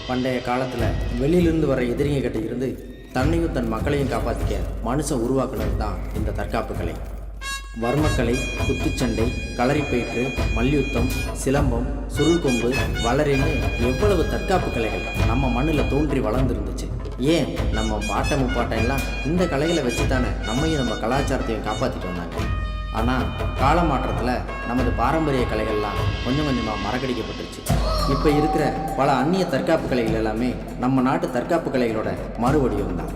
பண்டைய காலத்தில் வெளியிலிருந்து வர எதிரிங்க கிட்ட இருந்து தன்னையும் தன் மக்களையும் காப்பாற்றிக்க மனுஷன் உருவாக்குனது தான் இந்த தற்காப்பு கலை. வர்மக்கலை, குத்துச்சண்டை, களரிப்பயிற்று, மல்யுத்தம், சிலம்பம், சுருள் கொம்பு, வளரின்னு எவ்வளவு தற்காப்பு கலைகள் நம்ம மண்ணில் தோன்றி வளர்ந்துருந்துச்சு. ஏன் நம்ம பாட்டை முப்பாட்டை எல்லாம் இந்த கலைகளை வச்சு தானே நம்மையும் நம்ம கலாச்சாரத்தையும் காப்பாற்றிட்டு வந்தாங்க. ஆனால் கால மாற்றத்தில் நமது பாரம்பரிய கலைகள்லாம் கொஞ்சம் கொஞ்சமாக மறக்கடிக்கப்பட்டுருச்சு. இப்போ இருக்கிற பல அந்நிய தற்காப்பு கலைகள் எல்லாமே நம்ம நாட்டு தற்காப்பு கலைகளோட மறுவடிவம் தான்.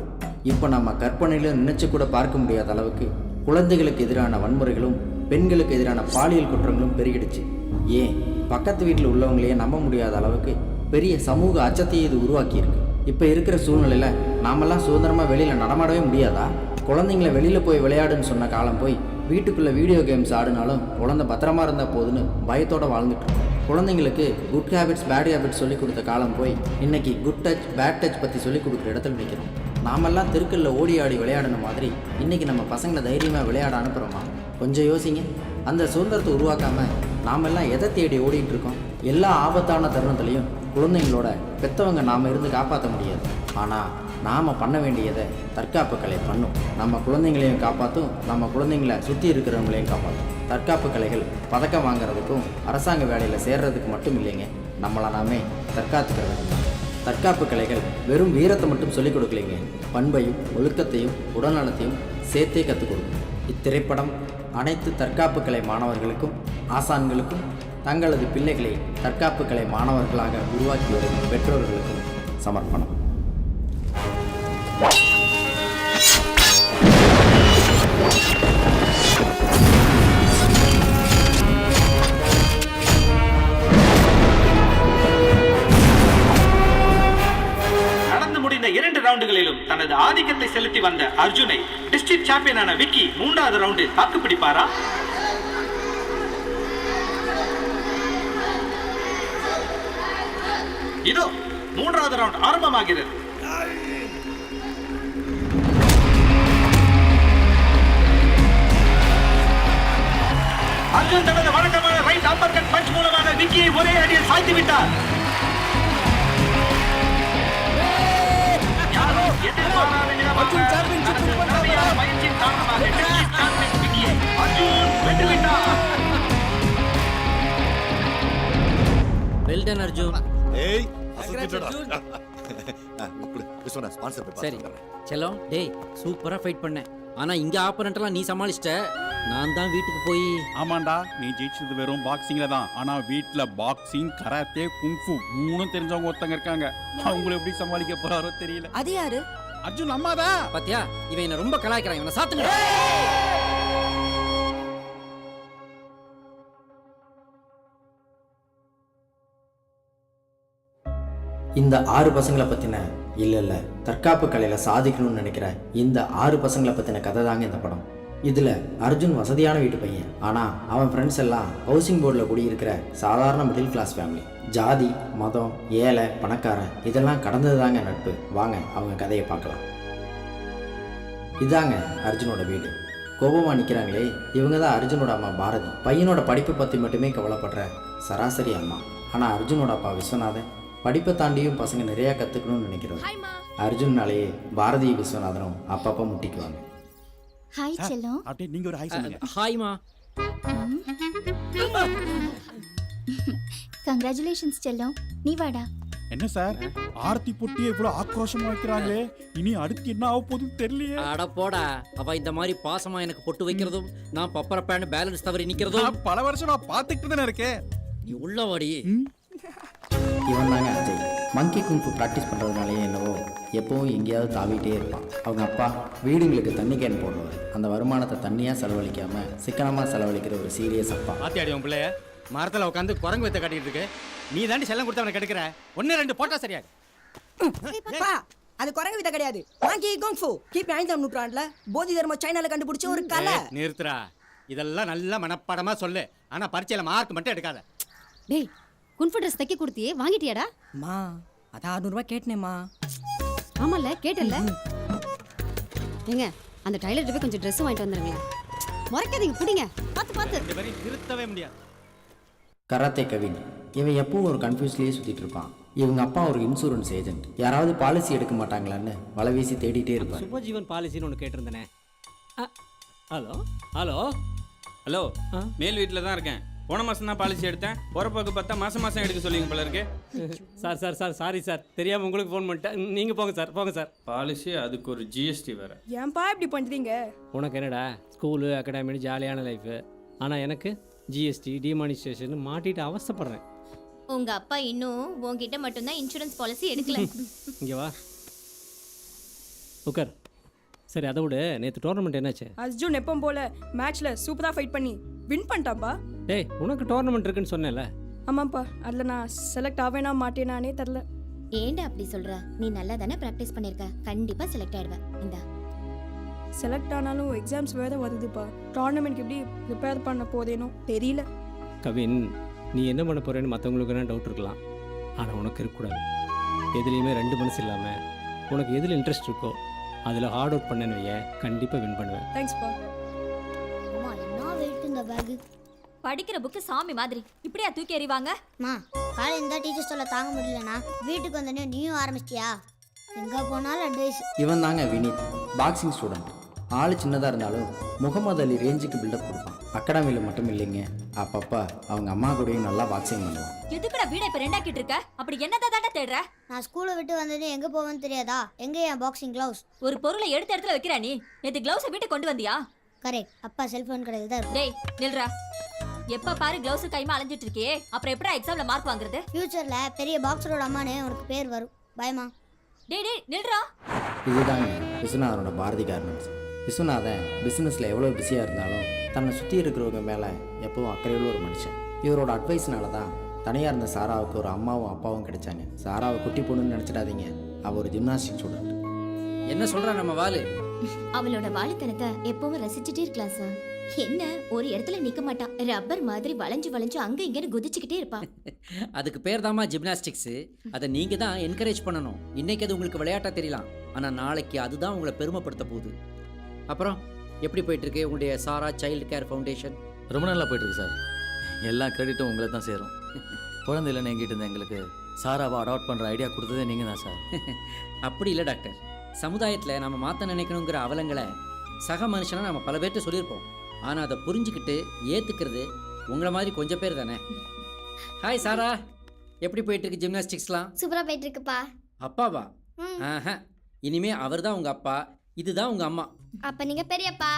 இப்போ நம்ம கற்பனையிலும் நினைச்சு கூட பார்க்க முடியாத அளவுக்கு குழந்தைகளுக்கு எதிரான வன்முறைகளும் பெண்களுக்கு எதிரான பாலியல் குற்றங்களும் பெருகிடுச்சு. ஏன் பக்கத்து வீட்டில் உள்ளவங்களையே நம்ப முடியாத அளவுக்கு பெரிய சமூக அச்சத்தையே இது உருவாக்கியிருக்கு. இப்போ இருக்கிற சூழ்நிலையில் நாமெல்லாம் சுதந்திரமாக வெளியில் நடமாடவே முடியாதா? குழந்தைங்களை வெளியில் போய் விளையாடுன்னு சொன்ன காலம் போய் வீட்டுக்குள்ளே வீடியோ கேம்ஸ் ஆடினாலும் குழந்தை பத்திரமா இருந்தால் போதுன்னு பயத்தோடு வாழ்ந்துட்டு குழந்தைங்களுக்கு குட் ஹேபிட்ஸ் பேட் ஹேபிட்ஸ் சொல்லிக் கொடுத்த காலம் போய் இன்றைக்கி குட் டச் பேட் டச் பற்றி சொல்லிக் கொடுக்குற இடத்துல நிற்கிறோம். நாமெல்லாம் தெருக்களில் ஓடி ஆடி விளையாடின மாதிரி இன்றைக்கி நம்ம பசங்களை தைரியமாக விளையாட அனுப்புகிறோமா? கொஞ்சம் யோசிங்க. அந்த சுதந்திரத்தை உருவாக்காமல் நாமெல்லாம் எதை தேடி ஓடிட்டு இருக்கோம்? எல்லா ஆபத்தான தருணத்துலையும் குழந்தைங்களோட பெற்றவங்க நாம் இருந்து காப்பாற்ற முடியாது. ஆனால் நாம் பண்ண வேண்டியதை தற்காப்பு கலை பண்ணும். நம்ம குழந்தைங்களையும் காப்பாற்றும், நம்ம குழந்தைங்களை சுற்றி இருக்கிறவங்களையும் காப்பாற்றும். தற்காப்பு கலைகள் பதக்கம் வாங்கிறதுக்கும் அரசாங்க வேலையில் சேர்றதுக்கு மட்டும் இல்லைங்க, நம்மளை நாமே தற்காத்துக்கிறது தான். தற்காப்பு கலைகள் வெறும் வீரத்தை மட்டும் சொல்லிக் கொடுக்கலைங்க, பண்பையும் ஒழுக்கத்தையும் உடல்நலத்தையும் சேர்த்தே கற்றுக் கொடுக்கும். இத்திரைப்படம் அனைத்து தற்காப்பு கலை மாணவர்களுக்கும் ஆசான்களுக்கும் தங்களது பிள்ளைகளை தற்காப்பு கலை மாணவர்களாக உருவாக்கி வரும் பெற்றோர்களுக்கும் சமர்ப்பணம். இரண்டு ரவுண்டுகளிலும் தனது ஆதிக்கத்தை செலுத்தி வந்த அர்ஜுனை டிஸ்ட்ரிக்ட் சாம்பியனான விக்கி மூன்றாவது ரவுண்டில் தாக்கு பிடிப்பாரா? இதோ மூன்றாவது ரவுண்ட் ஆரம்பமாகிறது. அர்ஜுன் தனது வழக்கமான ரைட் அப்பர்கட் பஞ்ச் மூலமாக விக்கியை ஒரே அடியில் சாய்த்து விட்டார். வெல்டன் அர்ஜுன். ஏய் சரி செல்லம், டேய் சூப்பரா ஃபைட் பண்ண. ஆனா இங்க ஆப்போனன்ட்லாம் நீ சமாளிச்சிட்ட. நான் தான் வீட்டுக்கு போய். ஆமாண்டா, நீ ஜெயிச்சது வெறும் பாக்ஸிங்ல தான். ஆனா வீட்ல பாக்ஸிங், கராத்தே, குங்ஃபு மூணும் தெரிஞ்சவங்க ஒருத்தங்க இருக்காங்க. அவங்கள எப்படி சமாளிக்க போறாரோ தெரியல. அது யாரு? அர்ஜுன் அம்மாதா. பாத்தியா, இவன் என்ன ரொம்ப கலாய்க்கிறான். இவனை சாத்துங்க. இந்த 6 பசங்களை பற்றின இல்லை தற்காப்பு கலையில் சாதிக்கணும்னு நினைக்கிற இந்த 6 பசங்களை பற்றின கதை தாங்க இந்த படம். இதில் அர்ஜுன் வசதியான வீட்டு பையன். ஆனால் அவன் ஃப்ரெண்ட்ஸ் எல்லாம் ஹவுசிங் போர்டில் குடியிருக்கிற சாதாரண மிடில் கிளாஸ் ஃபேமிலி. ஜாதி, மதம், ஏழை, பணக்காரன் இதெல்லாம் கடந்தது தாங்க நட்பு. வாங்க அவங்க கதையை பார்க்கலாம். இதாங்க அர்ஜுனோட வீடு. கோபமாக நிற்கிறாங்களே, இவங்க தான் அர்ஜுனோட அம்மா பாரதி. பையனோட படிப்பை பற்றி மட்டுமே கவலைப்படுற சராசரி அம்மா. ஆனால் அர்ஜுனோட அப்பா விஸ்வநாதன் படிப்பை தாண்டியும் பசங்க நிறையா கற்றுக்கணும்னு நினைக்கிறது. அர்ஜுன்னாலேயே பாரதி விஸ்வநாதனும் அப்பப்போ முட்டிக்குவாங்க. ஹாய் செல்லம். அப்படியே நீங்க ஒரு ஹாய் சொல்லுங்க. ஹாய்மா. கங்க்ராச்சுலேஷன்ஸ் செல்லம். நீ வாடா. என்ன சார் ஆர்த்தி பொட்டி இவ்வளவு ஆக்ரோஷமா வைக்கிறாங்களே, இனி அடுத்து என்ன ஆக போகுதுன்னு தெரியலையே. அட போடா, அவ இந்த மாதிரி பாசமா எனக்கு பொட்டு வைக்கிறதும் நான் பப்பர பேன் பேலன்ஸ் தவறி நிக்கிறதும் பல வருஷம் நான் பார்த்துக்கிட்டு தானே இருக்கேன். நீ உள்ளவாடி. இவன் தாங்க அஜய். மங்கி குங்ஃபு ப்ராக்டிஸ் பண்ணுறதுனாலேயே என்னவோ எப்போவும் எங்கேயாவது தாவிட்டே இருப்பான். அவங்க அப்பா வீடுங்களுக்கு தண்ணி கேன் போடுவார். அந்த வருமானத்தை தண்ணியாக செலவழிக்காமல் சிக்கனமாக செலவழிக்கிற ஒரு சீரியஸ் அப்பா. ஆத்தியாடி உன் பிள்ளைய மரத்தில் உட்காந்து குரங்கு வைத்த காட்டிட்டு இருக்கு. நீ தாண்டி செல்லம் கொடுத்து அவனை கெடுக்கிற. 1-2 போட்டா சரியா? அது குரங்கு வித்த கிடையாது. மங்கி குங்ஃபு கிபி 5ஆம் நூற்றாண்டுல போதி தர்மம் சைனால கண்டுபிடிச்ச ஒரு கலை. நிறுத்துறா. இதெல்லாம் நல்ல மனப்பாடமா சொல்லு. ஆனா பரீட்சையில மார்க் மட்டும் எடுக்காத. டேய், குன்ஃபு ட்ரெஸ் தைக்க கொடுத்தியே வாங்கிட்டியாடா? மா அது 600 ரூபாய் கேட்டனேம்மா. ஆமால கேட்டல. ஏங்க அந்த டைலர்ட்ட போய் கொஞ்சம் ட்ரெஸ் வாங்கிட்டு வந்துருங்க. மறக்காதீங்க, புடிங்க. பாத்து இந்த மாதிரி நிறுத்தவே முடியாது. கராத்தே கவின். இவன் எப்பவும் ஒரு கன்ஃபியூஸ்லேயே சுற்றிட்டு இருப்பான். இவங்க அப்பா ஒரு இன்சூரன்ஸ் ஏஜென்ட். யாராவது பாலிசி எடுக்க மாட்டாங்களான்னு வலை வீசி தேடிட்டே இருப்பார். சுபஜீவன் பாலிசின்னு ஒன்று கேட்டிருந்தேனே. ஹலோ ஹலோ ஹலோ மேல் வீட்டில் தான் இருக்கேன். போன மாதம் தான் பாலிசி எடுத்தேன். போகிறப்போக்கு பார்த்தா மாதம் மாதம் எடுக்க சொல்லிங்க போல இருக்கு. சார் சாரி சார், தெரியாமல் உங்களுக்கு ஃபோன் பண்ணிட்டேன். நீங்கள் போங்க சார். பாலிசி அதுக்கு ஒரு ஜிஎஸ்டி வேறு. ஏன்பா இப்படி பண்ணுறீங்க? உனக்கு என்னடா ஸ்கூலு அகாடமின்னு ஜாலியான லைஃபு, ஆனால் எனக்கு ஜிஎஸ்டி டிமானிஸ்ட்ரேஷன் மாட்டிட்டு அவஸ்தைப்படுறேன். உங்க அப்பா இன்னும் உன்கிட்ட மட்டும்தான் இன்சூரன்ஸ் பாலிசி எடுக்கல. இங்கே வா உட்கார். சரி அதை விட நேற்று டோர்னமெண்ட் என்னாச்சு? அர்ஜுன் எப்பவும் போல மேட்ச்ல சூப்பரா ஃபைட் பண்ணி வின் பண்ணிட்டான்பா. டேய் உனக்கு டோர்னமெண்ட் இருக்குன்னு சொன்னேன்ல. ஆமாப்பா, அதில் நான் செலக்ட் ஆவேனா மாட்டேனானே தெரில. ஏன்டா அப்படி சொல்ற? நீ நல்லா தானே பிராக்டிஸ் பண்ணிருக்க, கண்டிப்பா செலக்ட் ஆயிடுவ. இந்தா. செலக்ட் ஆனாலும் எக்ஸாம்ஸ் வேற வருதுப்பா. டோர்னமெண்ட்க்கு எப்படி ப்ரிப்பேர் பண்ண போதேனோ தெரியல. கவின், நீ என்ன பண்ண போறேன்னு மற்றவங்களுக்கு என்ன டவுட் இருக்கலாம், ஆனால் உனக்கு இருக்கக்கூடாது. எதுலேயுமே ரெண்டு மனசு இல்லாமல் உனக்கு எதில் இன்ட்ரெஸ்ட் இருக்கோ அதில் ஹார்ட் ஒர்க் பண்ணேன்னு வைய, கண்டிப்பாக வின் பண்ணுவேன். தேங்க்ஸ்ப்பா. அம்மா என்ன வெயிட் இந்த பேக்? படிக்கிற புக்கு சாமி மாதிரி இப்படியா தூக்கி எறிவாங்க? மா காலையில் இந்த டீச்சர் சொல்ல தாங்க முடியலனா வீட்டுக்கு வந்தோடனே நீயும் ஆரம்பிச்சிட்டியா? எங்கே போனாலும் அட்வைஸ். இவன் தாங்க வினீத், பாக்ஸிங் ஸ்டூடெண்ட். ஆள் சின்னதாக இருந்தாலும் முகமது அலி ரேஞ்சுக்கு பில்டப் கொடுப்பான். அகாடமியில் மட்டும் இல்லைங்க, அப்பப்போ அவங்க அம்மா கூடயும் நல்லா பாக்ஸிங் பண்ணுவான். எதுக்குடா வீட இப்ப ரெண்டாக்கிட்டு இருக்க? அப்படி என்னதான் தாண்டா தேடுற? நான் ஸ்கூலை விட்டு வந்தோடனே எங்கே போவேன்னு தெரியாதா? எங்கே என் பாக்ஸிங் க்ளவுஸ்? ஒரு பொருளை எடுத்த இடத்துல வைக்கிறா நீ. நேத்து கிளவுஸை வீட்டுக்கு கொண்டு வந்தியா? கரெக்ட், அப்பா செல்ஃபோன் கடையில் தான் இருக்கும். டேய் நில்றா. எப்ப பாரு கிளவுஸ் கைமா அலைஞ்சிட்டு இருக்கியே, அப்புறம் எப்படா எக்ஸாம்ல மார்க் வாங்குறது? ஃபியூச்சரில் பெரிய பாக்ஸரோட அம்மானே உனக்கு பேர் வரும். பயமா? டேய் நில்றா. இதுதாங்க விஸ்வநாதனோட பாரதி கார்மெண்ட்ஸ். விஸ்வநாதன் பிஸ்னஸில் எவ்வளோ பிஸியாக இருந்தாலும் தன்னை சுற்றி இருக்கிறவங்க மேலே எப்பவும் அக்கறையுள்ள ஒரு மனுஷன். இவரோட அட்வைஸ்னால தான் தனியாக இருந்த சாராவுக்கு ஒரு அம்மாவும் அப்பாவும் கிடைச்சாங்க. சாராவை குட்டி பொண்ணுன்னு நினச்சிடாதீங்க, அவள் ஒரு ஜிம்னாஸ்டிக் ஸ்டூடெண்ட். என்ன சொல்கிறா நம்ம வாலு? அவளோட வாலித்தனத்தை எப்பவும் ரசிச்சுட்டே இருக்கலாம் சார். என்ன ஒரு இடத்துல நிக்க மாட்டான், ரப்பர் மாதிரி வளைஞ்சு அங்க இங்கன்னு குதிச்சுக்கிட்டே இருப்பான். அதுக்கு பேர் தாம்மா ஜிம்னாஸ்டிக்ஸு. அதை நீங்கள் தான் என்கரேஜ் பண்ணணும். இன்னைக்கு அது உங்களுக்கு விளையாட்டாக தெரியலாம், ஆனால் நாளைக்கு அதுதான் உங்களை பெருமைப்படுத்த போகுது. அப்புறம் எப்படி போயிட்டுருக்கு உங்களுடைய சாரா சைல்டு கேர் ஃபவுண்டேஷன்? ரொம்ப நல்லா போயிட்டுருக்கு சார். எல்லா கிரெடிட்டும் உங்களுக்கு தான் சேரும். குழந்தை இல்லைன்னு எங்கிட்ட இருந்த எங்களுக்கு சாராவை அடாப்ட் பண்ணுற ஐடியா கொடுத்ததே நீங்கள் தான் சார். அப்படி இல்லை டாக்டர், சமுதாயத்தில் நம்ம மாற்ற நினைக்கணுங்கிற அவலங்களை சக மனுஷனாக நம்ம பல பேர்கிட்ட சொல்லியிருப்போம். ஆனால் அதை புரிஞ்சுக்கிட்டு ஏற்றுக்கிறது உங்களை மாதிரி கொஞ்சம் பேர் தானே. ஹாய் சாரா, எப்படி போயிட்டுருக்கு ஜிம்னாஸ்டிக்ஸ்லாம்? சூப்பராக போயிட்டு இருக்குப்பா. அப்பாவா? ஆஹா, இனிமே அவர் தான் உங்கள் அப்பா, இதுதான் உங்கள் அம்மா. அப்போ நீங்கள் பெரியப்பா.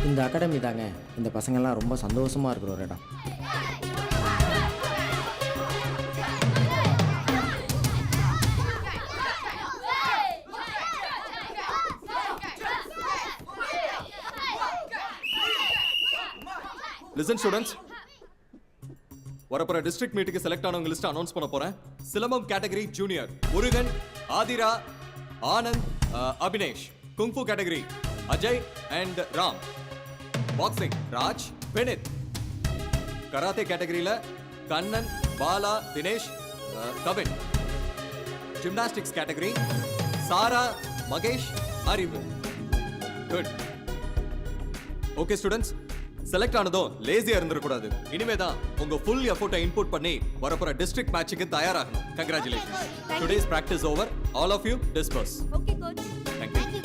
இந்த அகாடமி தாங்க இந்த பசங்கள்லாம் ரொம்ப சந்தோஷமாக இருக்கிற ஒரு இடம். லிசன் ஸ்டூடெண்ட்ஸ், வரப்போற டிஸ்ட்ரிக்ட் மீட்டுக்கு செலக்ட் ஆனவங்க லிஸ்ட் அனௌன்ஸ் பண்ண போறேன். Silambam category junior Murugan, Aathira, Anand, Abinesh. Kung fu category Ajay and Ram. Boxing Raj, Benith. Karate கேட்டகரியில Kannan, Bala, Dinesh, Kavin. Gymnastics category Sara, Mahesh, Arivu. Good. Okay students, select ஆனதும் லேசியா இருந்துடக்கூடாது. இனிமே தான் உங்க ஃபுல் எஃபோர்ட்டை இன்புட் பண்ணி வரப்போற டிஸ்ட்ரிக்ட் மேட்சுக்கு தயாராகணும். Congratulations. Today's practice over. All of you disperse. Okay coach. Thank you.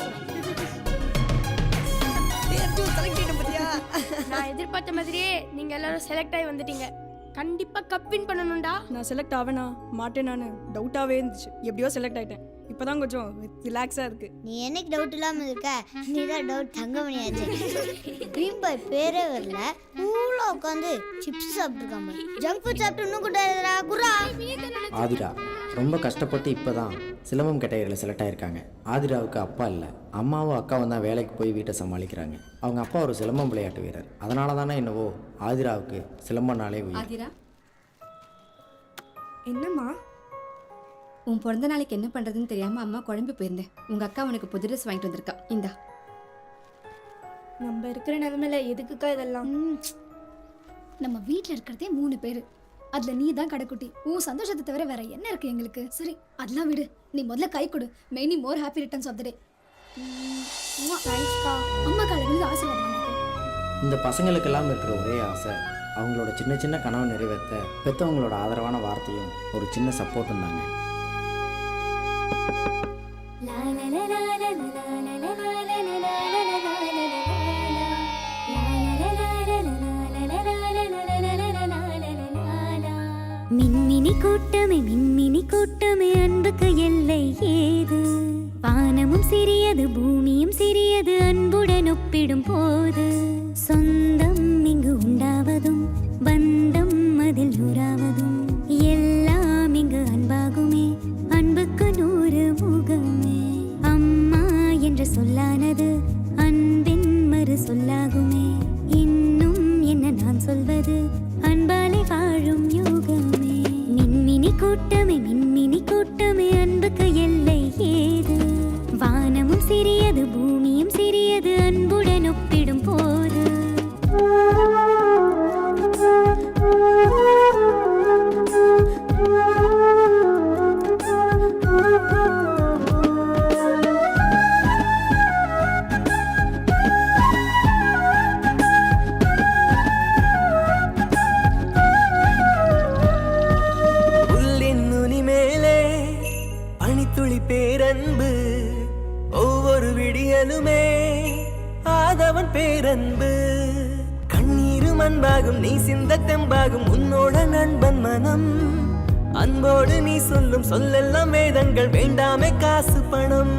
நான் எதிர்பார்த்த மாதிரியே நீங்கள் எல்லாரும் செலக்ட் ஆகி வந்துட்டீங்க. கண்டிப்பாக கப் வின் பண்ணணும்டா. நான் செலக்ட் ஆவேனா மாட்டேனான்னு டவுட்டாகவே இருந்துச்சு. எப்படியோ செலக்ட் ஆகிட்டேன். இப்போதான் கொஞ்சம் ரிலாக்ஸாக இருக்கு. நீ என்னைக்கு டவுட் இல்லாமல் இருக்க? நீ தான் டவுட் தங்கமணியாச்சு. ட்ரீம் பாய் பேரே வரல, கூலாக உட்காந்து சிப்ஸ் சாப்பிட்டுருக்காம. ஜங்க் ஃபுட் சாப்பிட்டு இன்னும் கூட்டாதுடா குரா. ஆதிரா ரொம்ப கஷ்டப்பட்டு இப்போ தான் சிலம்பம் கேட்டகரியில் செலக்ட் ஆகியிருக்காங்க. ஆதிராவுக்கு அப்பா இல்லை, அம்மாவும் அக்காவும் தான் வேலைக்கு போய் வீட்டை சமாளிக்கிறாங்க. அவங்க அப்பா ஒரு சிலம்பம் விளையாட்டு வீரர். அதனால தானே என்னவோ ஆதிராவுக்கு சிலம்பனாலே உயிர். ஆதிரா, என்னம்மா? உன் பிறந்த நாளைக்கு என்ன பண்ணுறதுன்னு தெரியாமல் அம்மா குழம்பு போயிருந்தேன். உங்கள் அக்கா உனக்கு புது ட்ரெஸ் வாங்கிட்டு வந்திருக்கா, இந்தா. நம்ம இருக்கிற நிலைமையில எதுக்குக்கா இதெல்லாம்? நம்ம வீட்டில் இருக்கிறதே 3 பேர், அதில் நீ தான் கடைக்குட்டி. உன் சந்தோஷத்தை தவிர வேற என்ன இருக்கு எங்களுக்கு? சரி அதெல்லாம் விடு, நீ முதல்ல கை கொடு. Many more happy returns of the day. தேங்க்ஸ்க்கா. அம்மா காலையில் ஆசீர்வாதம் வாங்கிக்கோ. இந்த பசங்களுக்கெல்லாம் இருக்கிற ஒரே ஆசை அவங்களோட சின்ன சின்ன கனவு நிறைவேற்ற பெற்றவங்களோட ஆதரவான வார்த்தையும் ஒரு சின்ன சப்போர்ட்டும் தாங்க. மின்மினி கூட்டமே அன்புக்கு எல்லை ஏது? வானமும் சிறியது பூமியும் சிறியது அன்புடன் ஒப்பிடும் போது. சொந்தம் இங்கு உண்டாவதும் பந்தம் அதில் நூறாவதும் எல்லாம் இங்கு அன்பாகுமே, அன்புக்கு 100 முகமே. அம்மா என்ற சொல்லானது அன்பின் மறு சொல்லாகுமே. இன்னும் என்ன நான் சொல்வது, அன்பாலே வாழும் யோகமே. மின்மினி கூட்டமே அன்புக்கு எல்லை ஏது? வானமும் சிறியது பூமியும் சிறியது அன்புடன் ஒப்பிடும் போது. துளி பேரன்பு ஒவ்வொரு விடியலுமே ஆதவன் பேரன்பு. கண்ணீரும் அன்பாகும் நீ சிந்த தெம்பாகும் உன்னோட நண்பன் மனம். அன்போடு நீ சொல்லும் சொல்லெல்லாம் வேதங்கள் வேண்டாமே காசு பணம்.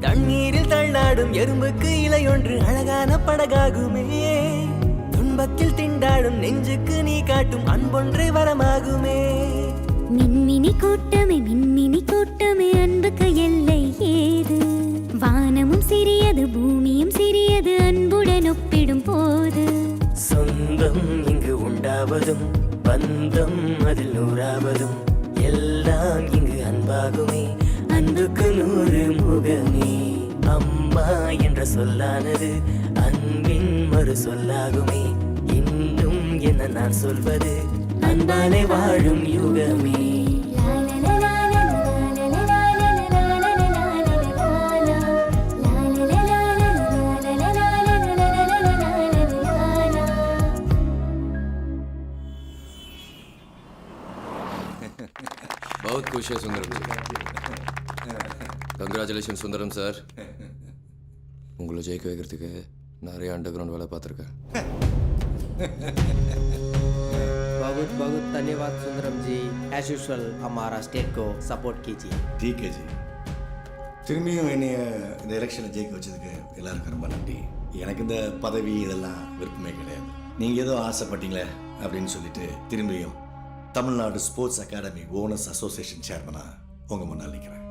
தண்ணீரில் தள்ளாடும் எறும்புக்கு இலையொன்று அழகான படகாகுமே. துன்பத்தில் திண்டாடும் நெஞ்சுக்கு நீ காட்டும் அன்பொன்றே வரமாகுமே. மின்மினி கூட்டமே அன்புக்கு எல்லை ஏது? வானமும் சிறியது பூமியும் சிறியது அன்புடன் ஒப்பிடும் போது. சொந்தம் இங்கு உண்டாவதும் பந்தம் அதில் நூறாவதும் எல்லாம் இங்கு அன்பாகுமே, அன்புக்கு 100 முகமே. அம்மா என்ற சொல்லானது அன்பின் மறு சொல்லாகுமே. இன்னும் என்ன நான் சொல்வது, அன்பாலே வாழும் யுகமே. बहुत खुश है सुंदरम जी. Congratulation Sundaram sir. உங்களை ஜெயிக்க வைக்கிறதுக்கு நிறைய அண்டர் கிரவுண்ட் வேலை பார்த்துருக்கேன். बहुत बहुत धन्यवाद सुंदरम जी. एज यूजुअल हमारा स्टेट को सपोर्ट कीजिए. ठीक है जी. திரும்பியும் என்னைய இந்த எலெக்ஷனில் ஜெயிக்க வச்சதுக்கு எல்லாருக்கும் ரொம்ப நன்றி. எனக்கு இந்த பதவி இதெல்லாம் விருப்பமே கிடையாது. நீங்கள் ஏதோ ஆசைப்பட்டீங்களே அப்படின்னு சொல்லிட்டு திரும்பியும் Tamil Nadu sports academy owners association சேர்மனாக உங்கள் முன்னால் நிற்கிறேன்.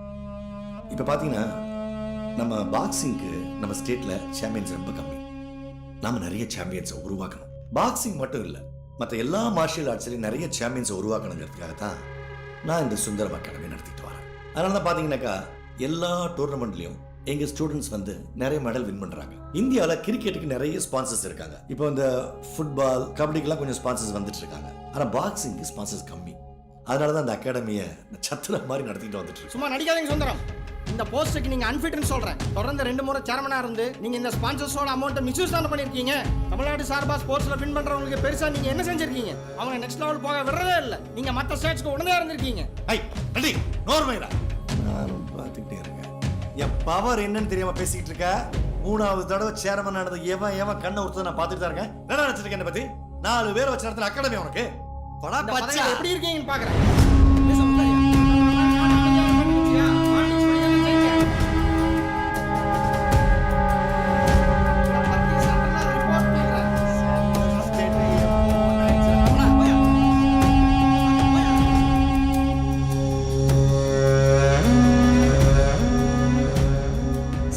இப்போ பார்த்தீங்கன்னா நம்ம பாக்ஸிங்க்கு நம்ம ஸ்டேட்டில் சாம்பியன்ஸ் ரொம்ப கம்மி. நாம் நிறைய சாம்பியன்ஸை உருவாக்கணும். பாக்ஸிங் மட்டும் இல்லை, மற்ற எல்லா மார்ஷியல் ஆர்ட்ஸ்லையும் நிறைய சாம்பியன்ஸை உருவாக்கணுங்கிறதுக்காக தான் நான் இந்த சுந்தரம் அகாடமி நடத்திட்டு வரேன். அதனால தான் பார்த்தீங்கன்னாக்கா எல்லா டோர்னமெண்ட்லையும் எங்கள் ஸ்டூடெண்ட்ஸ் வந்து நிறைய மெடல் வின் பண்ணுறாங்க. இந்தியாவில் கிரிக்கெட்டுக்கு நிறைய ஸ்பான்சர்ஸ் இருக்காங்க. இப்போ இந்த ஃபுட்பால் கபடிக்கெல்லாம் கொஞ்சம் ஸ்பான்சர்ஸ் வந்துட்டு இருக்காங்க. ஆனால் பாக்ஸிங்க்கு ஸ்பான்சர்ஸ் கம்மி. அதனால தான் அந்த அகாடமியை சத்திர மாதிரி நடத்திட்டு வந்துட்டு இருக்கு. சும்மா நடிக்காதீங்க சுந்தரம். இந்த போஸ்ட்டுக்கு நீங்க அன்ஃபிட்னு சொல்றேன். தொடர்ந்து 2 முறை சேர்மனா இருந்து நீங்க இந்த ஸ்பான்சர்ஸோட அமௌண்ட்டை மிஸ்யூஸ் தானே பண்ணிருக்கீங்க. தமிழ்நாடு சார்பா ஸ்போர்ட்ஸ்ல வின் பண்றவங்களுக்கு பெருசா நீங்க என்ன செஞ்சிருக்கீங்க? அவங்க நெக்ஸ்ட் லெவல் போக விடுறதே இல்லை. நீங்க மற்ற ஸ்டேட்ஸ்க்கு உடனே இருந்திருக்கீங்க. நானும் பார்த்துக்கிட்டே இருக்கேன். என் பவர் என்னன்னு தெரியாம பேசிக்கிட்டு இருக்க. 3வது தடவை சேர்மன் நடந்த எவன் கண்ணை ஒருத்தர் நான் பார்த்துட்டு தான் இருக்கேன். என்ன நினைச்சிருக்கேன் என்ன பத்தி? 4 பேரை வச்சு நடத்துற அகாடமி உனக்கு எப்படி இருக்கீங்கன்னு பாக்குறேன்.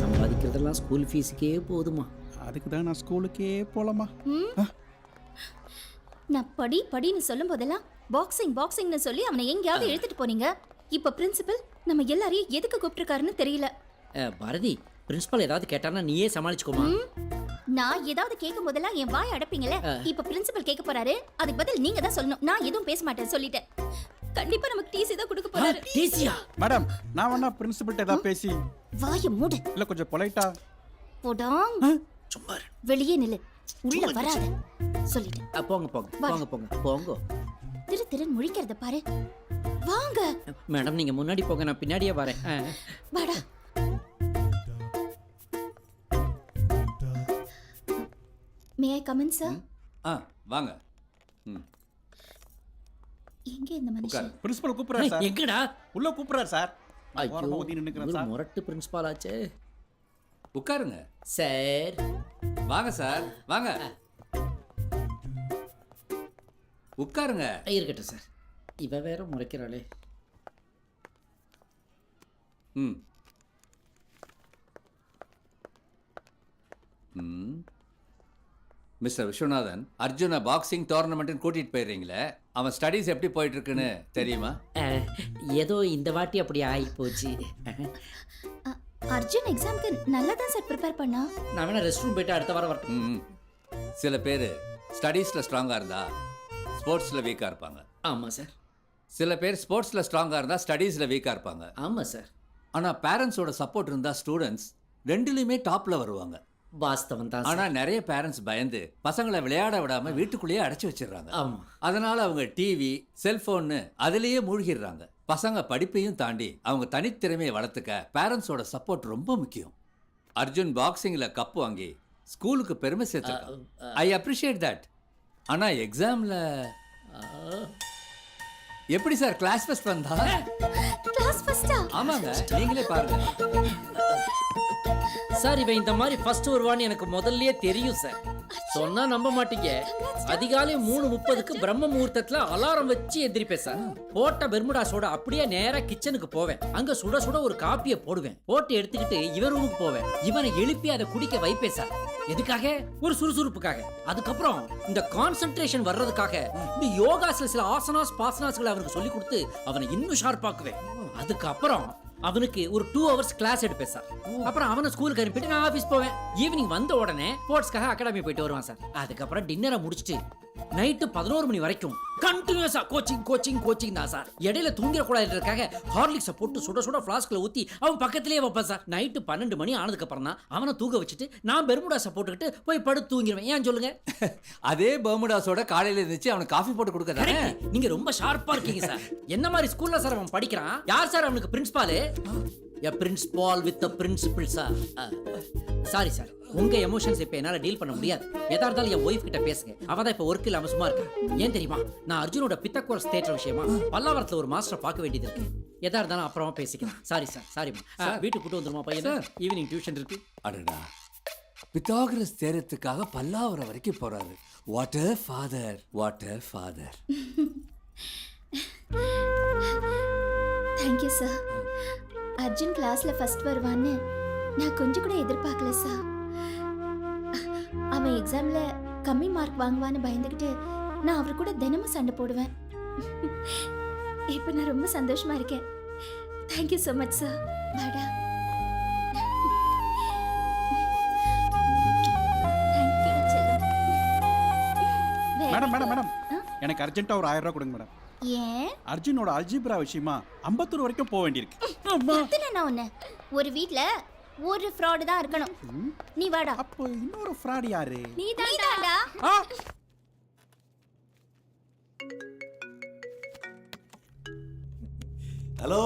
சம்பாதிக்கிறதெல்லாம் ஸ்கூல் ஃபீஸுக்கே போதுமா? அதுக்கு தான் நான் ஸ்கூலுக்கே போகலாமா? நான் படின்னு சொல்லும் போதெல்லாம் பாக்ஸிங்னு சொல்லி அவனை எங்கேயாவது எடுத்துட்டு போனீங்க. இப்ப பிரின்சிபல் நம்ம எல்லாரையும் எதுக்கு கூப்பிட்டுருக்காருன்னு தெரியல. பாரதி, பிரின்சிபல் ஏதாவது கேட்டானா நீயே சமாளிச்சுக்கோமா. நான் ஏதாவது கேட்கும் போதெல்லாம் என் வாய் அடப்பீங்களே. இப்ப பிரின்சிபல் கேட்க போறாரு, அதுக்கு பதில் நீங்க தான் சொல்லணும். நான் எதுவும் பேச மாட்டேன் சொல்லிட்டேன். கண்டிப்பா நமக்கு டிசி தான் கொடுக்க போறாரு. டிசியா? மேடம், நான் வேணா பிரின்சிபல்ட்ட ஏதாவது பேசி. வாயை மூடு. இல்ல கொஞ்சம் பொலைட்டா போடாங். வெளியே நில்லு. உள்ள வராத சொல்லிட்டேன். போங்க போங்க போங்க போங்க போங்க. திரு திருன்னு முழிக்கிறத பாரு. வாங்க மேடம் நீங்க முன்னாடி போங்க, நான் பின்னாடியே வரேன். வாடா. மே ஐ கம் இன் சார்? வாங்க. எங்க இந்த மனுஷன்? பிரின்சிபல் கூப்பிடுறாரு சார். எங்கடா? உள்ள கூப்பிடுறாரு சார். ஐயோ, ஓதி நின்னுக்கிறேன் ஒரு சார். முரட்டு பிரின்சிபால் ஆச்சே. உட்காருங்க சார். வாங்க சார் வாங்க உட்காருங்க. இருக்கட்டும் சார். இவ வேற முறைக்கிறாளே. ம் ம் மிஸ்டர் விஸ்வநாதன், அர்ஜுனை பாக்ஸிங் டோர்னமெண்ட்னு கூட்டிட்டு போயிடுறீங்களே, அவன் ஸ்டடீஸ் எப்படி போயிட்டு இருக்குன்னு தெரியுமா? ஏதோ இந்த வாட்டி அப்படி ஆகி போச்சு. அர்ஜுன் எக்ஸாம்க்கு நல்லா தான் சார் ப்ரிப்பேர் பண்ணா. நான் வேணா ரெஸ்ட் ரூம் போயிட்டு அடுத்த வாரம் வரட்டும். சில பேர் ஸ்டடீஸில் ஸ்ட்ராங்காக இருந்தா ஸ்போர்ட்ஸில் வீக்காக இருப்பாங்க. ஆமாம் சார். சில பேர் ஸ்போர்ட்ஸில் ஸ்ட்ராங்காக இருந்தால் ஸ்டடீஸில் வீக்காக இருப்பாங்க. ஆமாம் சார். ஆனால் பேரண்ட்ஸோட சப்போர்ட் இருந்தால் ஸ்டூடெண்ட்ஸ் ரெண்டுலேயுமே டாப்பில் வருவாங்க. வாஸ்தவம் தான். ஆனால் நிறைய பேரண்ட்ஸ் பயந்து பசங்களை விளையாட விடாமல் வீட்டுக்குள்ளேயே அடைச்சி வச்சிடுறாங்க. ஆமாம். அதனால் அவங்க டிவி செல்ஃபோன்னு அதுலேயே மூழ்கிடுறாங்க. பசங்க படிப்பையும் தாண்டி அவங்க தனித்திறமையை வளர்த்துக்க பேரண்ட்ஸோட சப்போர்ட் ரொம்ப முக்கியம். அர்ஜுன் பாக்ஸிங்கில் கப் வாங்கி ஸ்கூலுக்கு பெருமை சேர்த்துருக்கான். I appreciate that. ஆனால் எக்ஸாமில் எப்படி சார் கிளாஸ் ஃபர்ஸ்ட் வந்தா? கிளாஸ் ஃபர்ஸ்டா? ஆமாங்க, நீங்களே பாருங்க சார். இவன் இந்த மாதிரி ஃபர்ஸ்ட் வருவான்னு எனக்கு முதல்லயே தெரியும் சார். சொன்னா நம்ப மாட்டீங்க. அதிகாலை 3:30க்கு பிரம்ம முகூர்த்தத்துல அலாரம் வச்சு எந்திரிப்பேன் சார். போட்ட பெர்முடாஸோட அப்படியே நேரா கிச்சனுக்கு போவேன். அங்க சுட சுட ஒரு காப்பியை போடுவேன். போட்டு எடுத்துக்கிட்டு இவன் ரூமுக்கு போவேன். இவனை எழுப்பி அதை குடிக்க வைப்பேன் சார். எதுக்காக? ஒரு சுறுசுறுப்புக்காக. அதுக்கப்புறம் இந்த கான்சென்ட்ரேஷன் வர்றதுக்காக இந்த யோகாஸ்ல சில ஆசனாஸ் பாசனாஸ்களை அவனுக்கு சொல்லி கொடுத்து அவனை இன்னும் ஷார்ப்பாக்குவேன். அதுக்கப்புறம் அவனுக்கு ஒரு 2 hours கிளாஸ் எடுப்பேன் சார். அப்புறம் அவனை ஸ்கூலுக்கு அனுப்பிட்டு நான் ஆஃபீஸ் போவேன். ஈவினிங் வந்த உடனே ஸ்போர்ட்ஸ்க்காக அகாடமி போயிட்டு வருவான் சார். அதுக்கப்புறம் டின்னரை முடிச்சுட்டு நைட்டு 11 மணி வரைக்கும் கண்டினியூஸா கோச்சிங் தான் சார். இடையில தூங்கிடக்கூடாதுன்றதுக்காக ஹார்லிக்ஸை போட்டு சுட சுட ஃப்ளாஸ்க்ல ஊற்றி அவன் பக்கத்திலேயே வைப்பேன் சார். நைட்டு 12 மணி ஆனதுக்கு அப்புறம் தான் அவனை தூங்க வச்சுட்டு நான் பெர்முடாஸை போட்டுக்கிட்டு போய் படுத்து தூங்கிடுவேன். ஏன் சொல்லுங்க? அதே பெர்முடாஸோட காலையில இருந்துச்சு அவனுக்கு காஃபி போட்டு கொடுக்கறதானே. நீங்க ரொம்ப ஷார்ப்பா இருக்கீங்க சார். என்ன மாதிரி ஸ்கூல்ல சார் அவன் படிக்கிறான்? யார் சார் அவனுக்கு principal? A principal with principal sir. Sorry sir, உங்க எமோஷன்ஸ் இப்ப என்னால டீல் பண்ண முடியாது. எதா இருந்தாலும் என் ஒய்ஃப் கிட்ட பேசுங்க. அவதான் இப்ப ஒர்க் இல்லாம சும்மா இருக்கா. ஏன் தெரியுமா? நான் அர்ஜுனோட பித்தக்கோரஸ் தேட்டர் விஷயமா பல்லாவரத்துல ஒரு மாஸ்டரை பார்க்க வேண்டியது இருக்கு. எதா இருந்தாலும் அப்புறமா பேசிக்கலாம். சாரி சார், சாரிமா. வீட்டுக்கு கூட்டு வந்துருமா பையன்? ஈவினிங் டியூஷன் இருக்கு. அடடா, பித்தாகரஸ் தேரத்துக்காக பல்லாவரம் வரைக்கும் போறாரு. What a father, what a father. Thank you sir. Arjun கிளாஸ்ல ஃபர்ஸ்ட் வருவான்னு நான் கொஞ்சம் கூட எதிர்பார்க்கல சார். அவன் எக்ஸாம்ல கம்மி மார்க் வாங்குவான்னு பயந்துக்கிட்டு நான் அவர் கூட தினமும் சண்டை போடுவேன். இப்போ நான் ரொம்ப சந்தோஷமா இருக்கேன். Thank you so much sir. பாடா. மேடம் எனக்கு அர்ஜென்ட்டா ஒரு 1000 ரூபாய் கொடுங்க மேடம். ஏன்? அர்ஜுனோட அல்ஜிப்ரா விஷயமா அம்பத்தூர் வரைக்கும் போக வேண்டியிருக்கு. நான் ஒண்ணு, ஒரு வீட்ல ஒரு ஃப்ராட் தான் இருக்கணும். நீ வாடா. அப்போ இன்னொரு ஃப்ராட் யாரு? நீ தான்டா. ஹலோ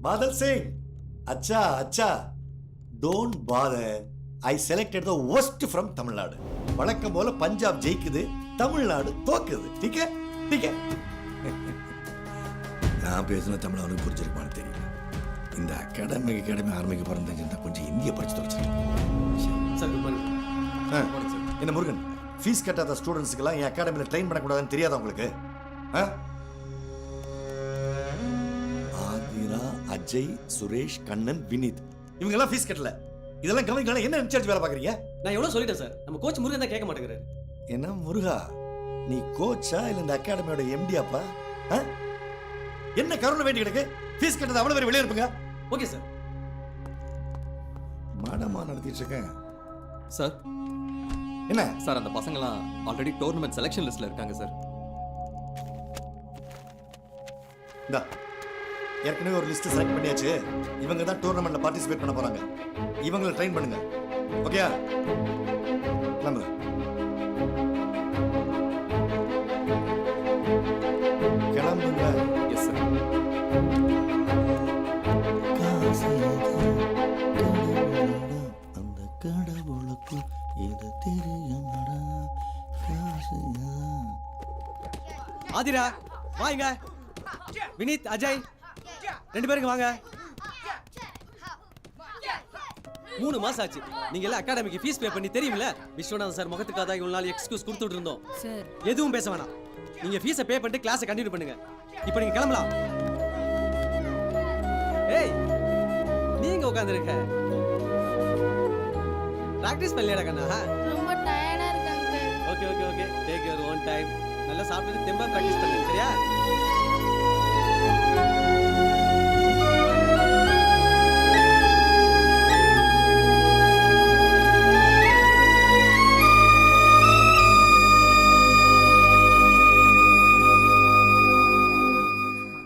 பாதல் சிங். அச்சா don't father. I selected the worst from Tamil Nadu. வழக்கம் போல பஞ்சாப் ஜெயிக்குது, தமிழ்நாடு தோக்குது. ठीक है? நான் பேசுன தமிழ் அவனுக்கு புரிஞ்சிருக்குமான்னு தெரியல. இந்த அகாடமி ஆரம்பிக்க போறேன். கொஞ்சம் இந்திய படிச்சு தொலைச்சிருக்கேன். என்ன முருகன், ஃபீஸ் கட்டாத ஸ்டூடெண்ட்ஸுக்கெல்லாம் என் அகாடமியில் ட்ரெயின் பண்ணக்கூடாதுன்னு தெரியாதா உங்களுக்கு? ஆதிரா, அஜய், சுரேஷ், கண்ணன், வினித் இவங்கெல்லாம் ஃபீஸ் கட்டல. இதெல்லாம் கவனிக்கலாம். என்ன இன்சார்ஜ் வேலை பார்க்குறீங்க? நான் எவ்வளோ சொல்லிட்டேன் சார். நம்ம கோச் முருகன் தான் கேட்க மாட்டேங்கிறாரு. என்ன முருகா, நீ கோச்சா இல்லை இந்த அகாடமியோட எம்டியாப்பா? என்ன கருணை வேண்டி கிடக்கு? ஃபீஸ் கட்டது அவ்வளோ பேர் வெளியே இருப்புங்க. Okay sir. மாடமா நடத்திட்டு இருக்கேன் சார். என்ன சார், அந்த பசங்களாம் ஆல்ரெடி டோர்னமெண்ட் செலெக்ஷன் லிஸ்ட்ல இருக்காங்க சார். இந்தா, ஏற்கனவே ஒரு லிஸ்ட் செலக்ட் பண்ணியாச்சு. இவங்க தான் டோர்னமெண்ட்ல பார்ட்டிசிபேட் பண்ண போறாங்க. இவங்களை ட்ரெயின் பண்ணுங்க. ஓகேயா? கிளம்பு. கிளம்புங்க. Yes sir. அந்த கடவுளுக்கு இது தெரியுமடா. ஆதிரா வாங்க. வினீத், அஜய் 2 பேருக்கு வாங்க. 3 மாசம் ஆச்சு. நீங்க எல்லாம் அகாடமிக்கு ஃபீஸ் பே பண்ணி தெரியுமில்ல? விஸ்வநாதன் சார் முகத்துக்காக தான் இவ்வளவு நாள் எக்ஸ்கியூஸ் கொடுத்துட்டு இருந்தோம் சார். எதுவும் பேச வேணாம். நீங்க ஃபீஸை பே பண்ணிட்டு கிளாஸை கண்டினியூ பண்ணுங்க. இப்போ நீங்க கிளம்பலாம். ஏய், நீங்க உட்கார்ந்திருக்க. பிராக்டீஸ் பண்ணலையாடா கண்ணா? ரொம்ப டயர்டா இருக்காங்க. Okay okay okay, take your own time. நல்லா சாப்பிட்டு தெம்பா பிராக்டீஸ் பண்ணுங்க, சரியா?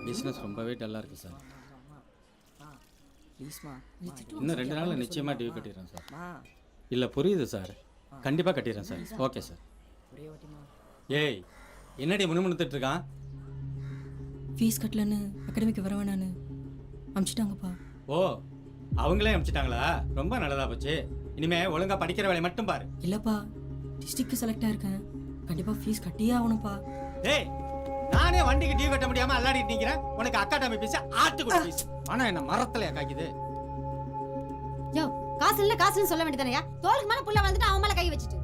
பிஸ்னஸ் ரொம்பவே டல்லாக இருக்குது சார். இன்னும் 2 நாளில் நிச்சயமாக டியூ கட்டிடுறேன் சார். இல்லை புரியுது சார், கண்டிப்பாக கட்டிடுறேன் சார். Okay sir. ஏய், என்னடி முணுமுணுத்துட்டு இருக்கான்? ஃபீஸ் கட்டலன்னு அகாடமிக்கு வர வேணான்னு அனுப்பிச்சிட்டாங்கப்பா. ஓ, அவங்களே அனுப்பிச்சிட்டாங்களா? ரொம்ப நல்லதா போச்சு. இனிமே ஒழுங்கா படிக்கிற வேலையை மட்டும் பாரு. இல்லைப்பா, டிஸ்ட்ரிக்ட் செலக்ட் ஆயிருக்கேன். கண்டிப்பாக ஃபீஸ் கட்டியே ஆகணும்ப்பா. ஏய், நானே வண்டிக்கு டியூ கட்ட முடியாம அல்லாடிட்டு நிக்கிறேன். உனக்கு அகாடமி பீஸ் ஆட்டுக்குடி பீஸ். ஆனா என்ன மரத்துல காய்க்குது. யோ, காசு இல்ல காசுன்னு சொல்ல வேண்டியதானயா? தோளுக்கு மேல புள்ள வந்துட்டு அவன் மேல கை வச்சிட்டு.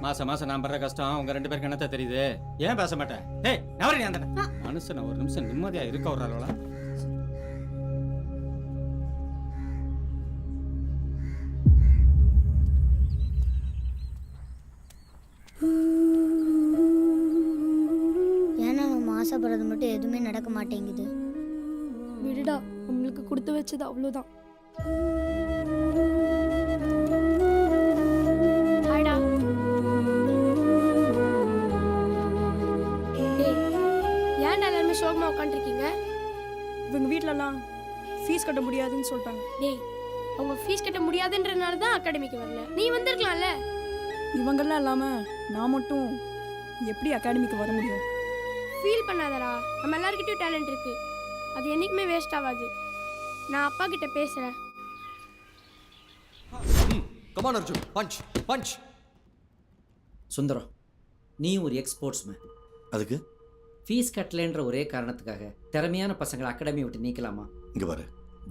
மாசம் மாசம் நான் படுற கஷ்டம் உங்க 2 பேருக்கு என்னத்த தெரியுது? ஏன் பேச மாட்டேன்? டேய், நவரடி அந்த மனுஷன் ஒரு நிமிஷம் நிம்மதியா இருக்க விடுறாளா? ஏன்னா நம்ம ஆசைப்படுறது மட்டும் எதுவுமே நடக்க மாட்டேங்குது. விடுடா, உங்களுக்கு கொடுத்து வச்சது அவ்வளோதான். ஹாய்டா. ஏன்டா எல்லாருமே சோகமா உட்காந்துருக்கீங்க? இவங்க வீட்டிலலாம் ஃபீஸ் கட்ட முடியாதுன்னு சொல்லிட்டாங்க. டேய், அவங்க ஃபீஸ் கட்ட முடியாதுன்றனால தான் அகாடமிக்கு வரல. நீ வந்திருக்கலாம்ல. இவங்கெல்லாம் இல்லாமல் நான் மட்டும் எப்படி அகாடமிக்கு வர முடியும்? ஃபீல் பண்ணாதடா, நம்ம எல்லார்கிட்டயும் டேலண்ட் இருக்கு. அது என்னைக்குமே வேஸ்ட் ஆகாது. நான் அப்பா கிட்ட பேசுறேன். Come on Arjun, punch punch. Sundaram, நீ ஒரு எக்ஸ்போர்ட்ஸ்மேன். அதுக்கு ஃபீஸ் கட்டலைன்ற ஒரே காரணத்துக்காக திறமையான பசங்களை அகாடமி விட்டு நீக்கலாமா? இங்கே பாரு,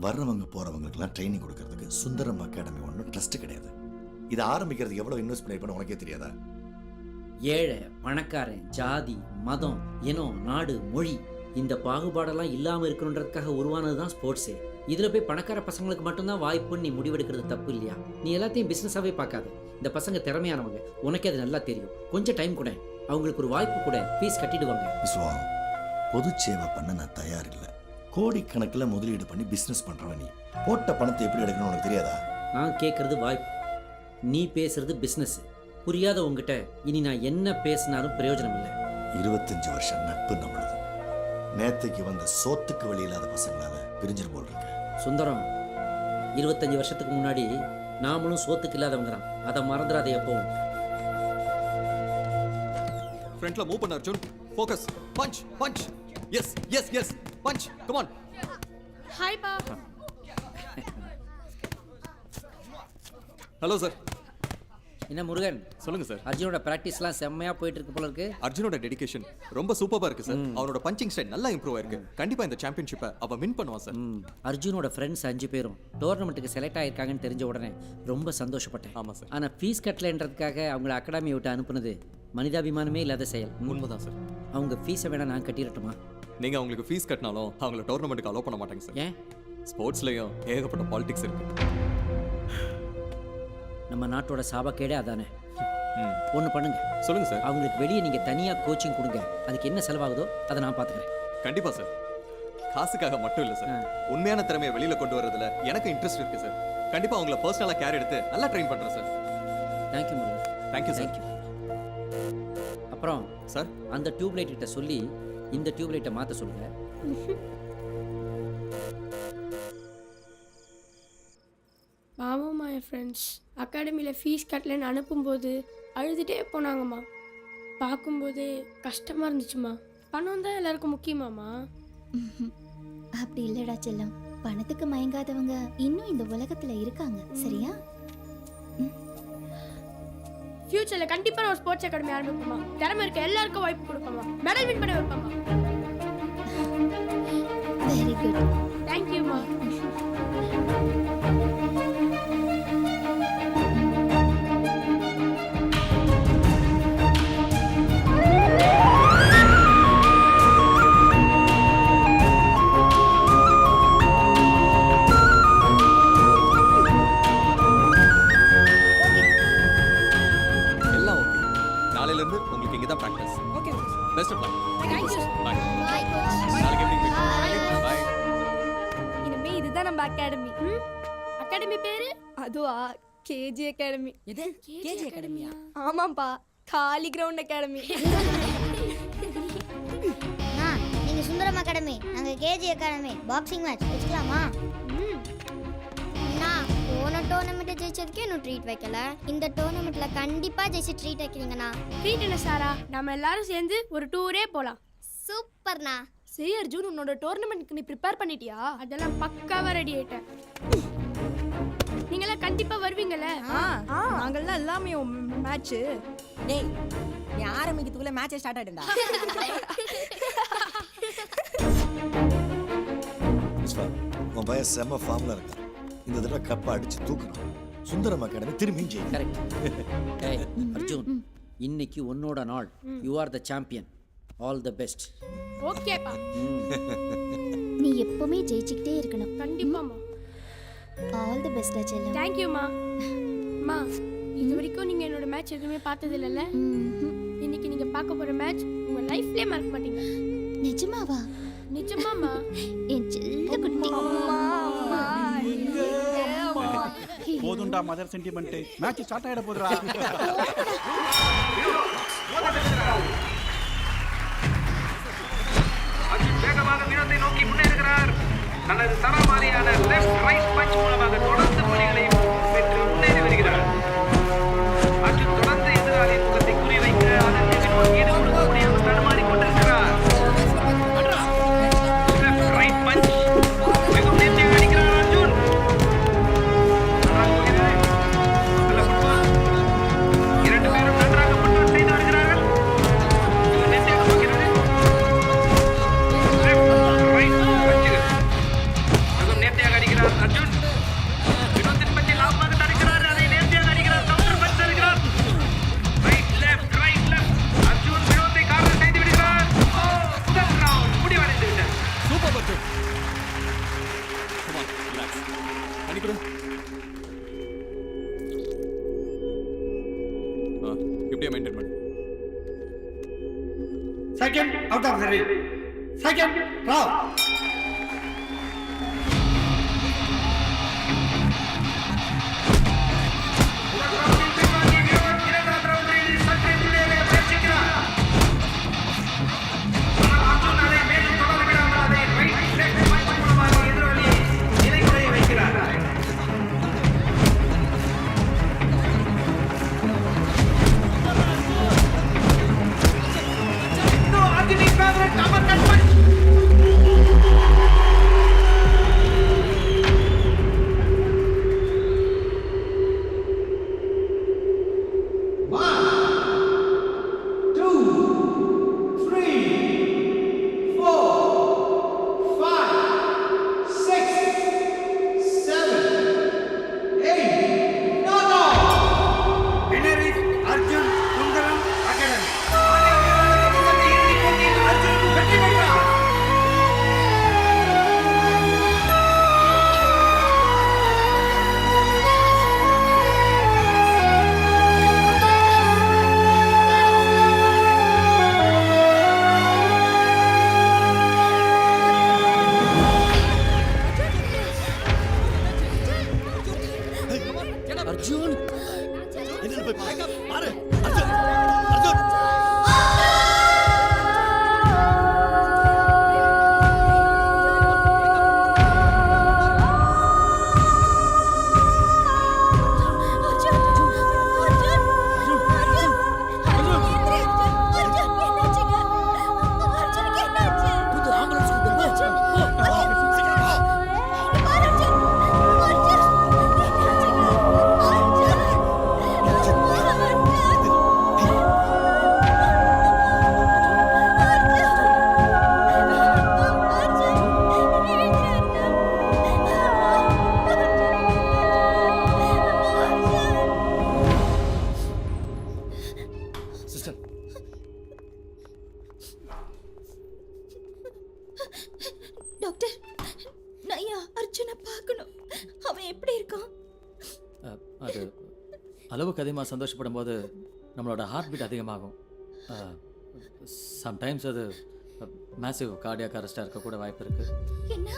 வர்றவங்க போகிறவங்களுக்குலாம் ட்ரைனிங் கொடுக்கறதுக்கு சுந்தரம் அகாடமி ஒன்றும் ட்ரஸ்ட் கிடையாது. இதை ஆரம்பிக்கிறதுக்கு எவ்வளோ இன்வெஸ்ட் பண்ணிருப்பேன்னு உனக்கே தெரியாதா? ஏழை பணக்காரன், ஜாதி, மதம், இனம், நாடு, மொழி, இந்த பாகுபாடெல்லாம் இல்லாமல் இருக்கணுன்றதுக்காக உருவானது தான் ஸ்போர்ட்ஸே. இதில் போய் பணக்கார பசங்களுக்கு மட்டும்தான் வாய்ப்புன்னு நீ முடிவெடுக்கிறது தப்பு இல்லையா? நீ எல்லாத்தையும் பிஸ்னஸாகவே பார்க்காத. இந்த பசங்க திறமையானவங்க, உனக்கே அது நல்லா தெரியும். கொஞ்சம் டைம் கூட, அவங்களுக்கு ஒரு வாய்ப்பு கூட, ஃபீஸ் கட்டிடுவாங்க. விஸ்வா, பொது சேவை பண்ண நான் தயார் இல்லை. கோடிக்கணக்கில் முதலீடு பண்ணி பிஸ்னஸ் பண்ணுறவன் நீ. போட்ட பணத்தை எப்படி எடுக்கணும்னு உனக்கு தெரியாதா? நான் கேட்குறது வாய்ப்பு, நீ பேசுறது பிஸ்னஸ். புரியாத உங்ககிட்ட இனி நான் என்ன பேசினாலும் பிரயோஜனம் இல்லை. 25 வருஷம் நட்பு நம்மளது. நேத்தைக்கு வந்த சோத்துக்கு வழி இல்லாத பசங்களால பிரிஞ்சிரு போல் இருக்கு. சுந்தரம், 25 வருஷத்துக்கு முன்னாடி நாமளும் சோத்துக்கு இல்லாதவங்க தான். அதை மறந்துடாத எப்பவும். ஃப்ரண்ட்ல மூவ் பண்ண Arjun. Focus. Punch punch. Yes yes yes, punch. Come on. Hi பா. Hello sir. என்ன முருகன், சொல்லுங்க சார். அர்ஜுனோட பிராக்டிஸ்லாம் செம்மையா போயிட்டு இருக்கு போல இருக்கு. அர்ஜுனோட டெடிகேஷன் ரொம்ப சூப்பரா இருக்கு சார். அவனோட பஞ்சிங் ஸ்டைல் நல்லா இம்ப்ரூவ் ஆயிருக்கு. கண்டிப்பா இந்த சாம்பியன்ஷிப்பை அவன் வின் பண்ணுவான் சார். அர்ஜுனோட ஃப்ரெண்ட்ஸ் 5 பேரும் டோர்னமெண்ட்டுக்கு செலக்ட் ஆயிருக்காங்கன்னு தெரிஞ்ச உடனே ரொம்ப சந்தோஷப்பட்டேன். ஆமா சார். ஆனா ஃபீஸ் கட்டலைன்றதுக்காக அவங்கள அகாடமி விட்டு அனுப்புனது மனிதாபிமானமே இல்லாத செயல். உண்மைதான் சார். அவங்க ஃபீஸை வேணா நான் கட்டிடட்டுமா? நீங்க அவங்களுக்கு ஃபீஸ் கட்டினாலும் அவங்கள டோர்னமெண்ட்டுக்கு அலோவ் பண்ண மாட்டாங்க சார். ஏன்? ஸ்போர்ட்ஸ்லயும் ஏகப்பட்ட பாலிடிக்ஸ் இருக்கு. நம்ம நாட்டோட சாபக்கேடே அதானே. ஒன்று பண்ணுங்க. சொல்லுங்க சார். அவங்களுக்கு வெளியே நீங்க தனியா கோச்சிங் கொடுங்க. அதுக்கு என்ன செலவாகுதோ அதை நான் பார்த்துக்கிறேன். கண்டிப்பா சார். காசுக்காக மட்டும் இல்ல சார், உண்மையான திறமையை வெளியில கொண்டு வரதுல எனக்கு இன்ட்ரெஸ்ட் இருக்கு சார். கண்டிப்பா அவங்கள பர்சனலா கேர் எடுத்து நல்லா ட்ரெயின் பண்றேன் sir. Thank you Murugan. Thank you sir. அப்புறம் சார், அந்த டியூப்லைட் கிட்ட சொல்லி இந்த டியூப்லைட்டை மாற்ற சொல்லுங்க. பாவமா என் ஃப்ரெண்ட்ஸ் அகாடமியில் ஃபீஸ் கட்டலன்னு அனுப்பும்போது அழுதுகிட்டே போனாங்கம்மா. பார்க்கும்போதே கஷ்டமாக இருந்துச்சுமா. பணம் தான் எல்லாருக்கும் முக்கியமாம்மா. அப்படி இல்லடா செல்லம், பணத்துக்கு மயங்காதவங்க இன்னும் இந்த உலகத்துல இருக்காங்க. சரியா? ஃபியூச்சரில் கண்டிப்பாக நான் ஒரு ஸ்போர்ட்ஸ் அகாடமி ஆரம்பிப்போம்மா. திறமை இருக்க எல்லாருக்கும் வாய்ப்பு கொடுப்போம்மா. மெடல் வின் பண்ண வைப்போம்மா. Very good. தேங்க்யூம்மா. எல்லாம் ஓகே. நாளையிலேருந்து உங்களுக்கு இங்கே தான் practice. Okay best of luck. Thank you. Bye. Bye coach. நாளைக்கு எப்படி பாய். இனிமே இதுதான் நம்ம அகாடமி. அகாடமி பேரு அதுவா கேஜி அகாடமி. எது? KG academia? ஆமாப்பா, காலி கிரவுண்ட் அகாடமி. நீங்க சுந்தரம் அகாடமி, நாங்க கேஜி அகாடமி. பாக்ஸிங் மேட்ச் வச்சுக்கலாமா? போன டோர்னமெண்ட் ஜெயிச்சதுக்கே இன்னும் ட்ரீட் வைக்கல. இந்த டோர்னமெண்ட்ல கண்டிப்பா ஜெயிச்சு ட்ரீட் வைக்கிறீங்கண்ணா. ட்ரீட் என்ன சாரா? நம்ம எல்லாரும் சேர்ந்து ஒரு டூரே போலாம். சூப்பர்ண்ணா. சரி அர்ஜுன், உன்னோட டோர்னமெண்ட்க்கு நீ ப்ரிப்பேர் பண்ணிட்டியா? அதெல்லாம் பக்காவா ரெடி ஆயிட்டேன். நீங்களாம் கண்டிப்பா வருவீங்கல்ல? நாங்கெல்லாம் எல்லாமே மேட்ச். டேய், நீ ஆரம்பிக்கிறதுக்குள்ள மேட்ச் ஸ்டார்ட் ஆயிடும்டா. உன் பையன் செம்ம ஃபார்ம்ல இருக்கான். இந்த தடவை கப்பை அடிச்சு தூக்கணும். சுந்தரம் அகாடமி திரும்பியும் ஜெயிக்கும். கரெக்ட். ஏய் அர்ஜுன், இன்னைக்கு உன்னோட நாள். You are the champion. All the best. ஓகேப்பா. நீ எப்பவுமே ஜெயிச்சுக்கிட்டே இருக்கணும். கண்டிப்பாம்மா. ஆல் தி பெஸ்ட் செல்லம். தேங்க்யூம்மா. அம்மா, இது வரைக்கும் நீங்க என்னோட மேட்ச் எதுவுமே பார்த்தது இல்லைல்ல? இன்னைக்கு நீங்க பார்க்க போற மேட்ச் உங்க லைஃப்லயே மறக்க மாட்டீங்க. நிஜமாவா? நிஜமாம்மா. என் செல்ல குட்டி. போதுண்டா மதர் சென்டிமெண்ட். மேட்ச் ஸ்டார்ட் ஆயிட போதுடா. அர்ஜுன் வேகமாக வீரத்தை நோக்கி முன்னேறுகிறார். தனது சரமாரியான லெஃப்ட் ரைட் பஞ்ச் மூலமாக தொடர்ந்து புள்ளிகளை பெற்று முன்னேறி வருகிறார். அர்ஜுன் தொடர்ந்து எதிராளியின் முகத்தை குறிவைக்க அதற்கு பின்பு ஈடு கொடுக்க முடியாமல் தடுமாறிக் கொண்டிருக்கிறார். லெஃப்ட் ரைட் பஞ்ச் வெகு நேர்த்தியாக அடிக்கிறார் அர்ஜுன். நல்ல football. இரண்டு பேரும் நன்றாக ஃபுட்பால் செய்து வருகிறார்கள். வெகு நேர்த்தியாக போகிறது. நேர்த்தியாக அடிக்கிறார் அர்ஜுன். வினோத்தின் பற்றி லாபமாக தடுக்கிறார். அதை நேர்த்தியாக அடிக்கிறார். கவுண்டர் பஞ்ச் தருகிறார். ரைட் லெஃப்ட் அர்ஜுன் வினோத்தை கார்னர் செய்து விடுகிறார். முதல் ரவுண்ட் முடிவடைந்து விட்டது. Super Arjun. Come on, relax. அனிகுரு. இப்படியே மெயின்டைன் பண்ணு. Second out of the ring. Second round. Doctor, நான் அர்ஜுனை பார்க்கணும். அவன் எப்படி இருக்கான்? அது அளவுக்கு அதிகமாக சந்தோஷப்படும் போது நம்மளோட ஹார்ட் பீட் அதிகமாகும். சம்டைம்ஸ் அது மேசிவ் கார்டியாக் அரெஸ்டாக இருக்க கூட வாய்ப்பு இருக்கு. என்ன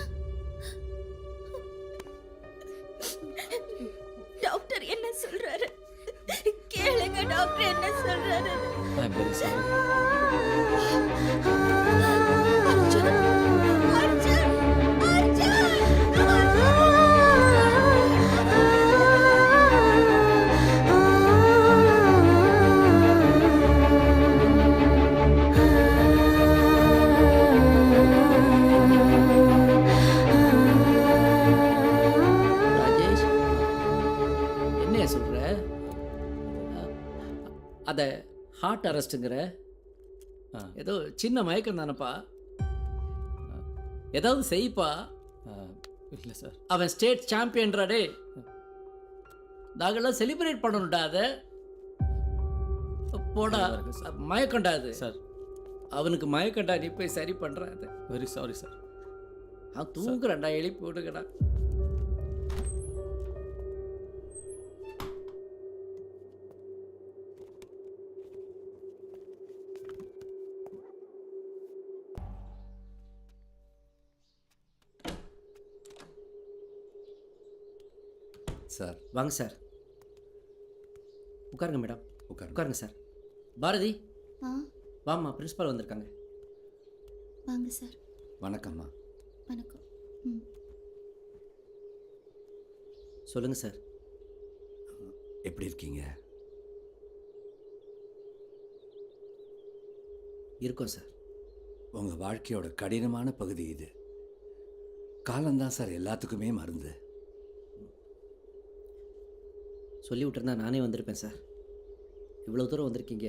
டாக்டர் என்ன சொல்றாரு? கேளுங்க டாக்டர் என்ன சொல்றாரு. I am very sorry. Arjun, Arjun, Rajesh, என்ன சொல்ற? அதை ஹார்ட் அரெஸ்ட்டுங்கிற? ஏதோ சின்ன மயக்கம் தானப்பா, ஏதாவது செய்ப்பா. இல்லை சார். அவன் ஸ்டேட் சாம்பியன்றாடே, நாங்கள்லாம் செலிப்ரேட் பண்ணணும்டா. அதை போடா, மயக்கண்டா அது சார். அவனுக்கு மயக்கண்டா, நீ போய் சரி பண்ணுற. அது வெரி சாரி சார். அவன் தூங்குறான்டா, எழுப்பி விடுங்கடா. சார் வாங்க சார், உட்காருங்க மேடம். உட்காருங்க சார். பாரதி, வாம்மா, பிரின்ஸ்பால் வந்திருக்காங்க. வாங்க சார். வணக்கம்மா. வணக்கம். சொல்லுங்க சார். எப்படி இருக்கீங்க? இருக்கோம் சார். உங்கள் வாழ்க்கையோட கடினமான பகுதி இது. காலம்தான் சார் எல்லாத்துக்குமே மருந்து. சொல்லி விட்டுருந்தா நானே வந்திருப்பேன் சார். இவ்வளோ தூரம் வந்திருக்கீங்க,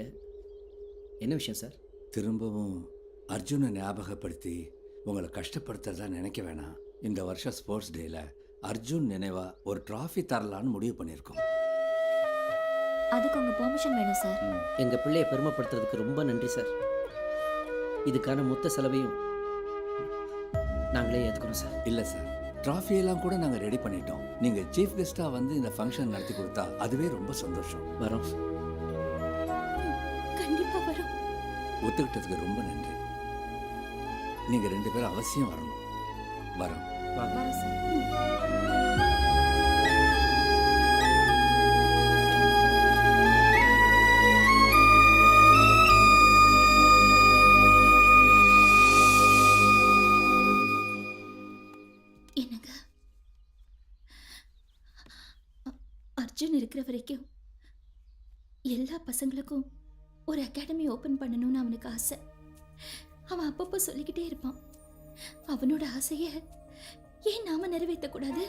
என்ன விஷயம் சார்? திரும்பவும் அர்ஜுனை ஞாபகப்படுத்தி உங்களை கஷ்டப்படுத்துறதா நினைக்க வேணாம். இந்த வருஷம் ஸ்போர்ட்ஸ் டேயில் அர்ஜுன் நினைவா ஒரு ட்ராஃபி தரலான்னு முடிவு பண்ணியிருக்கோம். அதுக்கு உங்கள் பெர்மிஷன் வேணும் சார். எங்கள் பிள்ளையை பெருமைப்படுத்துறதுக்கு ரொம்ப நன்றி சார். இதுக்கான மொத்த செலவையும் நாங்களே ஏற்றுக்கிறோம் சார். இல்லை சார், ட்ராஃபியெல்லாம் கூட நாங்கள் ரெடி பண்ணிட்டோம். நீங்கள் சீஃப் கெஸ்ட்டாக வந்து இந்த ஃபங்க்ஷன் நடத்தி கொடுத்தா அதுவே ரொம்ப சந்தோஷம். வரோம். கண்டிப்பாக வரோம். ஒத்துக்கிட்டதுக்கு ரொம்ப நன்றி. நீங்கள் 2 பேரும் அவசியம் வரணும். வரோம். வரோம் சார். என்னங்க, அர்ஜுன் இருக்கிற வரைக்கும் எல்லா பசங்களுக்கும் ஒரு அகாடமி ஓப்பன் பண்ணணும்னு அவனுக்கு ஆசை. அவன் அப்பப்போ சொல்லிக்கிட்டே இருப்பான். அவனோட ஆசையை ஏன் நாம நிறைவேற்ற கூடாது?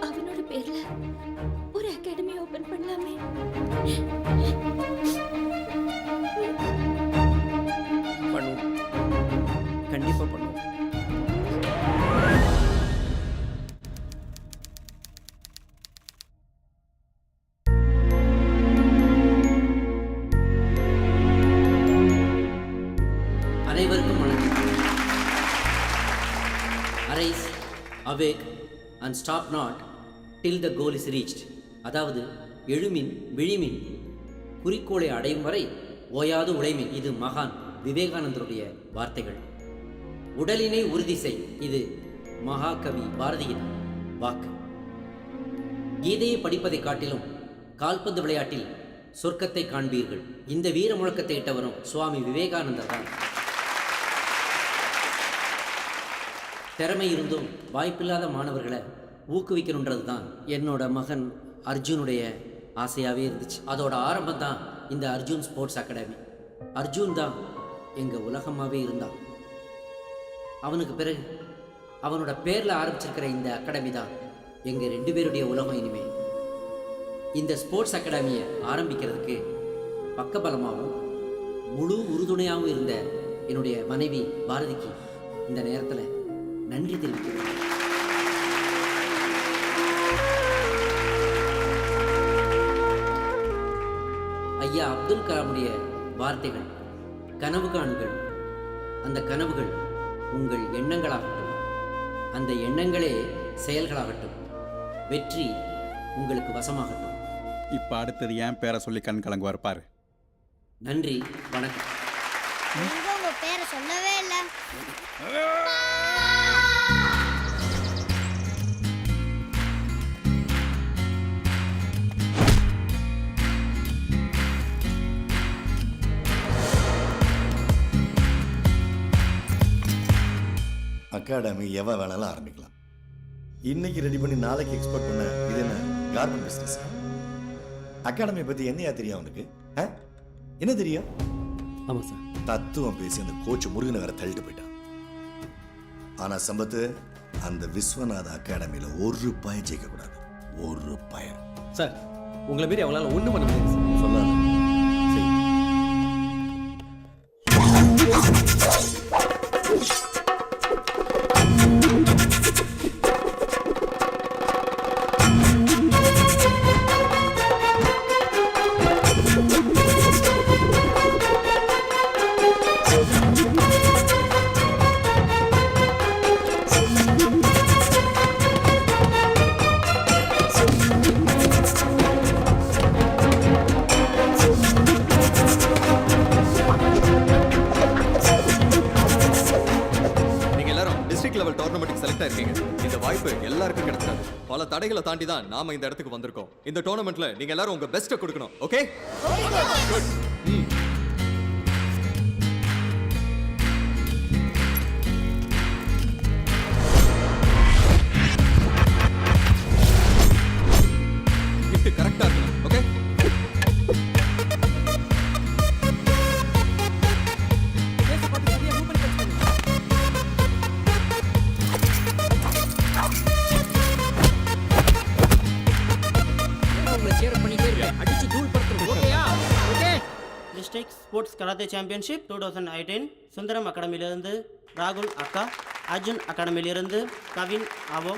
அவனோட பேர்ல ஒரு அகாடமி ஓப்பன் பண்ணலாமே. பண்ணுவோம், கண்டிப்பாக பண்ணுவோம். அனைவருக்கும் வணக்கம். Arise, awake and stop not till the goal is reached. அதாவது எழுமின் விழிமின், குறிக்கோளை அடையும் வரை ஓயாது உழைமின். இது மகான் விவேகானந்தருடைய வார்த்தைகள். உடலினை உறுதி செய், இது மகாகவி பாரதியின் வாக்கு. கீதையை படிப்பதை காட்டிலும் கால்பந்து விளையாட்டில் சொர்க்கத்தை காண்பீர்கள். இந்த வீர முழக்கத்தை இட்டவரும் சுவாமி விவேகானந்தர் தான். திறமை இருந்தும் வாய்ப்பில்லாத மாணவர்களை ஊக்குவிக்கணுன்றது தான் என்னோட மகன் அர்ஜுனுடைய ஆசையாகவே இருந்துச்சு. அதோட ஆரம்பம் தான் இந்த அர்ஜுன் ஸ்போர்ட்ஸ் அகாடமி. அர்ஜுன் தான் எங்கள் உலகமாகவே இருந்தான். அவனுக்கு பிறகு அவனோட பேரில் ஆரம்பிச்சிருக்கிற இந்த அகாடமி தான் எங்கள் 2 பேருடைய உலகம். இனிமேல் இந்த ஸ்போர்ட்ஸ் அகாடமியை ஆரம்பிக்கிறதுக்கு பக்கபலமாகவும் முழு உறுதுணையாகவும் இருந்த என்னுடைய மனைவி பாரதிக்கு இந்த நேரத்தில் நன்றி தெரிவிக்கிறேன். ஐயா அப்துல் கலாமுடைய வார்த்தைகள் கனவு காணுங்கள். அந்த கனவுகள் உங்கள் எண்ணங்களாகட்டும், அந்த எண்ணங்களே செயல்களாகட்டும். வெற்றி உங்களுக்கு வசமாகட்டும். இப்போ அடுத்தது என் பேரை சொல்லி கண் கலங்குவார் பாரு. நன்றி, வணக்கம். நீங்க உங்க பேரை சொல்லவே இல்லை. அகாடமி எவன் வேணாலும் ஆரம்பிக்கலாம். இன்னைக்கு ரெடி பண்ணி நாளைக்கு எக்ஸ்போர்ட் பண்ண இது என்ன கார்மெண்ட் பிஸ்னஸ்? அகாடமியை பற்றி என்னையா தெரியும் அவனுக்கு? என்ன தெரியும்? ஆமாம் சார். தத்துவம் பேசி அந்த கோச் முருகனை வேற தள்ளிட்டு போயிட்டான். ஆனால் சம்பத்து, அந்த விஸ்வநாத அகாடமியில் ஒரு பய ஜெயிக்கக்கூடாது. ஒரு பய. சார், உங்களை மீறி அவங்களால ஒன்றும் பண்ண முடியாது சார். சொல்லாத. இந்த வாய்ப்பு எல்லாருக்கும் கிடைக்காது. பல தடைகளை தாண்டி தான் நாம இந்த இடத்துக்கு வந்திருக்கோம். இந்த டோர்னமெண்ட்ல நீங்க எல்லாரும் உங்க பெஸ்ட்டை கொடுக்கணும். ஓகே? குட். கரெக்டா இருக்கணும். Okay? District sports karate championship 2018 Sundaram அகாடமியிலிருந்து ராகுல் அக்கா, அர்ஜுன் அகாடமியிலிருந்து கவின் ஆவோ.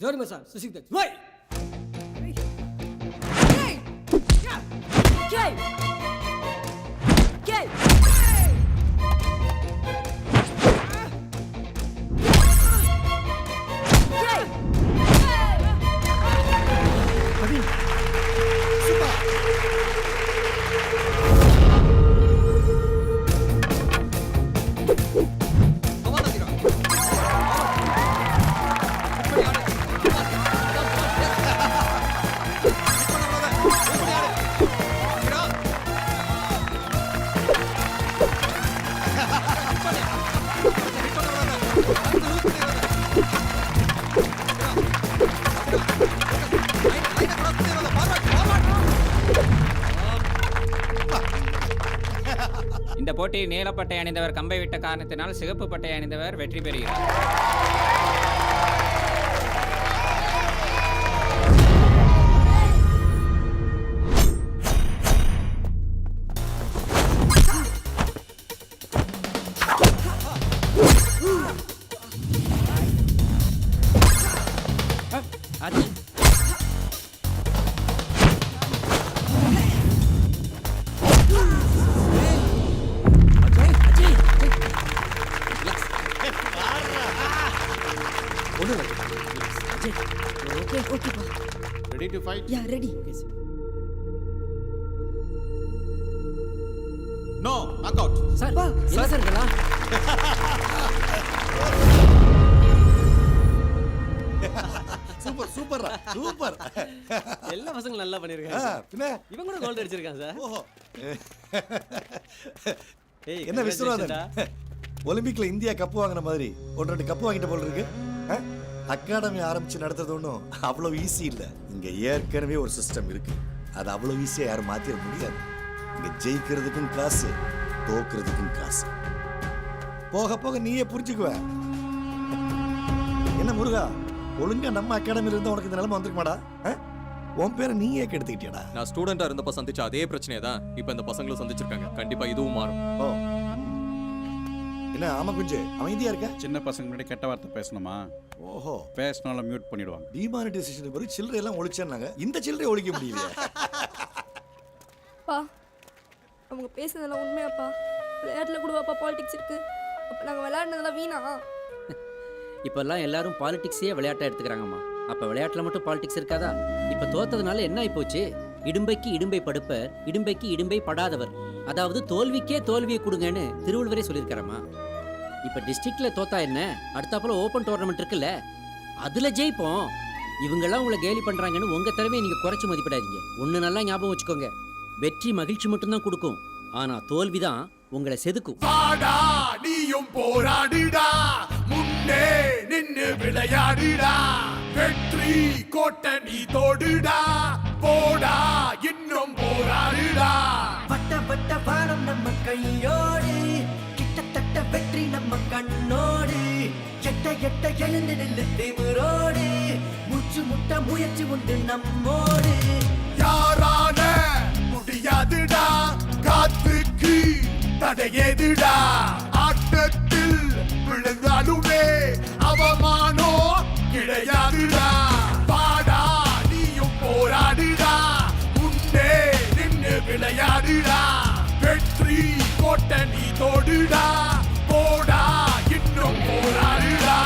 ஜோரி மசான் சுசிக் தக் வை இந்த போட்டியில் நீலப்பட்டை அணிந்தவர் கம்பை விட்ட காரணத்தினால் சிகப்பு பட்டை அணிந்தவர் வெற்றி பெறுகிறார். Ready to fight? Yeah, ready. Okay, sir. No, knockout. Sir, என்ன சார் இதெல்லாம்? Super super super. எல்லா பசங்களும் நல்லா பண்ணிருக்காங்க. பின்ன இவன் கூட கோல்ட் அடிச்சிருக்கான் சார். ஓஹோ. ஏய், என்ன விஸ்வநாதன், ஒலிம்பிக்ல இந்தியா கப்பு வாங்கின மாதிரி 1-2 கப்பு வாங்கிட்ட போல இருக்கு. அகாடமி ஆரம்பிச்சு நடத்துறது ஒன்றும் அவ்வளோ ஈஸி இல்லை. இங்கே ஏற்கனவே ஒரு சிஸ்டம் இருக்கு. அது அவ்வளோ ஈஸியாக யாரும் மாற்றிட முடியாது. இங்கே ஜெயிக்கிறதுக்கும் காசு, தோக்குறதுக்கும் காசு. போக போக நீயே புரிஞ்சுக்குவ. என்ன முருகா, ஒழுங்கா நம்ம அகாடமியில இருந்தா உனக்கு இந்த நிலைமை வந்திருக்க மாடா? உன் பேரை நீயே கெடுத்துக்கிட்டியாடா? நான் ஸ்டூடெண்டா இருந்தப்ப சந்திச்ச அதே பிரச்சனையை தான் இப்போ இந்த பசங்களும் சந்திச்சிருக்காங்க. கண்டிப்பா இதுவும் மாறும். ஓ, என்ன ஆமா குஞ்சு அமைதியா இருக்க? சின்ன பசங்க முன்னாடி கெட்ட வார்த்தை பேசணுமா? ஓஹோ, பேசினாலும் மியூட் பண்ணிடுவாங்க. டிமானிட்டைசேஷன் பிறகு சில்லறை எல்லாம் ஒழிச்சாங்க. இந்த சில்லறை ஒழிக்க முடியலையே. அப்பா அவங்க பேசுனதெல்லாம் உண்மையாப்பா? விளையாட்டில் கூடவாப்பா பாலிடிக்ஸ் இருக்கு? அப்போ நாங்கள் விளையாடினதெல்லாம் வீணா? இப்போல்லாம் எல்லாரும் பாலிடிக்ஸையே விளையாட்டாக எடுத்துக்கிறாங்கம்மா. அப்போ விளையாட்டில் மட்டும் பாலிடிக்ஸ் இருக்காதா? இப்போ தோத்ததுனால என்ன ஆயிப்போச்சு? இடும்பைக்கு இடும்பை படுப்பர், இடும்பைக்கு இடும்பை படாதவர். அதாவது தோல்விக்கே தோல்வியை கொடுங்கன்னு திருவள்ளுவரே சொல்லியிருக்காரம்மா. இப்போ டிஸ்ட்ரிக்டில் தோத்தா என்ன, அடுத்தாப்புல ஓப்பன் டோர்னமெண்ட் இருக்குல்ல, அதில் ஜெயிப்போம். இவங்கெல்லாம் உங்களை கேலி பண்ணுறாங்கன்னு உங்கள் திறமையை நீங்கள் குறைச்சி மதிப்பிடாதீங்க. ஒன்று நல்லா ஞாபகம் வச்சுக்கோங்க, வெற்றி மகிழ்ச்சி மட்டும்தான் கொடுக்கும், ஆனால் தோல்வி தான் உங்களை செதுக்கும். வாடா நீயும் போராடுடா, முன்னே நின்னு விளையாடுடா, வெற்றி கோட்டை நீ தோடுடா, போடா இன்னும் போராடுடா. வட்ட வட்ட வானம் நம்ம கையோடு, கிட்டத்தட்ட வெற்றி நம்ம கண்ணோடு, எட்ட எட்ட எழுந்து நின்று திமிரோடு, மூச்சு முட்ட முயற்சி உண்டு நம்மோடு. யாரால முடியாதுடா, காத்துக்கு தடையேதுடா, ஆட்டத்தில் விழுந்தாலுமே அவமானோ கிடையாதுடா. வாடா நீயும் போராடுடா, முன்னே நின்னு விளையாடுடா, வெற்றி கோட்டை நீ தோடுடா, போடா இன்னும் போராடுடா.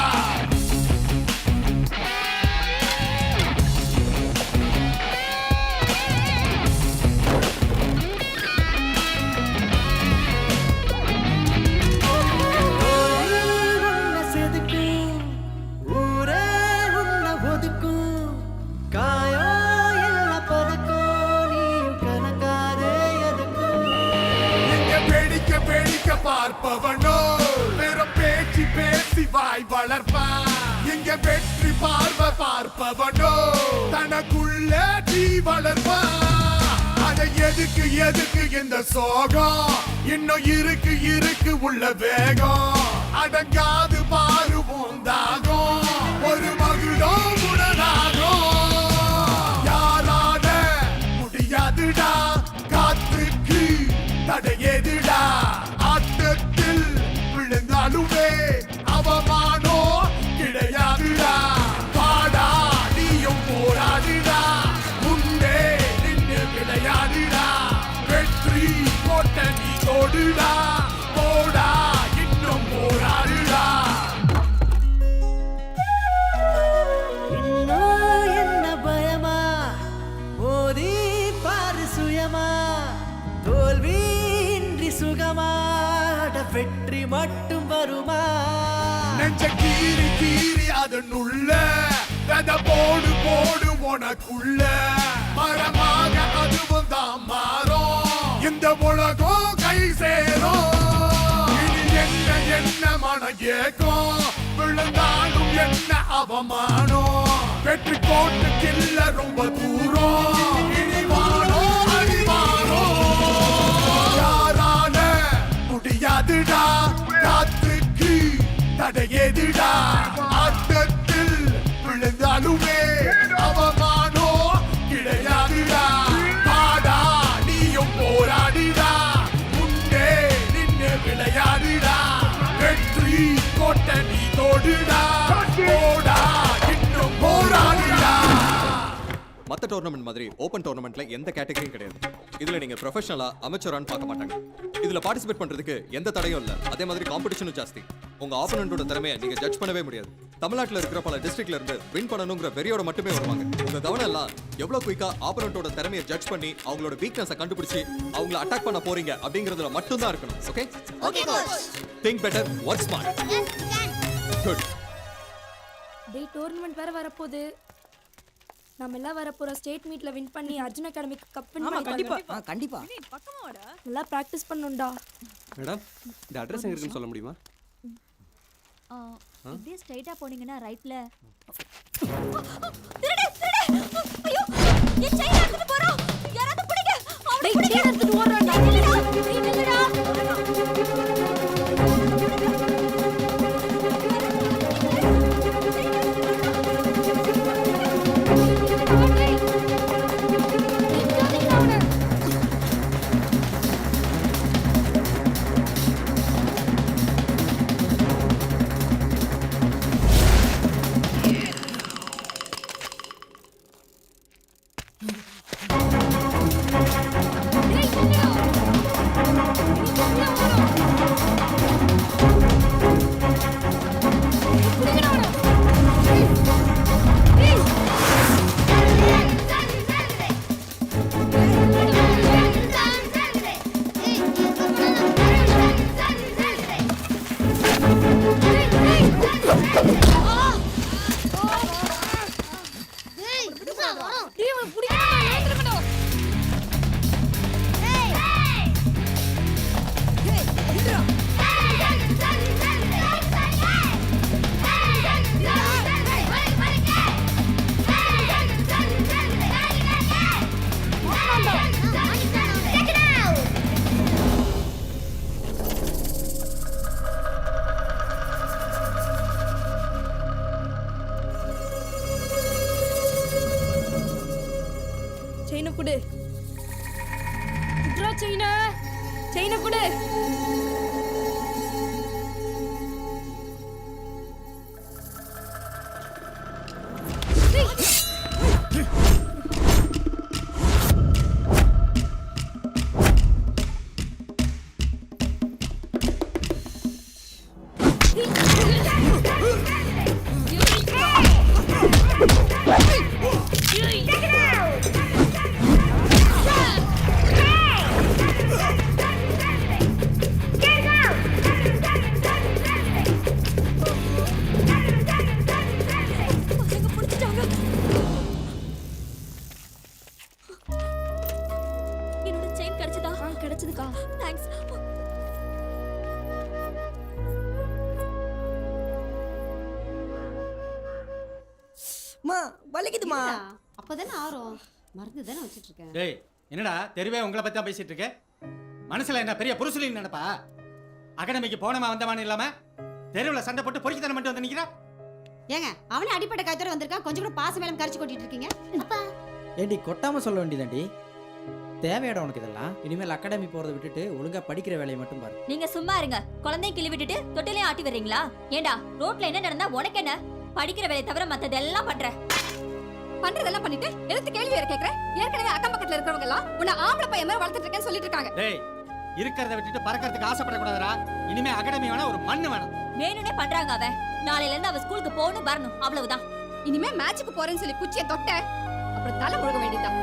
பார்ப்பவனோ வெறும் பேச்சு பேசி வாய் வளர்ப்பான். இங்க வெற்றி பார்வை பார்ப்பவனோ தனக்குள்ள தீ வளர்ப்பான். அட எதுக்கு எதுக்கு இந்த சோகம், இன்னும் இருக்கு இருக்கு உள்ள வேகம், அடங்காது பாருவோம் தாகம், ஒரு மகுடோ உடனாகும். யாரால முடியாதுடா, காத்துக்கு தடையேதுடா, ஆட்டத்தில் விழுந்தாலுமே அவமானோ கிடையாதுடா. வாடா நீயும் போராடுடா, முன்னே நின்று விளையாடுடா, வெற்றி கோட்டை நீ தோடுடா, போடா இன்னும் போராடுடா. இன்னும் என்ன பயமா, மோதி பாரு சுயமா, தோல்வியின்றி சுகமாட வெற்றி மட்டும் வருமா. நெஞ்ச கீறி கீறி அதனுள்ள கத போடு போடு உனக்குள்ள, மரமாக அதுவும் தான் மாறும், இந்த உலகம் கை சேரும். இனி என்ன என்ன மன ஏக்கம், விழுந்தாலும் என்ன அவமானம், வெற்றி கோட்டுக்கில்ல ரொம்ப தூரம், இனி வானோ அடிவானோ. யாரால முடியாதுடா, காத்துக்கு தடையேதுடா, ஆட்டத்தில் விழுந்தாலுமே அவமானோ கிடையாதுடா. வாடா நீயும் போராடுடா, முன்னே நின்று விளையாடுடா, வெற்றி கோட்டை நீ தோடுடா, போடா இன்னும் போராடுடா. மற்ற டோர்னமெண்ட் மாதிரி ஓப்பன் டோர்னமெண்ட்ல எந்த கேட்டகரியும் கிடையாது. இதுல நீங்க ப்ரொஃபஷனலா அமெச்சரான்னு பார்க்க மாட்டாங்க. இதுல பார்ட்டிசிபேட் பண்றதுக்கு எந்த தடையும் இல்ல. அதே மாதிரி காம்படிஷனும் ஜாஸ்தி. உங்க ஆப்போனன்ட்டோட திறமையை நீங்க ஜட்ஜ் பண்ணவே முடியாது. தமிழ்நாட்டுல இருக்கிற பல டிஸ்ட்ரிக்ட்ல இருந்து வின் பண்ணணுங்கிற வெறியோட மட்டுமே வருவாங்க. உங்க கவனம் எல்லாம் எவ்வளவு குயிக்கா ஆப்போனன்ட்டோட திறமையை ஜட்ஜ் பண்ணி அவங்களோட வீக்னஸை கண்டுபிடிச்சு அவங்கள அட்டாக் பண்ண போறீங்க அப்படிங்கறதுல மட்டும் தான் இருக்கணும். Okay? Okay coach. Think better, work smart. Good. டேய் டோர்னமெண்ட் வேற வரப்போகுது. நம்ம எல்லாம் வரப்போற ஸ்டேட் மீட்ல வின் பண்ணி அர்ஜுன் அகாடமிக்கு கப் வின் பண்ணி கண்டிப்பா கண்டிப்பா நல்லா பிராக்டிஸ் பண்ணனும்டா. மேடம் இந்த அட்ரஸ் எங்க இருக்குன்னு சொல்ல முடியுமா? இப்படியே ஸ்ட்ரைட்டா போனீங்கன்னா ரைட்ல. ஐயோ என் செயின் எடுத்துட்டு போறோம். யாராவது பிடிங்க. டேய் செயின் எடுத்துட்டு ஓடுறான்டா. டேய் நில்லுடா. டேய் செயினை கொடு. என்னோட செயின் கிடைச்சதா? கிடைச்சதுக்கா. தேங்க்ஸ். மா வலிக்குதுமா. அப்பதானே ஆறும் மருந்து தானே வச்சிட்டு இருக்கேன். டேய் என்னடா தெருவே உங்களை பத்தி தான் பேசிட்டு இருக்க? மனசுல என்ன பெரிய புருஷலின்னு நினைப்பா? அகாடமிக்கு போனமா வந்தமான்னு இல்லாம தெருவில் சண்டை போட்டு பொறுக்கித்தனம் மட்டும் வந்து நிக்கிறா? ஏங்க அவனே அடிப்பட்ட காய்ச்சோட வந்திருக்கான், கொஞ்சம் கூட பாச மேலம் கரைச்சு கொட்டிட்டு இருக்கீங்க. அப்பா ஏண்டி கொட்டாம சொல்ல வேண்டியதாண்டி. தேவையாடா உனக்கு இதெல்லாம்? இனிமேல் அகாடமி போறதை விட்டுட்டு ஒழுங்கா படிக்கிற வேலையை மட்டும் பாரு. நீங்க சும்மா இருங்க. குழந்தைய கிள்ளி விட்டுட்டு தொட்டிலையும் ஆட்டி வர்றீங்களா? ஏண்டா ரோட்ல என்ன நடந்தா உனக்கு என்ன? படிக்கிற வேலையை தவிர மத்ததெல்லாம் பண்ற. பண்றதெல்லாம் பண்ணிட்டு எதுக்கு கேள்வி வேற கேக்குற? ஏற்கனவே அக்கம் பக்கத்துல இருக்கிறவங்க எல்லாம் உன்னை ஆம்பளை பையன் மாதிரி வளர்த்துட்டு இருக்கேன்னு சொல்லிட்டு இருக்காங்க. டேய் இருக்கிறத விட்டுட்டு பறக்கிறதுக்கு ஆசைப்படக்கூடாதுடா. இனிமே அகாடமி வேணா ஒரு மண்ணு வேணும். வேணும்னே பண்றாங்க. அவன் நாளையில இருந்து அவ ஸ்கூலுக்கு போகணும் வரணும் அவ்வளவுதான். இனிமே மேட்சுக்கு போறேன்னு சொல்லி குச்சியை தொட்ட அப்புறம் தலை முழுக வேண்டியதுதான்.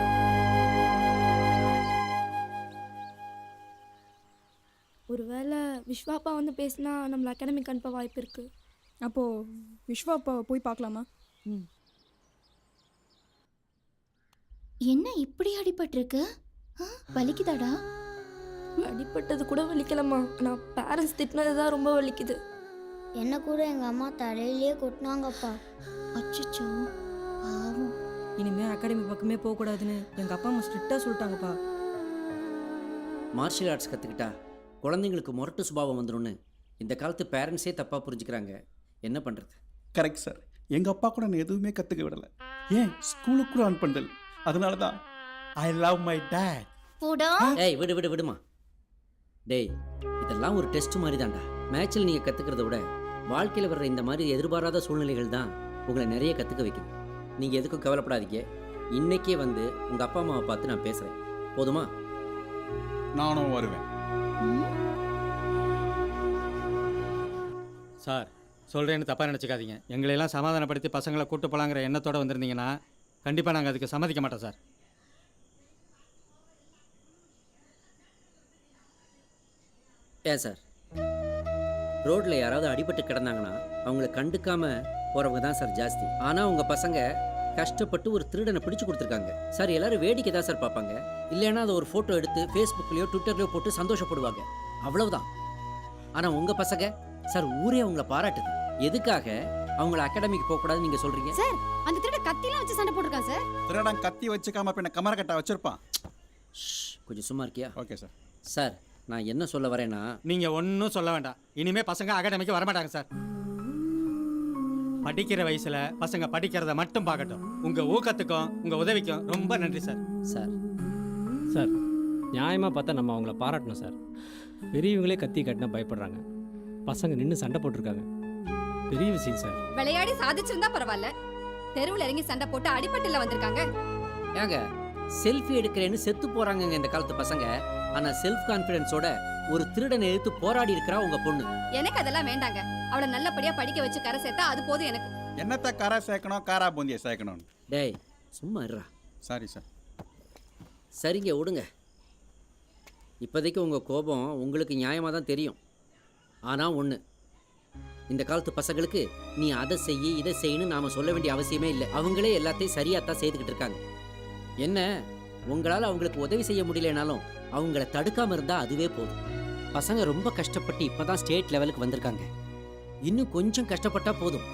ஒருவேளை விஸ்வாப்பா வந்து பேசினா நம்மள அகாடமிக் அனுப்ப வாய்ப்பு இருக்கு. அப்போ விஸ்வாப்பா போய் பார்க்கலாமா? என்ன இப்படி அடிபட்டிருக்கு? வலிக்குதாடா? அடிப்பட்டது கூட வலிக்கலம்மா. நான் பேரண்ட்ஸ் திட்டினது தான் ரொம்ப வலிக்குது. என்ன கூட எங்க அம்மா தலையிலேயே கொட்டினாங்கப்பா. அச்சச்சோ பாவம். இனிமே அகாடமி பக்கமே போக கூடாதுன்னு எங்க அப்பா அம்மா ஸ்ட்ரிக்ட்டா சொல்லிட்டாங்கப்பா. மார்ஷியல் ஆர்ட்ஸ் கற்றுக்கிட்டா குழந்தைங்களுக்கு முரட்டு சுபாவம் வந்துடும்னு இந்த காலத்து பேரண்ட்ஸே தப்பாக புரிஞ்சுக்கிறாங்க. என்ன பண்ணுறது? Correct sir. எங்கள் அப்பா கூட நான் எதுவுமே கற்றுக்க விடலை. ஏன் ஸ்கூலுக்கு கூட ஆன் பண்ணல. அதனால தான் ஐ லவ் மை டேட். ஏய் விடு விடு விடுமா. டேய் இதெல்லாம் ஒரு டெஸ்ட் மாதிரி தான்டா. மேட்சில் நீங்கள் கற்றுக்கிறத விட வாழ்க்கையில் வர்ற இந்த மாதிரி எதிர்பாராத சூழ்நிலைகள் தான் உங்களை நிறைய கற்றுக்க வைக்குது. நீங்கள் எதுக்கும் கவலைப்படாதீங்க. இன்னைக்கே வந்து உங்கள் அப்பா அம்மாவை பார்த்து நான் பேசுகிறேன். போதுமா? நானும் வருவேன். சார் சொல்கிறேன்னு தப்பாக நினச்சிக்காதீங்க. எங்களையெல்லாம் சமாதானப்படுத்தி பசங்களை கூட்டு போலாங்கிற எண்ணத்தோடு வந்திருந்தீங்கன்னா கண்டிப்பாக நாங்கள் அதுக்கு சம்மதிக்க மாட்டோம் சார். ஏன் சார், ரோட்டில் யாராவது அடிபட்டு கிடந்தாங்கன்னா அவங்கள கண்டுக்காம போகிறவங்க தான் சார் ஜாஸ்தி. ஆனால் உங்கள் பசங்க கஷ்டப்பட்டு ஒரு திருடனை பிடிச்சு கொடுத்துருக்காங்க சார். எல்லாரும் வேடிக்கை தான் சார் பார்ப்பாங்க. இல்லைன்னா அதை ஒரு ஃபோட்டோ எடுத்து ஃபேஸ்புக்லேயோ ட்விட்டர்லையோ போட்டு சந்தோஷப்படுவாங்க. அவ்வளவுதான். ஆனால் உங்கள் பசங்க சார் ஊரே அவங்கள பாராட்டுது. எதுக்காக அவங்கள அகாடமிக்கு போகக்கூடாதுன்னு நீங்கள் சொல்கிறீங்க? சார் அந்த திருட கத்திலாம் வச்சு சண்டை போட்டுருக்கான் சார். திருடன் கத்தி வச்சுக்காம பின்ன கமரக்கட்டா வச்சிருப்பான். கொஞ்சம் சும்மா இருக்கியா? Okay sir. சார் நான் என்ன சொல்ல வரேன்னா, நீங்கள் ஒன்றும் சொல்ல வேண்டாம். இனிமேல் பசங்க அகாடமிக்கு வரமாட்டாங்க சார். படிக்கிற வயசில் பசங்க படிக்கிறத மட்டும் பார்க்கட்டும். உங்கள் ஊக்கத்துக்கும் உங்கள் உதவிக்கும் ரொம்ப நன்றி சார். சார் சார் நியாயமாக பார்த்தா நம்ம அவங்கள பாராட்டணும் சார். பெரியவங்களே கத்தி கட்டினா பயப்படுறாங்க. பசங்க நின்று சண்டை போட்டிருக்காங்க. பெரிய விஷயம் சார். விளையாடி சாதிச்சிருந்தா பரவாயில்ல, தெருவில் இறங்கி சண்டை போட்டு அடிபட்டுல வந்திருக்காங்க. ஏங்க செல்ஃபி எடுக்கிறேன்னு செத்து போறாங்க இந்த காலத்து பசங்க. ஆனா செல்ஃப் கான்ஃபிடன்ஸோட ஒரு திருடனை எதிர்த்து போராடி இருக்கிறா உங்க பொண்ணு. எனக்கு அதெல்லாம் வேண்டாங்க. அவளை நல்லபடியா படிக்க வச்சு கரை சேர்த்தா அது போதும் எனக்கு. என்னத்தை கரை சேர்க்கணும், காரா பூந்தியை சேர்க்கணும். டேய் சும்மா இருடா. Sorry sir. சரிங்க விடுங்க. இப்போதைக்கு உங்கள் கோபம் உங்களுக்கு நியாயமாக தான் தெரியும். ஆனால் ஒன்று, இந்த காலத்து பசங்களுக்கு நீ அதை செய்ய இதை செய்யணும்னு நாம் சொல்ல வேண்டிய அவசியமே இல்லை. அவங்களே எல்லாத்தையும் சரியாக தான் செய்துக்கிட்டு இருக்காங்க. என்ன உங்களால் அவங்களுக்கு உதவி செய்ய முடியலனாலும் அவங்கள தடுக்காமல் இருந்தால் அதுவே போதும். பசங்க ரொம்ப கஷ்டப்பட்டு இப்போ தான் ஸ்டேட் லெவலுக்கு வந்திருக்காங்க. இன்னும் கொஞ்சம் கஷ்டப்பட்டா போதும்,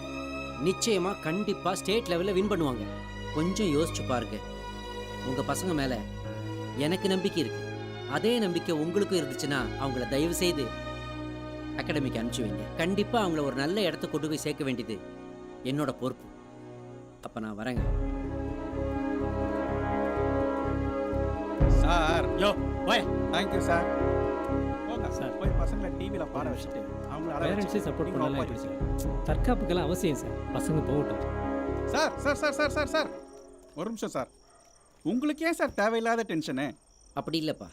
நிச்சயமாக கண்டிப்பாக ஸ்டேட் லெவலில் வின் பண்ணுவாங்க. கொஞ்சம் யோசிச்சு பாருங்க. உங்கள் பசங்க மேலே எனக்கு நம்பிக்கை இருக்கு. அதே நம்பிக்கை உங்களுக்கும் இருந்துச்சுன்னா அவங்கள தயவு செய்து அகாடமிக்கு அனுப்பிச்சு வைங்க. கண்டிப்பாக அவங்கள ஒரு நல்ல இடத்த கொண்டு போய் சேர்க்க வேண்டியது என்னோட பொறுப்பு. அப்போ நான் வரேங்க சார். யோ தேங்க்யூ சார். போங்க சார், போய் பசங்களை டிவியில் பாட வச்சுட்டு அவங்கள பேரண்ட்ஸே சப்போர்ட் பண்ணலாம் எப்படி சார்? தற்காப்புக்கெல்லாம் அவசியம் சார். பசங்க போகட்டும். Sir sir sir sir sir sir ஒரு நிமிஷம் சார். உங்களுக்கு ஏன் சார் தேவையில்லாத டென்ஷனு? அப்படி இல்லைப்பா,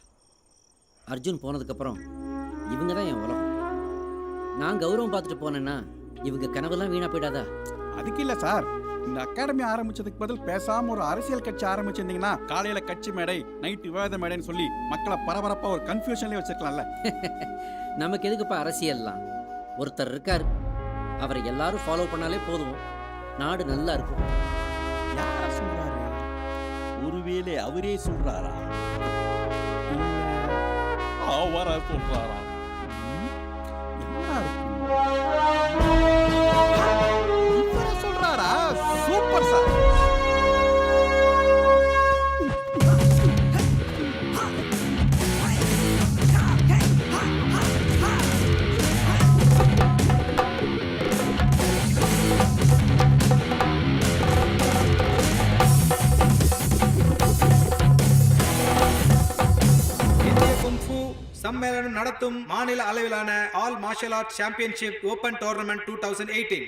அர்ஜுன் போனதுக்கப்புறம் இவங்க தான் என் உலகம். நான் கௌரவம் பார்த்துட்டு போனேன்னா இவங்க கனவெல்லாம் வீணாக போயிடாதா? அதுக்கு இல்லை சார், இந்த அகாடமி ஆரம்பிச்சதுக்கு பதில் பேசாம ஒரு அரசியல் கட்சி ஆரம்பிச்சிருந்தீங்கன்னா காலையில கட்சி மேடை, நைட்டு விவாத மேடைன்னு சொல்லி மக்களை பரபரப்பா ஒரு கன்ஃபியூஷன்லேயே வச்சிருக்கலாம்ல. நமக்கு எதுக்குப்பா அரசியல்லாம்? ஒருத்தர் இருக்கார், அவரை எல்லாரும் ஃபாலோ பண்ணாலே போதும், நாடு நல்லா இருக்கும். யார சொல்றாரு? ஒருவேளை அவரே சொல்றாரா? அவரா சொல்றாரா? இவரா சொல்றாரா? Super sir. சம்மேளனம் நடத்தும் மாநில அளவிலான all martial arts championship open tournament 2018.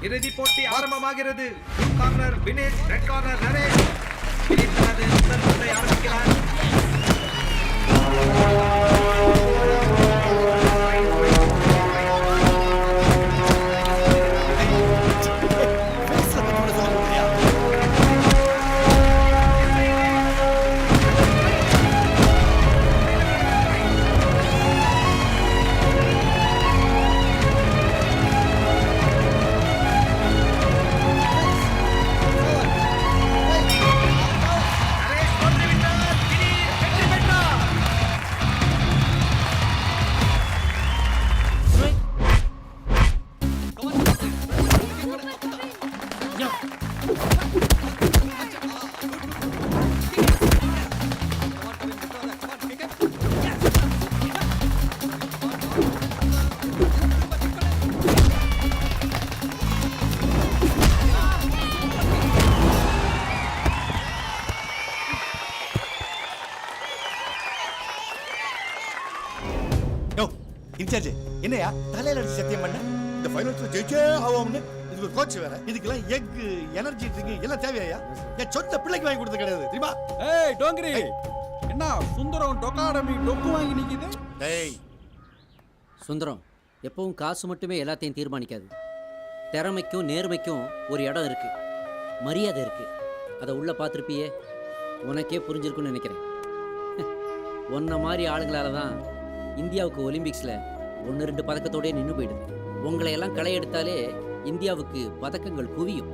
இறுதி போட்டி ஆரம்பமாகிறது. Corner Vinesh, red corner Naresh. முதல் பந்தை ஆரம்பிக்கிறார். இன்சார்ஜ் என்னையா தலையில அடிச்சு சத்தியம் பண்ண இந்த ஃபைனல்ஸ்ல ஜெயிச்சே ஆவோம்னு? இதுக்கு ஒரு கோச் வேற, இதுக்கெல்லாம் எக் எனர்ஜி ட்ரிங்க் எல்லாம் தேவையா? என் சொந்த பிள்ளைக்கு வாங்கி கொடுத்தது கிடையாது தெரியுமா? ஏய் டோங்கரி, என்ன சுந்தரம் டொக்காடமி டொக்கு வாங்கி நிக்குது? டேய் சுந்தரம், எப்பவும் காசு மட்டுமே எல்லாத்தையும் தீர்மானிக்காது. திறமைக்கும் நேர்மைக்கும் ஒரு இடம் இருக்கு, மரியாதை இருக்கு. அதை உள்ள பார்த்துருப்பியே, உனக்கே புரிஞ்சிருக்குன்னு நினைக்கிறேன். உன்ன மாதிரி ஆளுங்களால தான் இந்தியாவுக்கு ஒலிம்பிக்ஸில் 1-2 பதக்கத்தோடய நின்று போயிடுது. உங்களை எல்லாம் களை எடுத்தாலே இந்தியாவுக்கு பதக்கங்கள் குவியும்.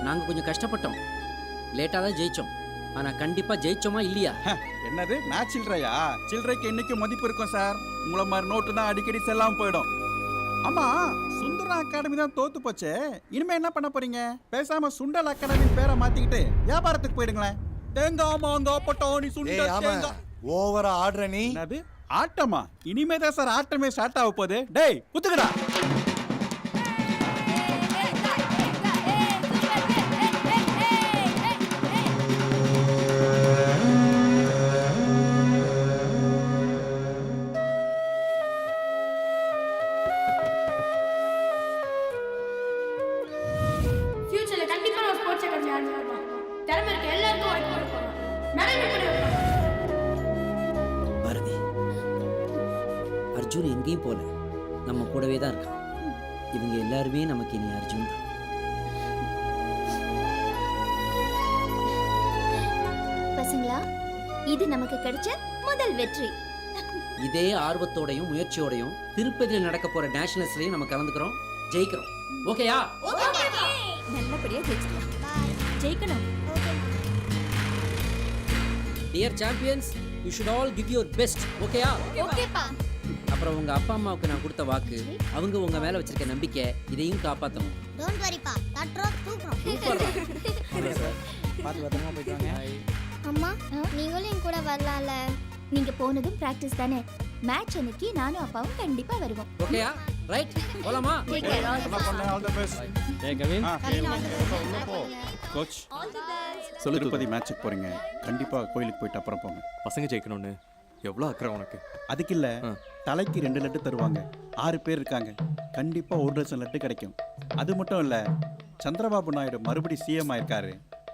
நாங்கள் கொஞ்சம் கஷ்டப்பட்டோம், லேட்டாக தான் ஜெயித்தோம். ஆனால் கண்டிப்பாக ஜெயிச்சோமா இல்லையா? என்னது நான் சில்லறையா? சில்லறைக்கு என்னைக்கு மதிப்பு இருக்கும் சார். உங்களை மாதிரி நோட்டு தான் அடிக்கடி செல்லாமல் போயிடும். ஆமா, சுந்தரம் அகாடமி தான் தோத்து போச்சு. இனிமே என்ன பண்ண போறீங்க? பேசாம சுண்டல் அகாடமி பேரை மாத்திக்கிட்டு வியாபாரத்துக்கு போயிடுங்களேன். தேங்காய் மாங்காய் பட்டாணி சுண்டல் தேங்காய். ஓவரா ஆடுற நீ. என்னது ஆட்டமா? இனிமே தான் சார் ஆட்டமே ஸ்டார்ட் ஆக போகுது. டேய் குத்துக்கடா. அர்ஜுன் எங்கேயும் போல நம்ம கூடவே தான் இருக்கான். இவங்க எல்லாருமே நமக்கு இனி அர்ஜுன் தான். பசங்களா, இது நமக்கு கிடைச்ச முதல் வெற்றி. இதே ஆர்வத்தோடையும் முயற்சியோடையும் திருப்பதியில் நடக்க போற நேஷனல்ஸ்லயும் நம்ம கலந்துக்கிறோம், ஜெயிக்கிறோம். ஓகேயா? நல்லபடியா ஜெயிச்சிடலாம். ஜெயிக்கணும். Dear champions, you should all give your best. ஓகேயா? ஓகேப்பா. அப்புறம் உங்க அப்பா அம்மாவுக்கு நான் கொடுத்த வாக்கு, அவங்க உங்க மேல வச்சிருக்க நம்பிக்கை, இதையும் காப்பாற்றணும். டோன்ட் வரிப்பா, தட்டுறோம் தூக்குறோம். பார்த்து பத்திரமா போயிட்டு வாங்க. அம்மா நீங்களும் என் கூட வரலாம்ல? நீங்க போனதும் பிராக்டிஸ் தானே. மேட்ச் அன்னைக்கு நானும் அப்பாவும் கண்டிப்பா வருவோம். ஓகேயா? ரைட், போலாமா? Take care, all the best. All the best. ஏய் Kavin, coach All the best. சொல்லு, திருப்பதி மேட்ச்சுக்கு போறீங்க, கண்டிப்பா கோயிலுக்கு போயிட்டு அப்புறம் போங்க. பசங்க ஜெயிக்கணும்னு எவ்வளோ அக்கறை உனக்கு? அதுக்கு இல்ல, தலைக்கு 2 லட்டு தருவாங்க. 6 பேர் இருக்காங்க, கண்டிப்பா 1 டசன் லட்டு கிடைக்கும். அது மட்டும் இல்ல, சந்திரபாபு நாயுடு மறுபடி சிஎம் ஆயிருக்காரு.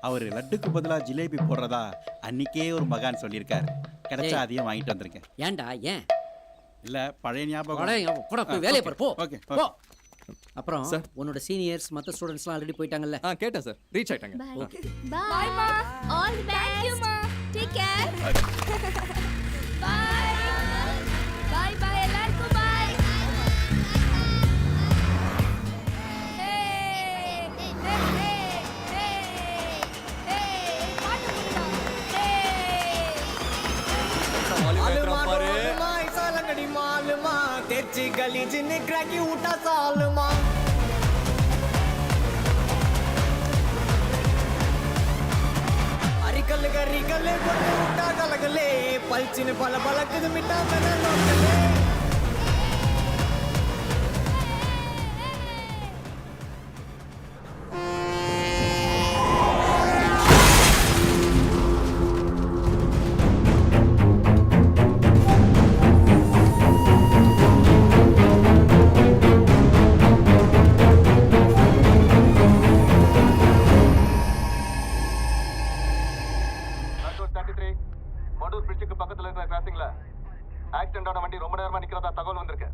அவர் லட்டுக்கு பதிலா ஜிலேபி போடுறதா அன்னைக்கே ஒரு மகான் சொல்லியிருக்காரு. கிடைச்சா அதையும் வாங்கிட்டு வந்திருக்கேன். ஏன்டா ஏன்? இல்ல, பழைய ஞாபகம். போடா, போய் வேலையை பாரு, போ. ஓகே போ. அப்புறம் உன்னோட சீனியர்ஸ் மற்ற ஸ்டூடெண்ட்ஸ்லாம் ஆல்ரெடி போயிட்டாங்கல்ல? கேட்டேன் சார், ரீச் ஆயிட்டாங்க. Okay, Bye ma. All the best. Thank you ma. Take care. Bye. Bye bye எல்லாருக்கும் bye. Hey. Hey hey hey. Hey. பாட்டு போடுடா. Hey. மாலுமா பாரு. சாலங்கடி மாலுமா தேச்சி கலீஜின்னு கிராக்கி ஊட்டா சாலுமா. அரிக்கல் கரிக்கல் கொண்டு ஊட்டா கலகலே பல்ச்சின்னு பல பழக்குது மிட்டா மேல நோக்கலே. மடூர் பிரிட்ஜுக்கு பக்கத்துல இருக்கிற கிராசிங்ல ஆக்சிடென்ட் ஆன வண்டி ரொம்ப நேரமா நிக்கிறதா தகவல் வந்திருக்கு.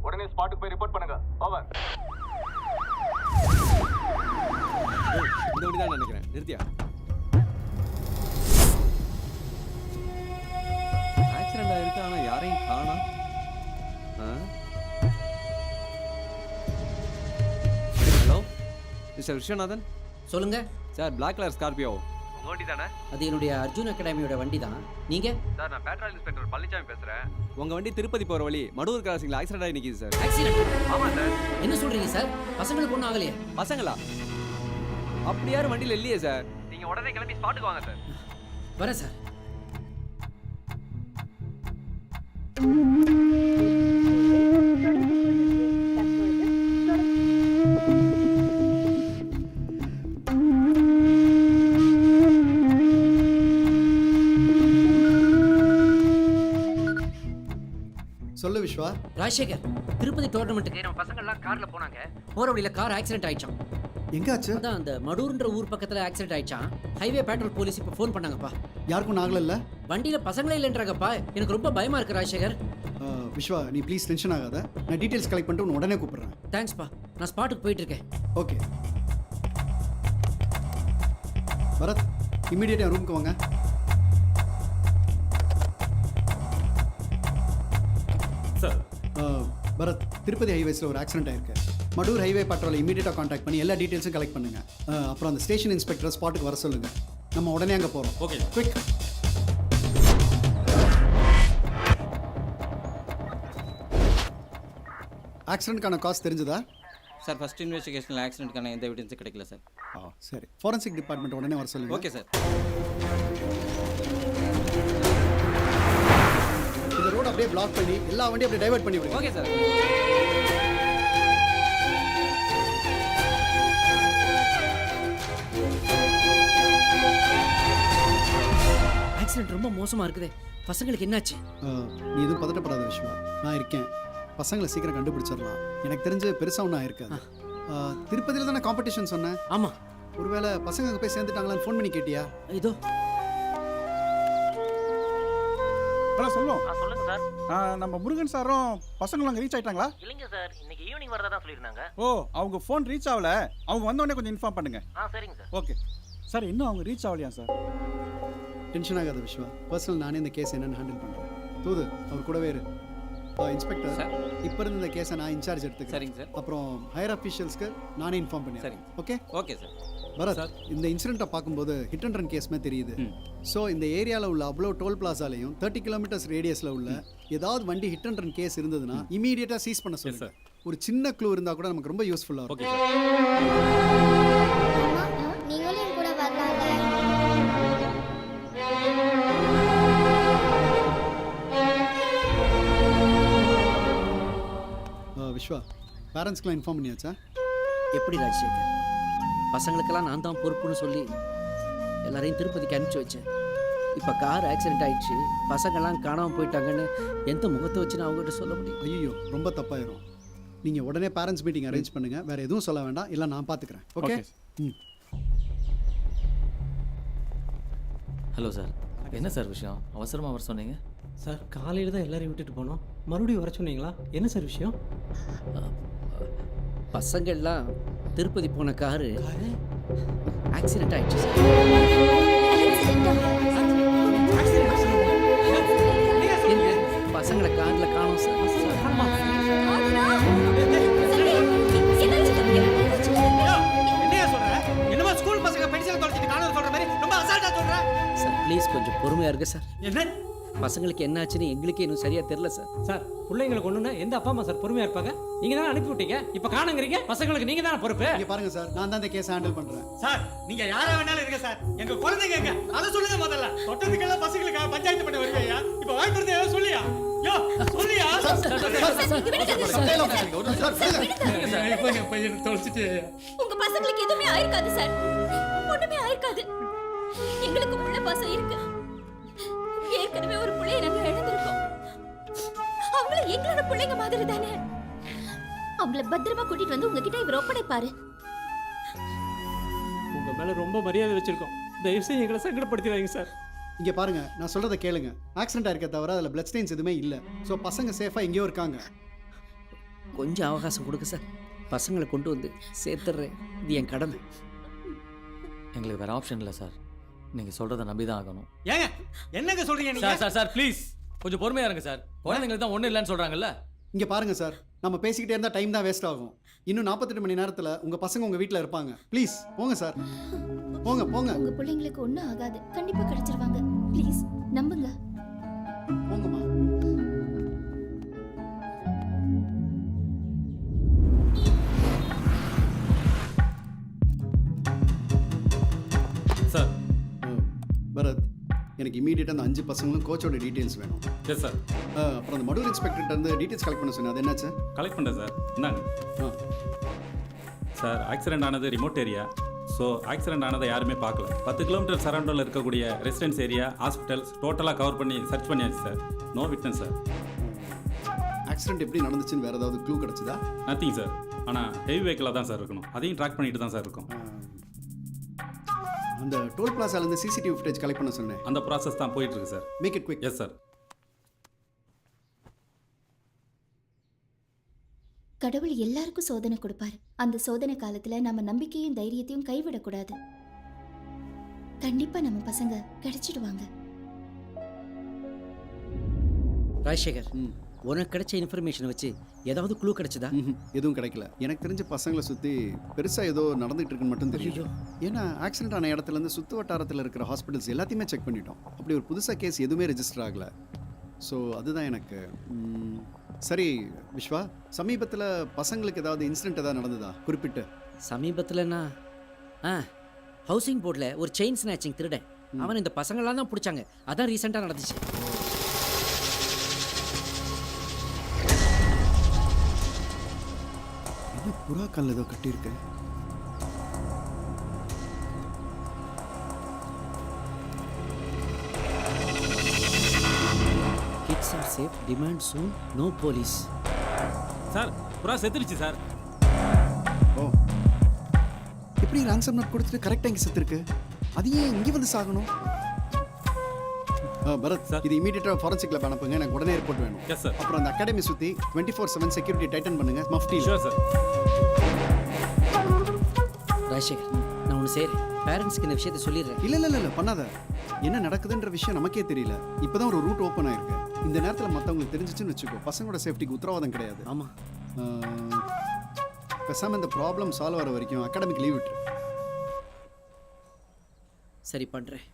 உடனே ஸ்பாட்டுக்கு போய் ரிப்போர்ட் பண்ணுங்க. ஓவர். இந்த வண்டி தான் நினைக்கிறேன். நிறுத்தியா? ஆக்சிடென்ட் ஆயிருக்கு, ஆனா யாரையும் காணோம். Hello mister Viswanathan. சொல்லுங்க சார், பிளாக் கலர் ஸ்கார்பியோ உங்க வண்டி தானே? அது என்னுடைய அர்ஜுன் அகாடமியோட வண்டி தான். நீங்க? சார், நான் பேட்ரோல் இன்ஸ்பெக்டர் பழனிசாமி பேசுறேன். உங்க வண்டி திருப்பதி போற வழி மடூர் கிராசிங்ல ஆக்சிடென்ட் ஆகி நிக்குது சார். ஆக்சிடென்ட்? ஆமா சார். என்ன சொல்றீங்க சார்? பசங்களுக்கு ஒன்றும் ஆகலையே? பசங்களா? அப்படி யாரும் வண்டியில இல்லையே சார். நீங்க உடனே கிளம்பி ஸ்பாட்டுக்கு வாங்க சார். வரேன் சார். சொல்லு விஸ்வா. ராஜசேகர், திருப்பதி டோர்னமெண்ட்டுக்கு நம்ம பசங்க எல்லாம் கார்ல போனாங்க. போற வழியில கார் ஆக்சிடென்ட் ஆயிடுச்சான். எங்க ஆச்சு? அதான் அந்த மடூர்ன்ற ஊர் பக்கத்துல ஆக்சிடென்ட் ஆயிடுச்சான். ஹைவே பேட்ரோல் போலீஸ் இப்ப ஃபோன் பண்ணாங்கப்பா. யாருக்கும் ஆகல? வண்டியில பசங்களே இல்லைன்றாங்கப்பா. எனக்கு ரொம்ப பயமா இருக்கு ராஜசேகர். விஸ்வா, நீ ப்ளீஸ் டென்ஷன் ஆகாத. நான் டீடைல்ஸ் கலெக்ட் பண்ணிட்டு உன்னை உடனே கூப்பிடுறேன். தேங்க்ஸ்ப்பா. நான் ஸ்பாட்டுக்கு போயிட்டு இருக்கேன். ஓகே பரத், இமீடியட்டாக ரூமுக்கு வாங்க. சார். பரத், திருப்பதி ஹைவேஸில் ஒரு ஆக்சிடென்ட் ஆயிருக்கு. மடூர் ஹைவே பட்ரோலை இமீடியட்டாக காண்டாக்ட் பண்ணி எல்லா டீட்டெயில்ஸும் கலெக்ட் பண்ணுங்க. அப்புறம் அந்த ஸ்டேஷன் இன்ஸ்பெக்டர் ஸ்பாட்டுக்கு வர சொல்லுங்க. நம்ம உடனே அங்கே போகிறோம். Okay quick. ஆக்சிடென்ட்கான காசு தெரிஞ்சதா? சார், ஃபர்ஸ்ட் இன்வெஸ்டிகேஷனில் ஆக்சிடென்ட்கான எந்த எவிடன்ஸும் கிடைக்கல சார். சரி, ஃபாரன்சிக் டிபார்ட்மெண்ட் உடனே வர சொல்லுங்க. Okay sir. இந்த ரோடு அப்படியே பிளாக் பண்ணி எல்லா வண்டியும் அப்படியே டைவர்ட் பண்ணி விடுங்க. Okay sir. ஆக்சிடென்ட் ரொம்ப மோசமா இருக்குதே. பசங்களுக்கு என்னாச்சு? நீ எதுவும் பதட்டப்படாத விஸ்வா, நான் இருக்கேன். பசங்களை சீக்கிரம் கண்டுபிடிச்சிடலாம். எனக்கு தெரிஞ்சு பெருசாக ஒன்றும் ஆயிருக்காது. திருப்பதியில் தானே காம்படிஷன் சொன்னேன். ஆமாம். ஒருவேளை பசங்க அங்கே போய் சேர்ந்துட்டாங்களான்னு ஃபோன் பண்ணி கேட்டியா? இதோ ஹலோ சொல்லுவோம். சொல்லுங்க சார். நம்ம முருகன் சாரும் பசங்களும் அங்கே ரீச் ஆயிட்டாங்களா? இல்லைங்க சார், இன்னைக்கு ஈவினிங் வரதா தான் சொல்லியிருந்தாங்க. ஓ, அவங்க ஃபோன் ரீச் ஆகல. அவங்க வந்தோடனே கொஞ்சம் இன்ஃபார்ம் பண்ணுங்க. சரிங்க சார். Okay sir. இன்னும் அவங்க ரீச் ஆகலையா சார்? டென்ஷன் ஆகாத விஸ்வா, பர்சனல் நானே இந்த கேஸ் என்னன்னு ஹேண்டில் பண்ணுறேன். தூது அவர் கூடவே இரு. இன்ஸ்பெக்டர், இப்போ இருந்து இந்த கேஸை நான் இன்சார்ஜ் எடுத்துக்கிறேன். சரிங்க சார். அப்புறம் ஹையர் அஃபீஷியல்ஸ்க்கு நானே இன்ஃபார்ம் பண்ணி. சரிங்க. Okay okay sir. பரத், இந்த இன்சிடென்ட்டை பார்க்கும்போது ஹிட் அண்ட் ரன் கேஸ்மே தெரியுது. ஸோ இந்த ஏரியாவில் உள்ள அவ்வளோ டோல் பிளாசாலையும் 30 கிலோமீட்டர்ஸ் ரேடியஸில் உள்ள ஏதாவது வண்டி ஹிட் அண்ட் ரன் கேஸ் இருந்ததுன்னா இமீடியட்டாக சீஸ் பண்ண சொல்லுங்க. ஒரு சின்ன க்ளூ இருந்தால் கூட நமக்கு ரொம்ப யூஸ்ஃபுல்லாக இருக்கும். நீங்களும் கூட வரலாம்ல. விஸ்வா, பேரண்ட்ஸ்க்குலாம் இன்ஃபார்ம் பண்ணியாச்சா? எப்படி ராஜசேகர்? பசங்களுக்கெல்லாம் நான் தான் பொறுப்புன்னு சொல்லி எல்லாரையும் திருப்பதிக்கு அனுப்பிச்சி வச்சேன். இப்போ கார் ஆக்சிடென்ட் ஆயிடுச்சு, பசங்கள்லாம் காணாமல் போயிட்டாங்கன்னு எந்த முகத்தை வச்சு நான் அவங்ககிட்ட சொல்ல முடியும்? ஐயோ, ரொம்ப தப்பாயிரும். நீங்கள் உடனே பேரண்ட்ஸ் மீட்டிங் அரேஞ்ச் பண்ணுங்கள். வேறு எதுவும் சொல்ல வேண்டாம், இல்லை நான் பார்த்துக்கிறேன். ஓகே. ஹலோ சார், என்ன சார் விஷயம்? அவசரமாக வர சொன்னீங்க சார். காலையில் தான் எல்லாரையும் விட்டுட்டு போனோம், மறுபடியும் வர சொன்னீங்களா? என்ன சார் விஷயம்? பசங்கள்லாம் திருப்பதி போன காரு ஆக்சிடென்ட் ஆயிடுச்சு சார். பசங்களை கார்ல காணோம் சார். என்னையா சொல்ற? என்னமா ஸ்கூல் பசங்க பென்சில் தொலைச்சிட்டு காணோம் சொல்ற மாதிரி ரொம்ப அசால்ட்டா சொல்ற? சார் ப்ளீஸ் கொஞ்சம் பொறுமையா இருங்க சார். என்ன பசங்களுக்கு என்ன ஆச்சுன்னு எங்களுக்கே இன்னும் சரியா தெரியல சார். சார், பிள்ளைங்களை கொண்டுனா எந்த அப்பா அம்மா சார் பொறுமையாக இருப்பாங்க? நீங்கள் தானே அனுப்பி விட்டீங்க, இப்போ காணுங்கிறீங்க. பசங்களுக்கு நீங்கள் தானே பொறுப்பு. இங்கே பாருங்க சார், நான் தான் இந்த கேஸ் ஹேண்டில் பண்ணுறேன். சார், நீங்க யாரா வேணாலும் இருங்க சார். எங்க குழந்தைங்க எங்க அதை சொல்லுங்க முதல்ல. தொட்டதுக்கெல்லாம் பசங்களுக்கு பஞ்சாயத்து பண்ண வருவீங்க. இப்போ வாய் கொடுத்து ஏதோ சொல்லியா? யோ சொல்லியா? உங்க பசங்களுக்கு எதுவுமே ஆயிருக்காது சார், ஒண்ணுமே ஆயிருக்காது. எங்களுக்கு புள்ள பாசம் இருக்கு. ஏற்கனவே ஒரு புள்ளைய நாங்க இழந்திருக்கோம். அவங்கள எங்களோட பிள்ளைங்க மாதிரி தானே. அவங்கள பத்திரமா கூட்டிட்டு வந்து உங்ககிட்ட இவர் ஒப்படைப்பாரு. உங்கள் மேலே ரொம்ப மரியாதை வச்சுருக்கோம். தயவுசெய்து எங்களை சங்கடப்படுத்திடுவாங்க சார். இங்கே பாருங்க, நான் சொல்கிறத கேளுங்க. ஆக்சிடென்ட் ஆயிருக்க தவிர அதில் பிளட் ஸ்டெயின்ஸ் எதுவுமே இல்லை. ஸோ பசங்க சேஃபாக எங்கேயோ இருக்காங்க. கொஞ்சம் அவகாசம் கொடுங்க சார். பசங்களை கொண்டு வந்து சேர்த்துடுறேன், இது என் கடமை. எங்களுக்கு வேறு ஆப்ஷன் இல்லை சார், நீங்கள் சொல்கிறத நம்பி தான் ஆகணும். ஏங்க என்னங்க சொல்றீங்க நீங்க? சார் சார் சார் ப்ளீஸ் கொஞ்சம் பொறுமையாக இருங்க சார். குழந்தைங்களுக்கு தான் ஒன்றும் இல்லைன்னு சொல்கிறாங்கல்ல. இங்கே பாருங்க சார், நம்ம பேசிக்கிட்டே இருந்தால் டைம் தான் வேஸ்ட் ஆகும். இன்னும் 48 மணி நேரத்தில் உங்கள் பசங்க உங்கள் வீட்டில் இருப்பாங்க. ப்ளீஸ் போங்க சார், போங்க போங்க. உங்க பிள்ளைங்களுக்கு ஒண்ணும் ஆகாது, கண்டிப்பா கிடைச்சிருவாங்க. ப்ளீஸ் நம்புங்க. போங்கம்மா. சார். பரத், எனக்கு இமீடியட்டாக அந்த 5 பசங்களும் கோச்சோட டீட்டெயில்ஸ் வேணும். Yes sir. அப்புறம் அந்த மடூர் இன்ஸ்பெக்டர்கிட்ட இருந்து டீட்டெயில்ஸ் கலெக்ட் பண்ண சொன்னேன், அது என்னாச்சு? கலெக்ட் பண்ணுறேன் சார். இந்தாங்க சார். ஆக்சிடென்ட் ஆனது ரிமோட் ஏரியா. ஸோ ஆக்சிடென்ட் ஆனதை யாருமே பார்க்கல. 10 கிலோமீட்டர் சரௌண்டில் இருக்கக்கூடிய ரெசிடென்ஸ் ஏரியா, ஹாஸ்பிட்டல்ஸ் டோட்டலாக கவர் பண்ணி சர்ச் பண்ணியாச்சு sir. No witness sir. Accident எப்படி நடந்துச்சுன்னு வேறு ஏதாவது க்ளூ கிடச்சிதா? Nothing sir. ஆனால் ஹெவி வெஹிக்கிளாக தான் சார் இருக்கணும். அதையும் ட்ராக் பண்ணிட்டு தான் சார் இருக்கும். அந்த டோல் பிளாசாலேருந்து சிசிடிவி ஃபுட்டேஜ் கலெக்ட் பண்ண சொன்னேன். அந்த ப்ராசஸ் தான் போயிட்டு இருக்கு sir. Make it quick. Yes sir. கடவுள் எல்லாருக்கும் சோதனை கொடுப்பாரு. அந்த சோதனை காலத்துல நம்ம நம்பிக்கையும் தைரியத்தையும் கைவிடக்கூடாது. கண்டிப்பா நம்ம பசங்க கிடைச்சிடுவாங்க. ராஜசேகர், உனக்கு கிடைச்ச இன்ஃபர்மேஷன் வச்சு ஏதாவது க்ளூ கிடைச்சதா? எதுவும் கிடைக்கல. எனக்கு தெரிஞ்ச பசங்களை சுற்றி பெருசாக ஏதோ நடந்துகிட்டு இருக்குன்னு மட்டும் தெரியும். ஏன்னா ஆக்சிடென்ட் ஆன இடத்துலேருந்து சுற்று வட்டாரத்தில் இருக்கிற ஹாஸ்பிட்டல்ஸ் எல்லாத்தையுமே செக் பண்ணிட்டோம். அப்படி ஒரு புதுசாக கேஸ் எதுவுமே ரெஜிஸ்டர் ஆகலை. ஸோ அதுதான் எனக்கு. சரி விஸ்வா, சமீபத்தில் பசங்களுக்கு ஏதாவது இன்சிடென்ட் ஏதாவது நடந்ததா குறிப்பிட்டு? சமீபத்தில்னா ஹவுசிங் போர்டில் ஒரு செயின் ஸ்நாச்சிங் திருடன், அவன் இந்த பசங்களாம் தான் பிடிச்சாங்க. அதான் ரீசெண்டாக நடந்துச்சு. என்ன புறா கல் ஏதோ கட்டியிருக்கு. Kids are safe, demand soon, no police. Sir, புறா செத்துருச்சு சார். ஓ, எப்படி ரான்சம் நோட் கொடுத்துட்டு கரெக்டாக இங்கே செத்துருக்கு? அது ஏன் இங்கே வந்து சாகணும்? பரத் சார், இது இமீடியட்டாக ஃபாரன்சிக் லேப் அனுப்புங்க. எனக்கு உடனே ரிப்போர்ட் வேணும். Yes sir. அப்புறம் அந்த அகாடமி சுற்றி 24/7 செக்யூரிட்டி டைட்டன் பண்ணுங்க. Mufti sir. ராஜசேகர், நான் ஒன்று செய்கிறேன். பேரண்ட்ஸ்க்கு இந்த விஷயத்தை சொல்லிடுறேன். இல்லை பண்ணாத. என்ன நடக்குதுன்ற விஷயம் நமக்கே தெரியல. இப்போதான் ஒரு ரூட் ஓப்பன் ஆயிருக்கு. இந்த நேரத்தில் மற்றவங்களுக்கு தெரிஞ்சிச்சுன்னு வச்சுக்கோ, பசங்களோட சேஃப்டிக்கு உத்தரவாதம் கிடையாது. ஆமாம். பேசாமல் இந்த ப்ராப்ளம் சால்வ் ஆகிற வரைக்கும் அகாடமிக் லீவ் விட்டுரு. சரி, பண்ணுறேன்.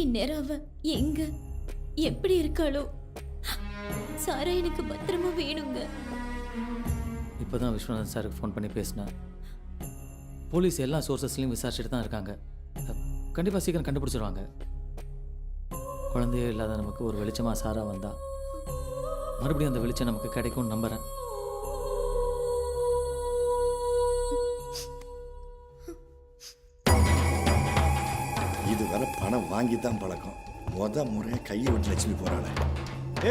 இந்நேரம் அவ எங்க எப்படி இருக்காளோ? சாரா எனக்கு பத்திரமா வேணுங்க. இப்போ தான் விஸ்வநாதன் சாருக்கு ஃபோன் பண்ணி பேசினேன். போலீஸ் எல்லா சோர்சஸ்லையும் விசாரிச்சுட்டு தான் இருக்காங்க. கண்டிப்பாக சீக்கிரம் கண்டுபிடிச்சிருவாங்க. குழந்தையே இல்லாத நமக்கு ஒரு வெளிச்சமாக சாரா வந்தா மறுபடியும் அந்த வெளிச்சம் நமக்கு கிடைக்கும்னு நம்புகிறேன். இதுவரை பணம் வாங்கி தான் பழக்கம். முறையாக கையை விட்டு லட்சுமி போறாள்.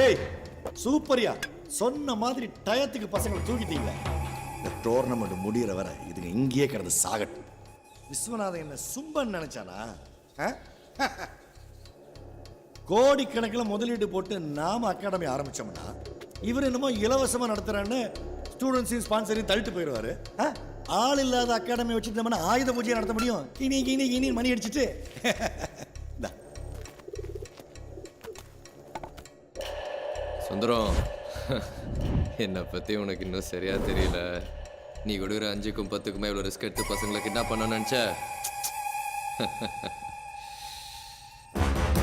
ஏய் சூப்பரியா, சொன்ன மாதிரி டயத்துக்கு பசங்களை தூக்கிட்டீங்களே. இந்த டோர்னமெண்ட் முடிகிற வரை இதுங்க இங்கேயே கிடந்து சாகட்டும். விஸ்வநாதன் என்ன சும்பன் நினைச்சானா? கோடிக்கணக்கில் முதலீடு போட்டு நாம அகாடமி ஆரம்பிச்சோம்னா இவர் என்னமோ இலவசமாக நடத்துறான்னு ஸ்டூடெண்ட்ஸையும் ஸ்பான்சரையும் தள்ளிட்டு போயிடுவாரு. ஆள் இல்லாத அகாடமி வச்சுருந்தோம்னா ஆயுத பூஜையை நடத்த முடியும். கிணி மணி அடிச்சுட்டு. சுந்தரம், என்னை பற்றி உனக்கு இன்னும் சரியா தெரியல. நீ கொடுக்குற 5க்கும் 10க்குமே இவ்வளோ ரிஸ்க் எடுத்து பசங்களை கிட்னாப் பண்ண நினச்ச.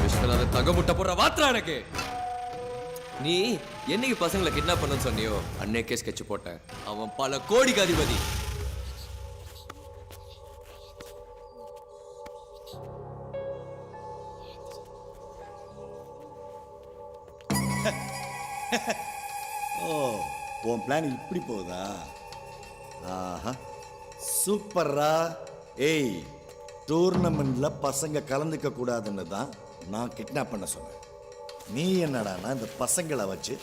விஸ்வநாதன் தங்க முட்டை போடுற வாத்திரா எனக்கு. நீ என்னைக்கு பசங்களை கிட்னாப் பண்ணு சொன்னியோ அன்னைக்கே ஸ்கெட்ச் போட்டேன். அவன் பல கோடிக்கு அதிபதி. ஓ, உன் பிளான் இப்படி போகுதா? ஆஹா, சூப்பர்ரா. ஏய், டூர்னமெண்ட்ல பசங்க கலந்துக்க கூடாதுன்னு தான் நான் கிட்னாப் பண்ண சொன்னேன். நீ என்னடானா இந்த பசங்களை வச்சு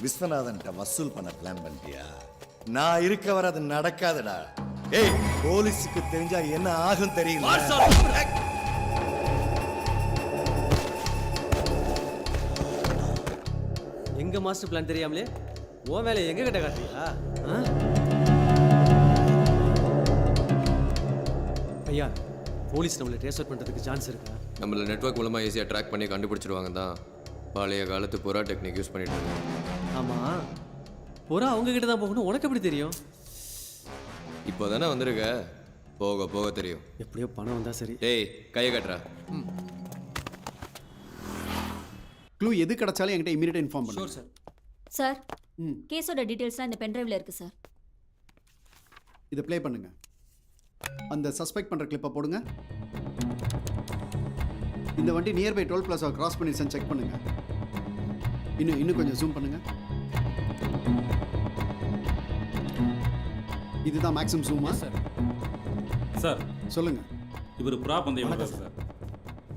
விஸ்வநாதன்கிட்ட வசூல் பண்ண பிளான் பண்ணிட்டியா? நான் இருக்க வர அது நடக்காதுடா. ஏய், போலீஸுக்கு தெரிஞ்சா என்ன ஆகும் தெரியல. எங்க மாஸ்டர் பிளான் தெரியாமலே ஓ வேலை எங்க கிட்ட காட்டுறியா? ஐயா, போலீஸ் நம்மளை ட்ரேஸ் அவுட் பண்றதுக்கு சான்ஸ் இருக்கா? நம்மள நெட்வொர்க் மூலமா ஈஸியாக ட்ராக் பண்ணி கண்டுபிடிச்சிடுவாங்க தான் பழைய காலத்து புறா டெக்னிக் யூஸ் பண்ணிட்டு இருக்காங்க. ஆமா, புறா அவங்க கிட்ட தான் போகணும். உனக்கு எப்படி தெரியும்? இப்போ தானே வந்திருக்க, போக போக தெரியும். எப்படியோ பணம் வந்தா சரி. டேய், கையை கட்டுறா. க்ளூ எது கிடைச்சாலும் என்கிட்ட இமீடியட்டாக இன்ஃபார்ம் பண்ணுங்க. சார். சார், கேஸோட டீடைல்ஸ்லாம் இந்த பென்ட்ரைவ்ல இருக்கு சார். இதை ப்ளே பண்ணுங்க. அந்த சஸ்பெக்ட் பண்ற கிளிப்பை போடுங்க. இந்த வண்டி நியர்பை டோல் பிளாஸா கிராஸ் பண்ணிருச்சான்னு செக் பண்ணுங்க. இன்னும் கொஞ்சம் ஜூம் பண்ணுங்க. இதுதான் மேக்ஸிமம் ஜூமா? சார் சார் சொல்லுங்க. இவர் புறா பந்தயம் விடுறாரு சார்.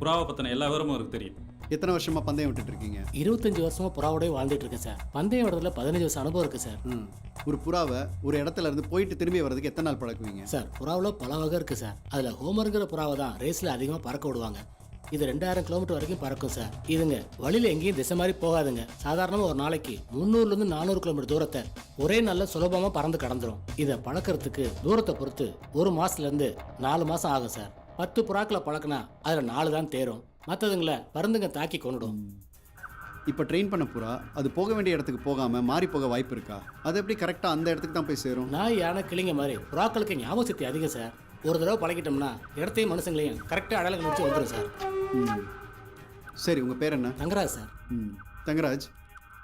புறாவை பற்றின எல்லா விவரமும் அவருக்கு தெரியும். எத்தனை வருஷமா பந்தயம் விட்டுட்டு இருக்கீங்க? 25 வருஷமா புறாவோடய வாழ்ந்துட்டு இருக்கேன் சார். பந்தயம் விடுறதுல 15 வருஷம் அனுபவம் இருக்கு சார். ஒரு புறாவை ஒரு இடத்துல இருந்து போயிட்டு திரும்பி வர்றதுக்கு எத்தனை நாள் பழக்குவீங்க? சார், புறாவில் பல வகை இருக்கு சார். அதில் ஹோமருங்கிற புறாவை தான் ரேஸில் அதிகமாக பறக்க விடுவாங்க. இது 2000 கிலோமீட்டர் வரைக்கும் பறக்கும் சார். இதுங்க வழியில் எங்கேயும் திசை மாதிரி போகாதுங்க. சாதாரணமாக ஒரு நாளைக்கு 300லேருந்து 400 கிலோமீட்டர் தூரத்தை ஒரே நாளில் சுலபமாக பறந்து கடந்துரும். இதை பழக்கிறதுக்கு தூரத்தை பொறுத்து 1 மாதத்துலேருந்து 4 மாதம் ஆகும் சார். 10 புறாக்களை பழக்கினா அதில் 4 தான் தேரும். மற்றதுங்களை பருந்துங்க தாக்கி கொண்டுடும். இப்போ ட்ரெயின் பண்ண புறா அது போக வேண்டிய இடத்துக்கு போகாமல் மாறி போக வாய்ப்பு இருக்கா? அது எப்படி கரெக்டாக அந்த இடத்துக்கு தான் போய் சேரும்? நாய் யானை கிளிங்க மாதிரி புறாக்களுக்கு ஞாபக சக்தி அதிகம் சார். ஒரு தடவை பழகிட்டோம்னா இடத்தையும் மனுஷங்களையும் கரெக்டாக அடையாளம் கழிச்சு வந்துடும் சார். சரி, உங்கள் பேர் என்ன? தங்கராஜ் சார். தங்கராஜ்,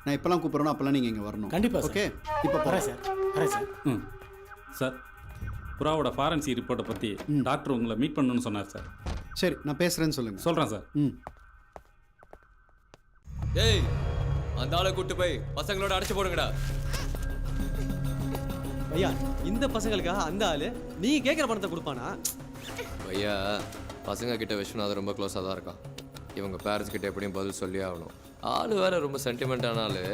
நான் எப்போல்லாம் கூப்பிட்றேனோ அப்போல்லாம் நீங்கள் இங்கே வரணும். கண்டிப்பாக ஓகே, இப்போ வரேன் சார். வரேன் சார். சார் புறாவோட ஃபாரன்சி ரிப்போர்ட்டை பற்றி டாக்டர் உங்களை மீட் பண்ணணும்னு சொன்னார் சார். சரி, நான் பேசுகிறேன்னு சொல்லுங்கள். சொல்கிறேன் சார். ஏய், அந்த ஆளை கூட்டு போய் பசங்களோட அடைச்சு போடுங்கடா. ஐயா, இந்த பசங்களுக்காக அந்த ஆளு நீங்க கேட்குற பணத்தை கொடுப்பானா? ஐயா, பசங்க கிட்ட விஸ்வநாதன் ரொம்ப க்ளோஸாக தான் இருக்கான். இவங்க பேரண்ட்ஸ் கிட்ட எப்படியும் பதில் சொல்லி ஆகணும். ஆளு வேற ரொம்ப சென்டிமெண்டான ஆளு,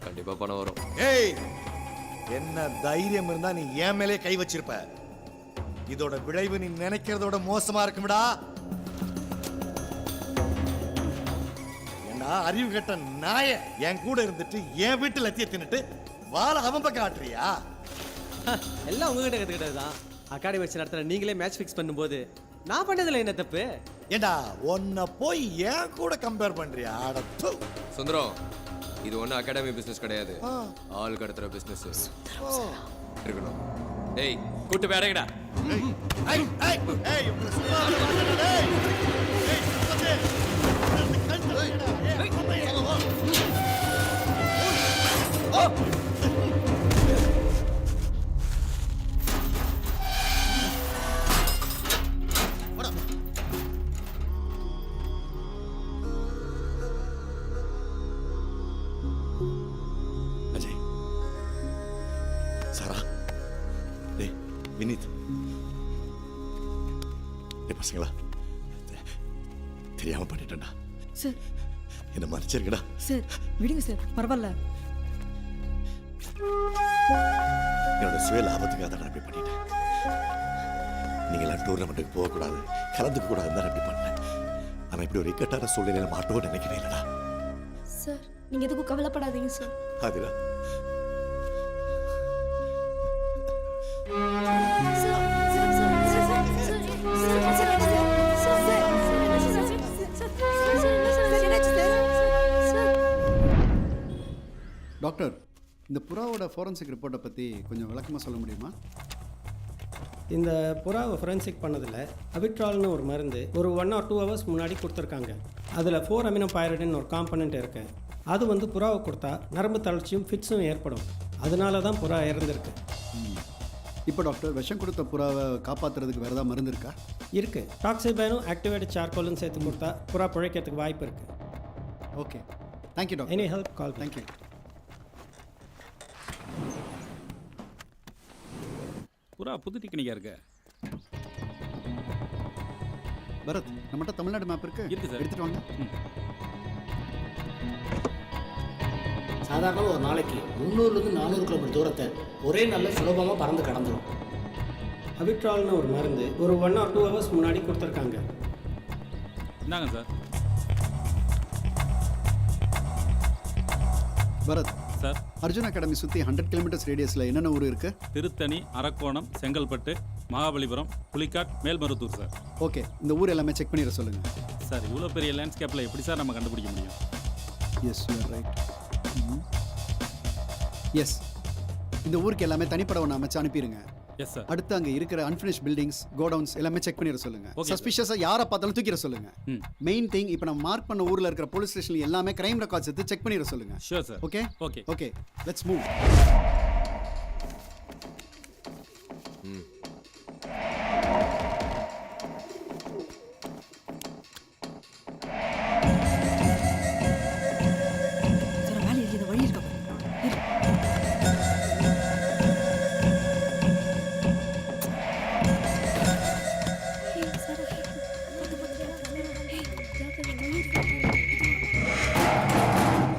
கண்டிப்பாக பணம் வரும். ஏய், என்ன தைரியம் இருந்தா நீ என் மேலே கை வச்சிருப்ப. இதோட விளைவு நீ நினைக்கிறதோட மோசமா இருக்கும்டா. ஏன்னா அறிவு கட்ட நாய என் கூட இருந்துட்டு என் வீட்டு லத்திய தின்னுட்டு வாழ அவன் பக்கம் ஆட்டுறியா? எல்லாம் உங்ககிட்ட கற்றுக்கிட்டது தான். அகாடமி வச்சு நடத்துகிற நீங்களே மேட்ச் ஃபிக்ஸ் பண்ணும்போது நான் பண்ணதில்லை, என்ன தப்பு? ஏண்டா உன்னை போய் என் கூட கம்பேர் பண்றியா? சுந்தரம், இது ஒன்றும் அகாடமி பிஸ்னஸ் கிடையாது, ஆள் கடத்துற பிஸ்னஸ் இருக்கணும். ஏய், கூட்டு போய் அடைங்கடா. அஜய், சாரா, டேய் வினித், டேய் பசங்களா, தெரியாம பண்ணிட்டேன்டா சார். என்ன மன்னிச்சிருக்கடா சார். விடுங்க சார், பரவாயில்ல. என்னோட சுய லாபத்துக்காக தான் அப்படி பண்ணிட்டேன். நீங்களாம் டூர்னமெண்ட்டுக்கு போகக்கூடாது, கலந்துக்க கூடாதுன்னு தான் அப்படி பண்ணேன். ஆனால் இப்படி ஒரு இக்கட்டான சூழ்நிலையில் மாட்டோன்னு நினைக்கவே இல்லைடா. சார், நீங்க எதுக்கும் கவலைப்படாதீங்க சார். ஆதிரா, டாக்டர், இந்த புறாவோட ஃபோரன்சிக் ரிப்போர்ட்டை பற்றி கொஞ்சம் விளக்கமாக சொல்ல முடியுமா? இந்த புறாவை ஃபோரன்சிக் பண்ணதில் அபிட்ரால்னு ஒரு மருந்து ஒரு 1 or 2 hours முன்னாடி கொடுத்துருக்காங்க. அதில் 4 அமினோ பைரிடின் ஒரு காம்பனண்ட் இருக்கு. அது வந்து புறாவை கொடுத்தா நரம்பு தளர்ச்சியும் ஃபிட்ஸும் ஏற்படும். அதனால தான் புறா இறந்துருக்கு. இப்போ டாக்டர், விஷம் கொடுத்த புறாவை காப்பாற்றுறதுக்கு வேறு ஏதாவது மருந்து இருக்கா? இருக்குது. டாக்ஸிபேனும் ஆக்டிவேட்டட் சார்கோலும் சேர்த்து கொடுத்தா புறா பிழைக்கிறதுக்கு வாய்ப்பு இருக்குது. Okay, thank you doctor. Any help call. Thank you. புறா புது டெக்னிக்காக இருக்கு. பரத், நம்மகிட்ட தமிழ்நாடு மேப் இருக்கு. இருக்கு சார். எடுத்துட்டு வாங்க. சாதாரணமாக ஒரு நாளைக்கு 300 to 400 கிலோமீட்டர் தூரத்தை ஒரே நல்ல சுலபமாக பறந்து கடந்துடும். அபிட்ரால்னு ஒரு மருந்து ஒரு 1 or 2 hours முன்னாடி கொடுத்துருக்காங்க. இந்தாங்க sir. Bharath sir, Arjun academy சுற்றி 100 kilometers ரேடியஸில் என்னென்ன ஊர் இருக்கு? திருத்தணி, அரக்கோணம், செங்கல்பட்டு, மகாபலிபுரம், புலிக்காட், மேல்மருத்தூர் சார். ஓகே, இந்த ஊர் எல்லாமே செக் பண்ணிட சொல்லுங்கள். சார், இவ்வளோ பெரிய லேண்ட்ஸ்கேப்பில் எப்படி சார் நம்ம கண்டுபிடிக்க முடியும்? Yes, you are right. Yes, இந்த ஊருக்கு எல்லாமே தனிப்பட ஒன்று அமைச்சு அனுப்பிடுங்க. Yes sir. அடுத்து அங்கே இருக்கிற அன்ஃபினிஷ் பில்டிங்ஸ், கோடவுன்ஸ் எல்லாமே செக் பண்ணிட சொல்லுங்க. Okay, சஸ்பிஷியஸாக யாரை பார்த்தாலும் தூக்கிட சொல்லுங்க. மெயின் திங், இப்போ நம்ம மார்க் பண்ண ஊரில் இருக்கிற போலீஸ் ஸ்டேஷன் எல்லாமே கிரைம் ரெக்கார்ட்ஸ் எடுத்து செக் பண்ணிட சொல்லுங்க. Sure sir. Okay okay okay, let's move. Sir, வேலை இருக்கு, இந்த வழி இருக்கா?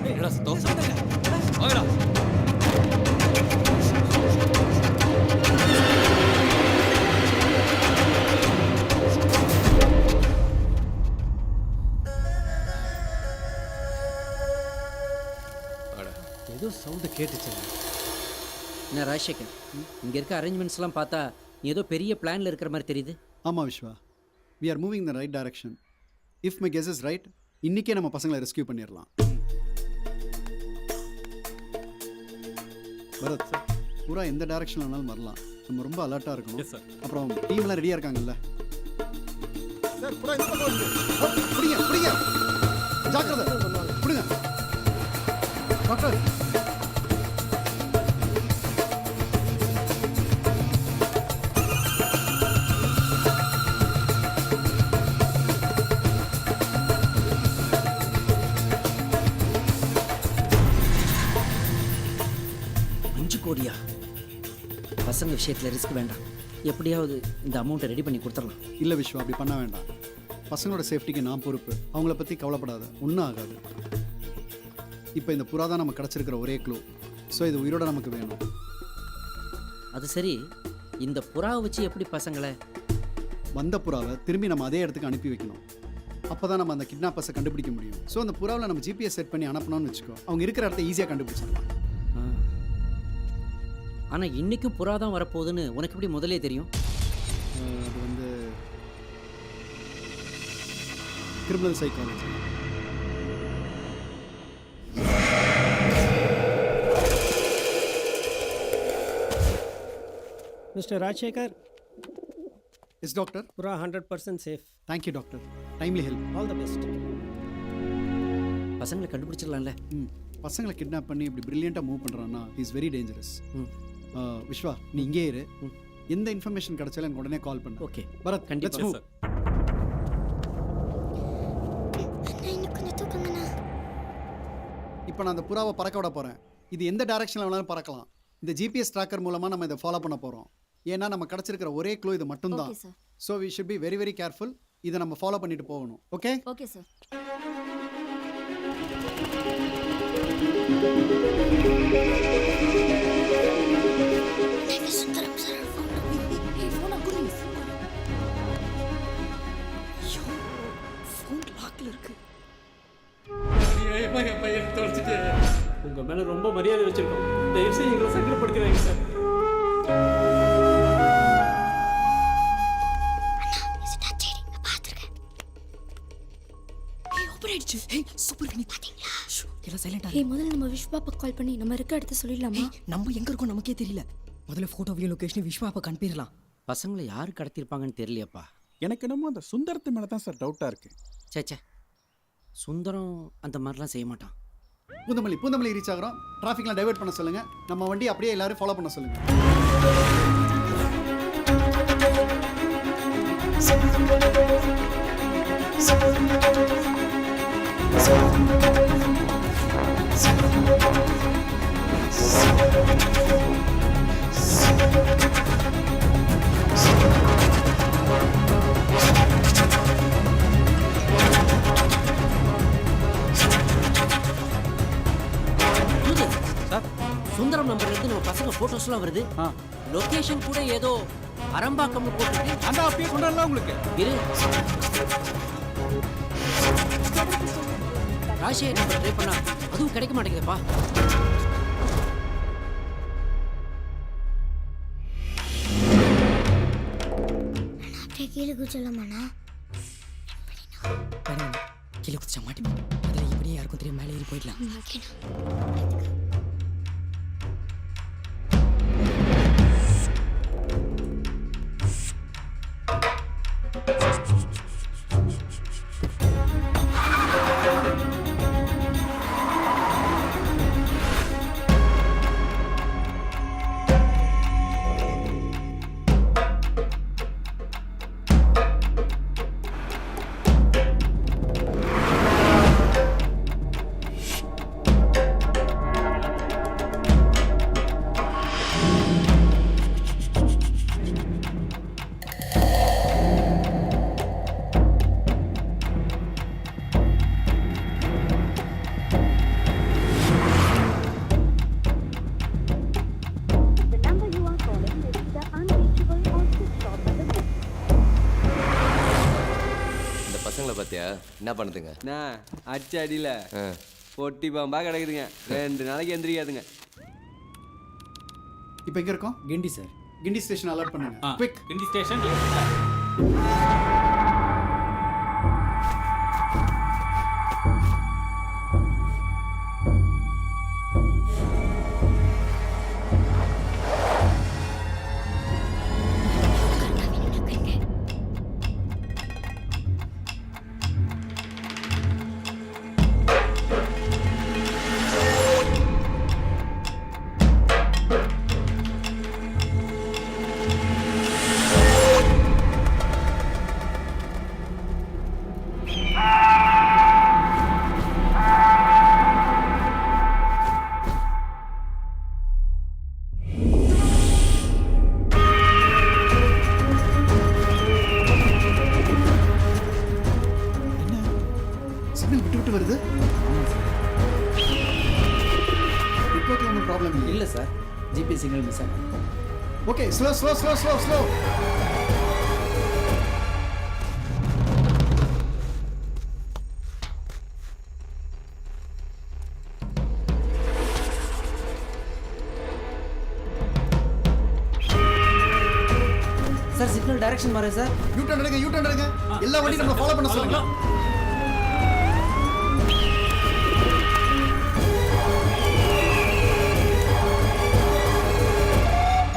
என்னடா சத்தம்? வாங்கடா. ஏதோ சவுண்டு கேட்டுச்சு. என்ன ராஜசேகர், இங்கே இருக்க அரேஞ்ச்மெண்ட்ஸ்லாம் பார்த்தா நீ ஏதோ பெரிய பிளானில் இருக்கிற மாதிரி தெரியுது. ஆமாம் Viswa, we are moving the right direction. If my guess is right, இன்றைக்கே நம்ம பசங்களை ரெஸ்கியூ பண்ணிடலாம். பரத் பூரா எந்த டைரக்ஷனில் வேணாலும் வரலாம், நம்ம ரொம்ப அலர்ட்டாக இருக்கணும். S sir. அப்புறம் டீம்லாம் ரெடியாக இருக்காங்கல்ல? சார் புறா இந்த பக்கம் வருது. பிடிங்க பிடிங்க, ஜாக்கிரதை, பிடிங்க டாக்டர். கோடியா? பசங்க விஷயத்தில் ரிஸ்க் வேண்டாம், எப்படியாவது இந்த அமௌண்ட்டை ரெடி பண்ணி கொடுத்துடலாம். இல்லை விஸ்வா, அப்படி பண்ண வேண்டாம். பசங்களோட சேஃப்டிக்கு நான் பொறுப்பு, அவங்கள பற்றி கவலைப்படாத, ஒன்றும் ஆகாது. இப்போ இந்த புறா தான் நமக்கு கிடச்சிருக்கிற ஒரே க்ளூ. ஸோ இது உயிரோட நமக்கு வேணும். அது சரி, இந்த புறாவை வச்சு எப்படி பசங்களை? வந்த புறாவை திரும்பி நம்ம அதே இடத்துக்கு அனுப்பி வைக்கணும். அப்போ தான் நம்ம அந்த கிட்னாப்பர்ஸை கண்டுபிடிக்க முடியும். ஸோ அந்த புறாவில் நம்ம ஜிபிஎஸ் செட் பண்ணி அனுப்பணும்னு வச்சுக்கோ, அவங்க இருக்கிற இடத்த ஈஸியாக கண்டுபிடிச்சிடலாம். ஆனால் இன்றைக்கும் புறா தான் வரப்போகுதுன்னு உனக்கு எப்படி முதலே தெரியும்? அது வந்து criminal psychology. Mister Rajasekar. Yes doctor. புறா 100% safe. Thank you doctor, timely help. All the best. பசங்களை கண்டுபிடிச்சிடலாம்ல? பசங்களை கிட்னாப் பண்ணி இப்படி பிரில்லியண்ட்டாக மூவ் பண்ணுறான்னா இஸ் வெரி டேஞ்சரஸ். விஸ்வா, நீ இங்கே இரு, எந்த இன்ஃபர்மேஷன் கிடைச்சாலும் எனக்கு உடனே கால் பண்ணு. ஓகே பரத், கண்டிப்பாக சார். இப்போ நான் அந்த புறாவை பறக்க விட போகிறேன். இது எந்த டைரக்ஷனில் வேணாலும் பறக்கலாம். இந்த ஜிபிஎஸ் ட்ராக்கர் மூலமாக நம்ம இதை ஃபாலோ பண்ண போகிறோம். ஏன்னா நம்ம கிடச்சிருக்கிற ஒரே க்ளூ இது மட்டும்தான். So we should be very very careful. இதை நம்ம ஃபாலோ பண்ணிட்டு போகணும். ஓகே? Okay sir. உங்க மேல ரொம்ப மரியாதை வச்சிருக்கோம், தயவு செய்து எங்களை சங்கடப்படுத்துறாங்க சார். முதல்ல நம்ம விஸ்வாப்பா கால் பண்ணி நம்ம இருக்க இடத்த சொல்லிடலாமா? நம்ம எங்க இருக்கோம் நமக்கே தெரியல. முதல்ல போட்டோவையும் லொகேஷனையும் விஸ்வாப்பா அனுப்பிடலாம். பசங்களை யார் கடத்திருப்பாங்கன்னு தெரியலையாப்பா. எனக்கு என்னமோ அந்த சுந்தரத்து மேலே தான் சார் டவுட்டாக இருக்கு. சேச்சே, சுந்தரம் அந்த மாதிரிலாம் செய்ய மாட்டான். பூந்தமல்லி ரீச் ஆகிறோம். டிராஃபிக்லாம் டைவர்ட் பண்ண சொல்லுங்க. நம்ம வண்டி அப்படியே எல்லாரும் ஃபாலோ பண்ண சொல்லுங்க. சுந்தரம் நம்பர்ல இருந்து நம்ம பசங்க போட்டோஸ்லாம் வருது. லொகேஷன் கூட ஏதோ அரம்பாக்கம்னு போட்டுருக்கு. அந்த அப்படியே கொண்டாடலாம் உங்களுக்கு. இரு, ராஜசேகர் நம்பர் ட்ரை பண்ணா அதுவும் கிடைக்க மாட்டேங்குதுப்பா. கீழே குதிச்சலாமாண்ணா? கீழே குதிச்சா மாட்டிப்போம். அதில் இப்படியே யாருக்கும் தெரியும், மேலே ஏறி போயிடலாம். என்ன பண்ணுதுங்க? அச்சு அடியில் பொட்டி பாம்பா கிடக்குதுங்க. 2 நாளைக்கு எந்திரிக்காதுங்க. இப்போ எங்கே இருக்கோம்? கிண்டி சார். கிண்டி ஸ்டேஷன் அலர்ட் பண்ணுங்க. குவிக். கிண்டி ஸ்டேஷன். ஜிபி சிக்னல் மிஸ் ஆகும். Okay slow slow slow slow slow. Sir signal direction மாறு சார். யூ டர்ன் எடுங்க. எல்லா வண்டியும் நம்ம ஃபாலோ பண்ண சொல்லுங்க.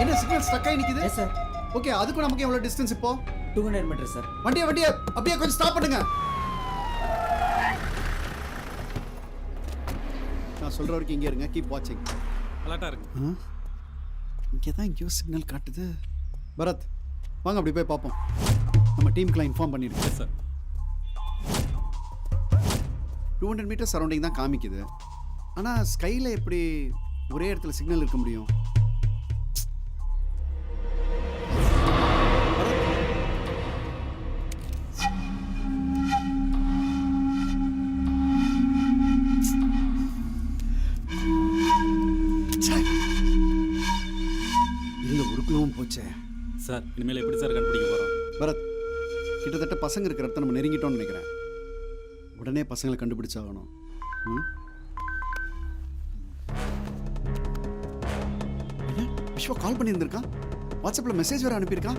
என்ன சிக்னல் ஸ்டக் ஆகி நிக்குது? Yes sir. ஓகே, அதுக்கு நமக்கு எவ்வளவு டிஸ்டன்ஸ் இப்போ? 200 மீட்டர் சார். வண்டியை அப்படியே கொஞ்சம் ஸ்டாப் பண்ணுங்க. நான் சொல்ற வரைக்கும் இங்கே இருங்க. கீப் வாட்சிங். அலர்ட்டா இருக்கு. இங்கே தான் எங்கேயோ சிக்னல் காட்டுது. பரத் வாங்க அப்படி போய் பார்ப்போம். நம்ம டீமுக்குலாம் இன்ஃபார்ம் பண்ணியிருக்கேன் சார். 200 மீட்டர் சரௌண்டிங் தான் காமிக்குது. ஆனால் ஸ்கையில் எப்படி ஒரே இடத்துல சிக்னல் இருக்க முடியும்? இருந்த ஒரு குழுவும் போச்சே. சார் இனிமேல் எப்படி சார் கண்டுபிடிக்க போகிறோம்? பரத், கிட்டத்தட்ட பசங்க இருக்கிற இடத்த நம்ம நெருங்கிட்டோம்னு நினைக்கிறேன். உடனே பசங்களை கண்டுபிடிச்சாகணும். என்ன விஸ்வா கால் பண்ணியிருந்திருக்கான்? வாட்ஸ்அப்பில் மெசேஜ் வேறு அனுப்பியிருக்கான்.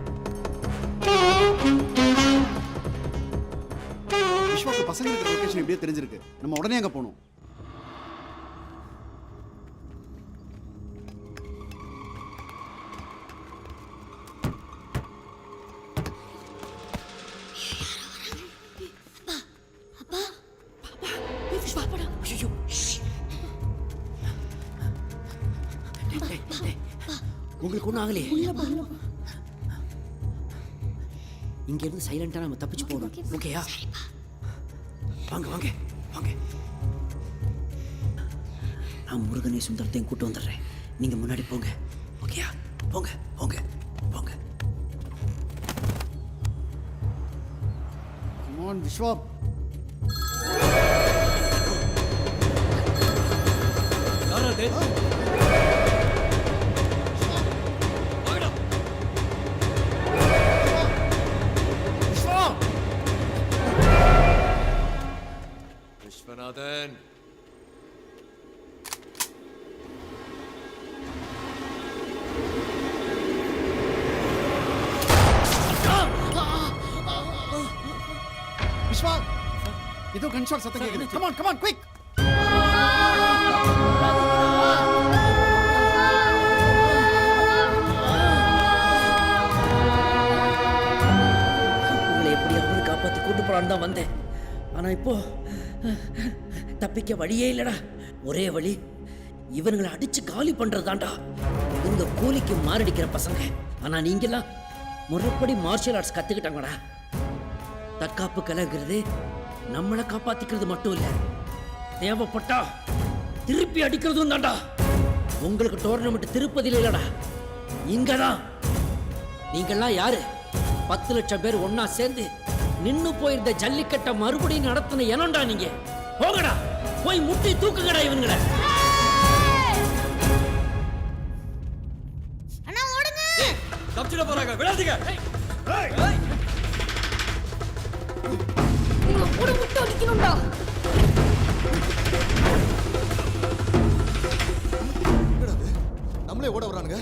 விஸ்வாக்கு பசங்க இருக்கிற லொகேஷன் எப்படியே தெரிஞ்சிருக்கு. நம்ம உடனே அங்கே போகணும். உங்களுக்கு ஒன்றும் ஆகலையே? இங்க இருந்து சைலண்டா நம்ம தப்பிச்சு போகணும். ஓகேயா? வாங்க வாங்க வாங்க. நான் முருகனை சுந்தரத்தையும் கூட்டு வந்துடுறேன். நீங்க முன்னாடி போங்க. ஓகேயா? போங்க போங்க போங்க. Come on, Vishwa. விஸ்வநாதன், விஸ்வா, ஏதோ கன்ஷாட் சத்தம் கேக்குது. Come on, come on, quick. உங்களை எப்படியாவது காப்பாற்றி கூட்டு போறான்னு தான் வந்தேன். ஆனா இப்போ தப்பிக்க வழியே இல்லடா. ஒரே வழி இவனுங்களை அடிச்சு காலி பண்றதுதான்டா. இவங்க கூலிக்கு மாரடிக்கிற பசங்க. ஆனா நீங்கெல்லாம் முறைப்படி மார்ஷியல் ஆர்ட்ஸ் கத்துக்கிட்டாங்கடா. தற்காப்பு கலைங்கிறது நம்மளை காப்பாத்திக்கிறது மட்டும் இல்ல, தேவைப்பட்டா திருப்பி அடிக்கிறதும் தான்டா. உங்களுக்கு டோர்னமெண்ட் திருப்பதியில் இல்லடா, இங்கதான். நீங்கெல்லாம் யாரு? 10 லட்சம் பேர் ஒன்னா சேர்ந்து நின்னு போயிருந்த ஜல்லிக்கட்டை மறுபடியும் நடத்தின இனம்டா நீங்க. போங்கடா, போய் முட்டி தூக்குங்கடா இவங்களை. அண்ணா ஓடுங்க. தப்பிச்சிட போறாங்க, விடாதீங்க. நீங்க கூட முட்டை அடிக்கணும்டா. நம்மளே ஓட வரானுங்க.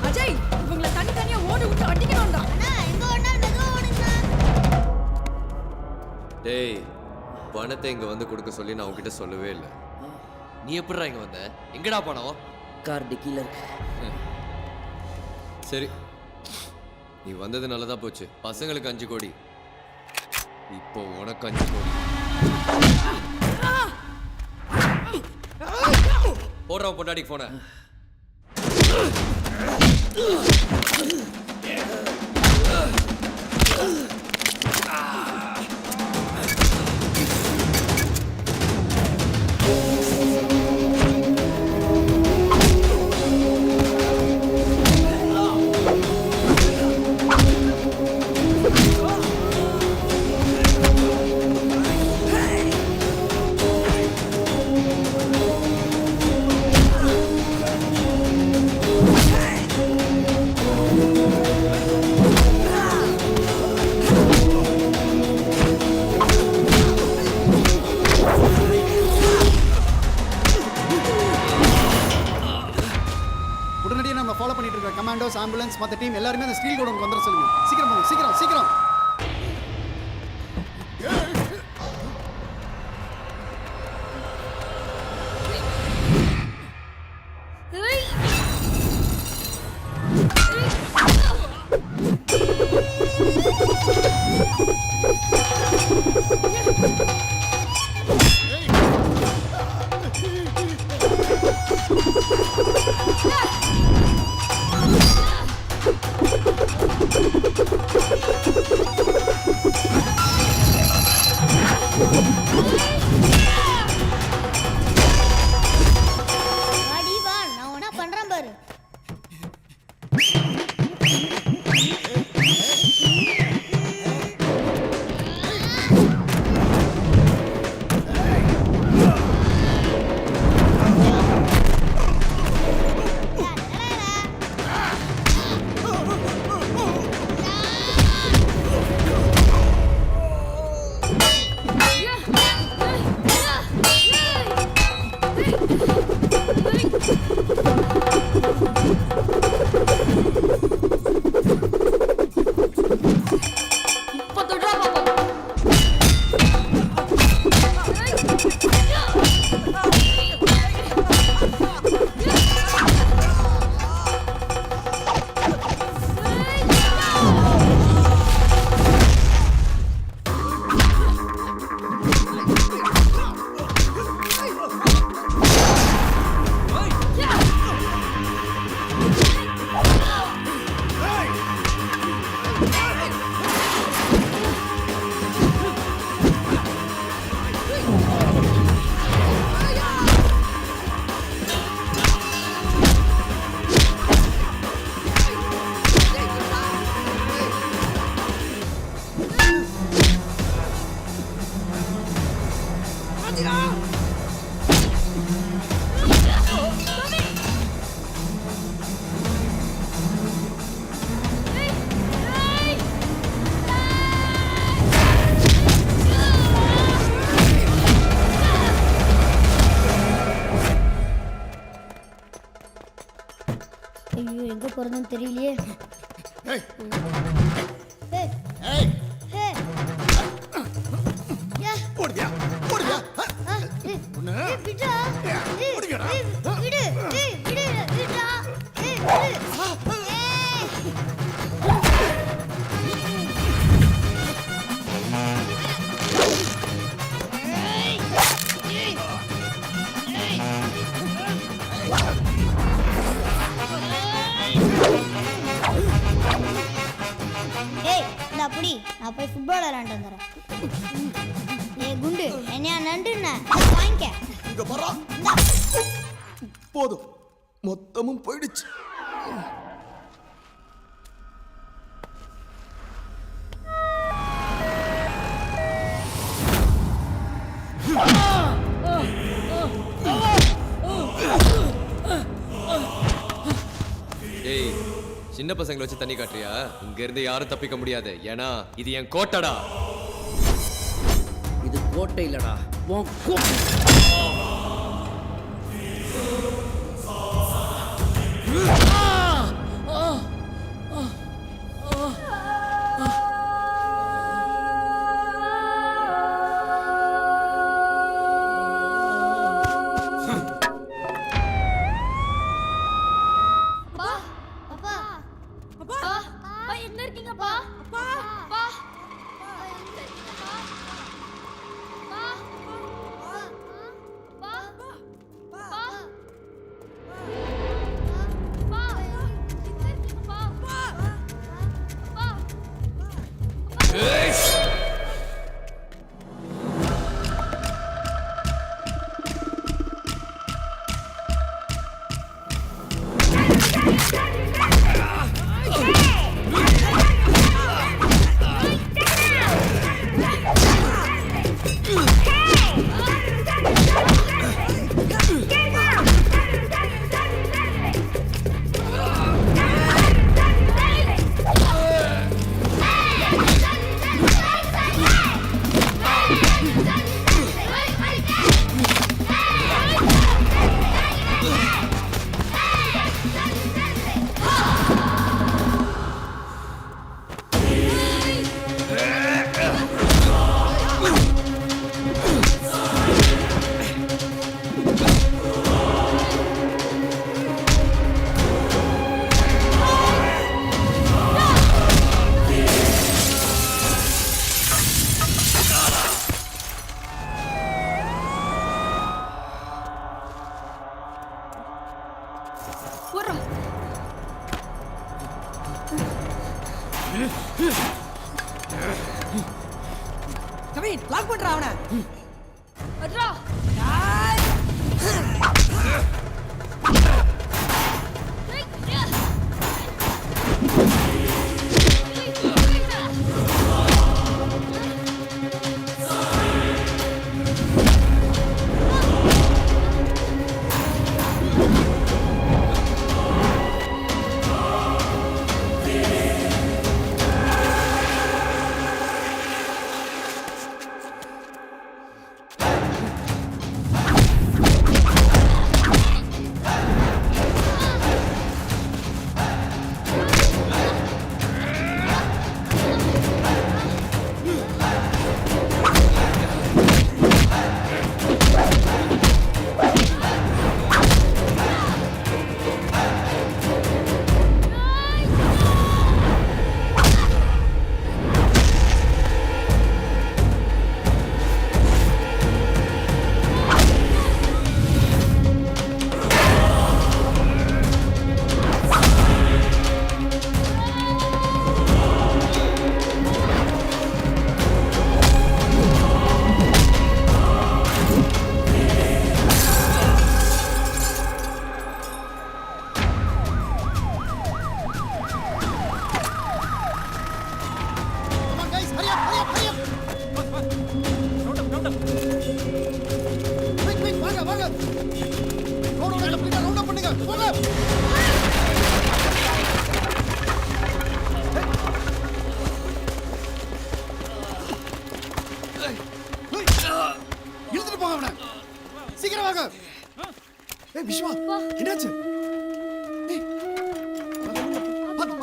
அஜய், இவங்களை தனித்தனியா ஓடி விட்டு அடிக்கணும்டா. அண்ணா எங்க ஓடுனா மெதுவா ஓடுங்க. டேய், பணத்தை இங்க வந்து கொடுக்க சொல்லி நான் உன்கிட்ட சொல்லவே இல்லை. நீ எப்படிடா இங்க வந்த? எங்கடா பணம்? கார் டிக்கில இருக்கு. சரி, நீ வந்தது நல்லதா போச்சு. பசங்களுக்கு 5 கோடி, இப்போ உனக்கு 5 கோடி. போடுறவன் பொண்டாடிக்கு போன உடனடியாக நம்ம ஃபாலோ பண்ணிட்டு இருக்க கமாண்டோஸ் ஆம்புலன்ஸ் மற்ற டீம் எல்லாருமே அந்த ஸ்டீல் கோடவுனுக்கு வந்துட சொல்லுங்க. சீக்கிரம் போங்க, சீக்கிரம் சீக்கிரம். வாடி வா, நான் உன பண்றேன் பாரு. இப்போ தொடுறா பாப்பா. ஐயோ, எங்க போறதுன்னு தெரியலையே. ஏய், ஏய், ஏய். யா. போடுயா போடுயா ஏய், விடுடா. ஏய், விடு. ஏய், விடுடா. ஏய், விடு. ஏய், இந்த அப்படி நான் போய் ஃபுட்பால் விளையாண்டு வந்துடுறேன். ஏய் குண்டு, என்னையா நண்டுண்ண வாங்கிக்க. இங்க போறா போதும் மொத்தமும் போயிடுச்சு. ஏய் சின்ன பசங்களை வச்சு தண்ணி காட்டுறியா? இங்க இருந்து யாரும் தப்பிக்க முடியாது. ஏன்னா இது என் கோட்டடா. இது கோட்டை இல்லடா, உன் கோட்டை. எங்க இருக்கீங்கப்பா? அப்பா அப்பா கவின் லாக் பண்றா அவனை அட்ரா இழுத்துட்டு போங்க அவனை சீக்கிரம் வாங்க ஏய் விஸ்வா என்னாச்சு ஏய் பாத்து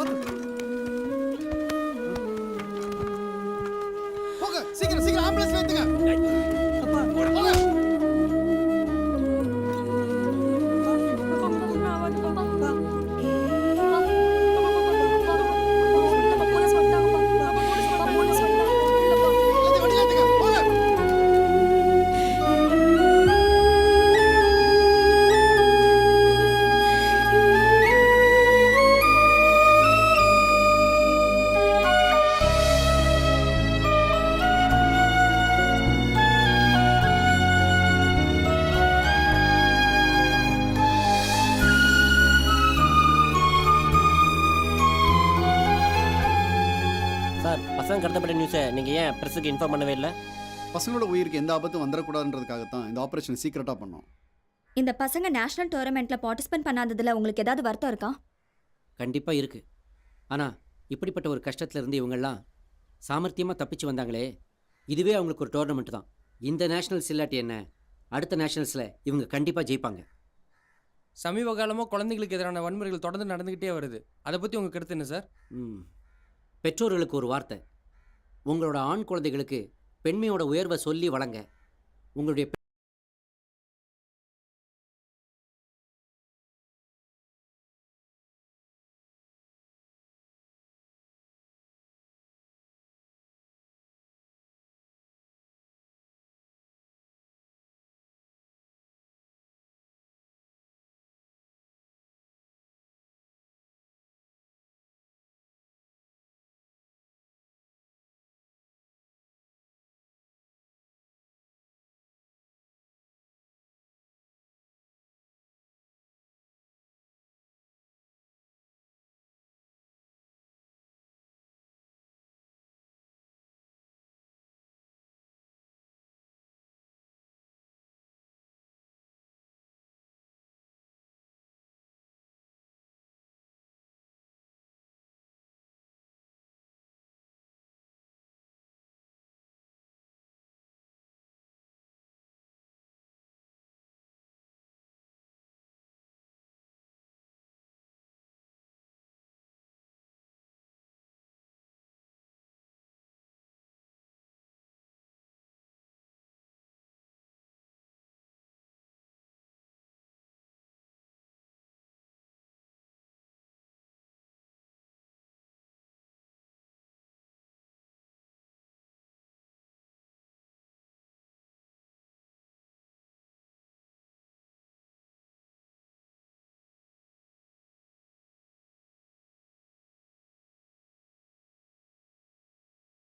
போங்க சீக்கிரம் சீக்கிரம் ஆம்புலன்ஸ் ஏத்துங்க போங்க பசங்க கடத்தப்பட்ட நியூஸை நீங்கள் ஏன் ப்ரெஸ்ஸுக்கு இன்ஃபார்ம் பண்ணவே இல்லை? பசங்களோட உயிருக்கு எந்த ஆபத்தும் வந்துடக்கூடாதுன்றதுக்காக தான் இந்த ஆபரேஷன் சீக்கிரட்டாக பண்ணோம். இந்த பசங்க நேஷனல் டோர்னமெண்ட்ல பார்ட்டிசிபேட் பண்ணாததுல உங்களுக்கு ஏதாவது வருத்தம் இருக்கா? கண்டிப்பாக இருக்குது. ஆனால் இப்படிப்பட்ட ஒரு கஷ்டத்துலேருந்து இவங்கெல்லாம் சாமர்த்தியமாக தப்பிச்சு வந்தாங்களே, இதுவே அவங்களுக்கு ஒரு டோர்னமெண்ட் தான். இந்த நேஷனல்ஸ் இல்லாட்டி என்ன, அடுத்த நேஷனல்ஸில் இவங்க கண்டிப்பாக ஜெயிப்பாங்க. சமீப காலமாக குழந்தைங்களுக்கு எதிரான வன்முறைகள் தொடர்ந்து நடந்துக்கிட்டே வருது. அதை பற்றி உங்கள் கருத்து என்ன சார்? பெற்றோர்களுக்கு ஒரு வார்த்தை, உங்களோட ஆண் குழந்தைகளுக்கு பெண்மையோட உயர்வை சொல்லி வழங்க. உங்களுடைய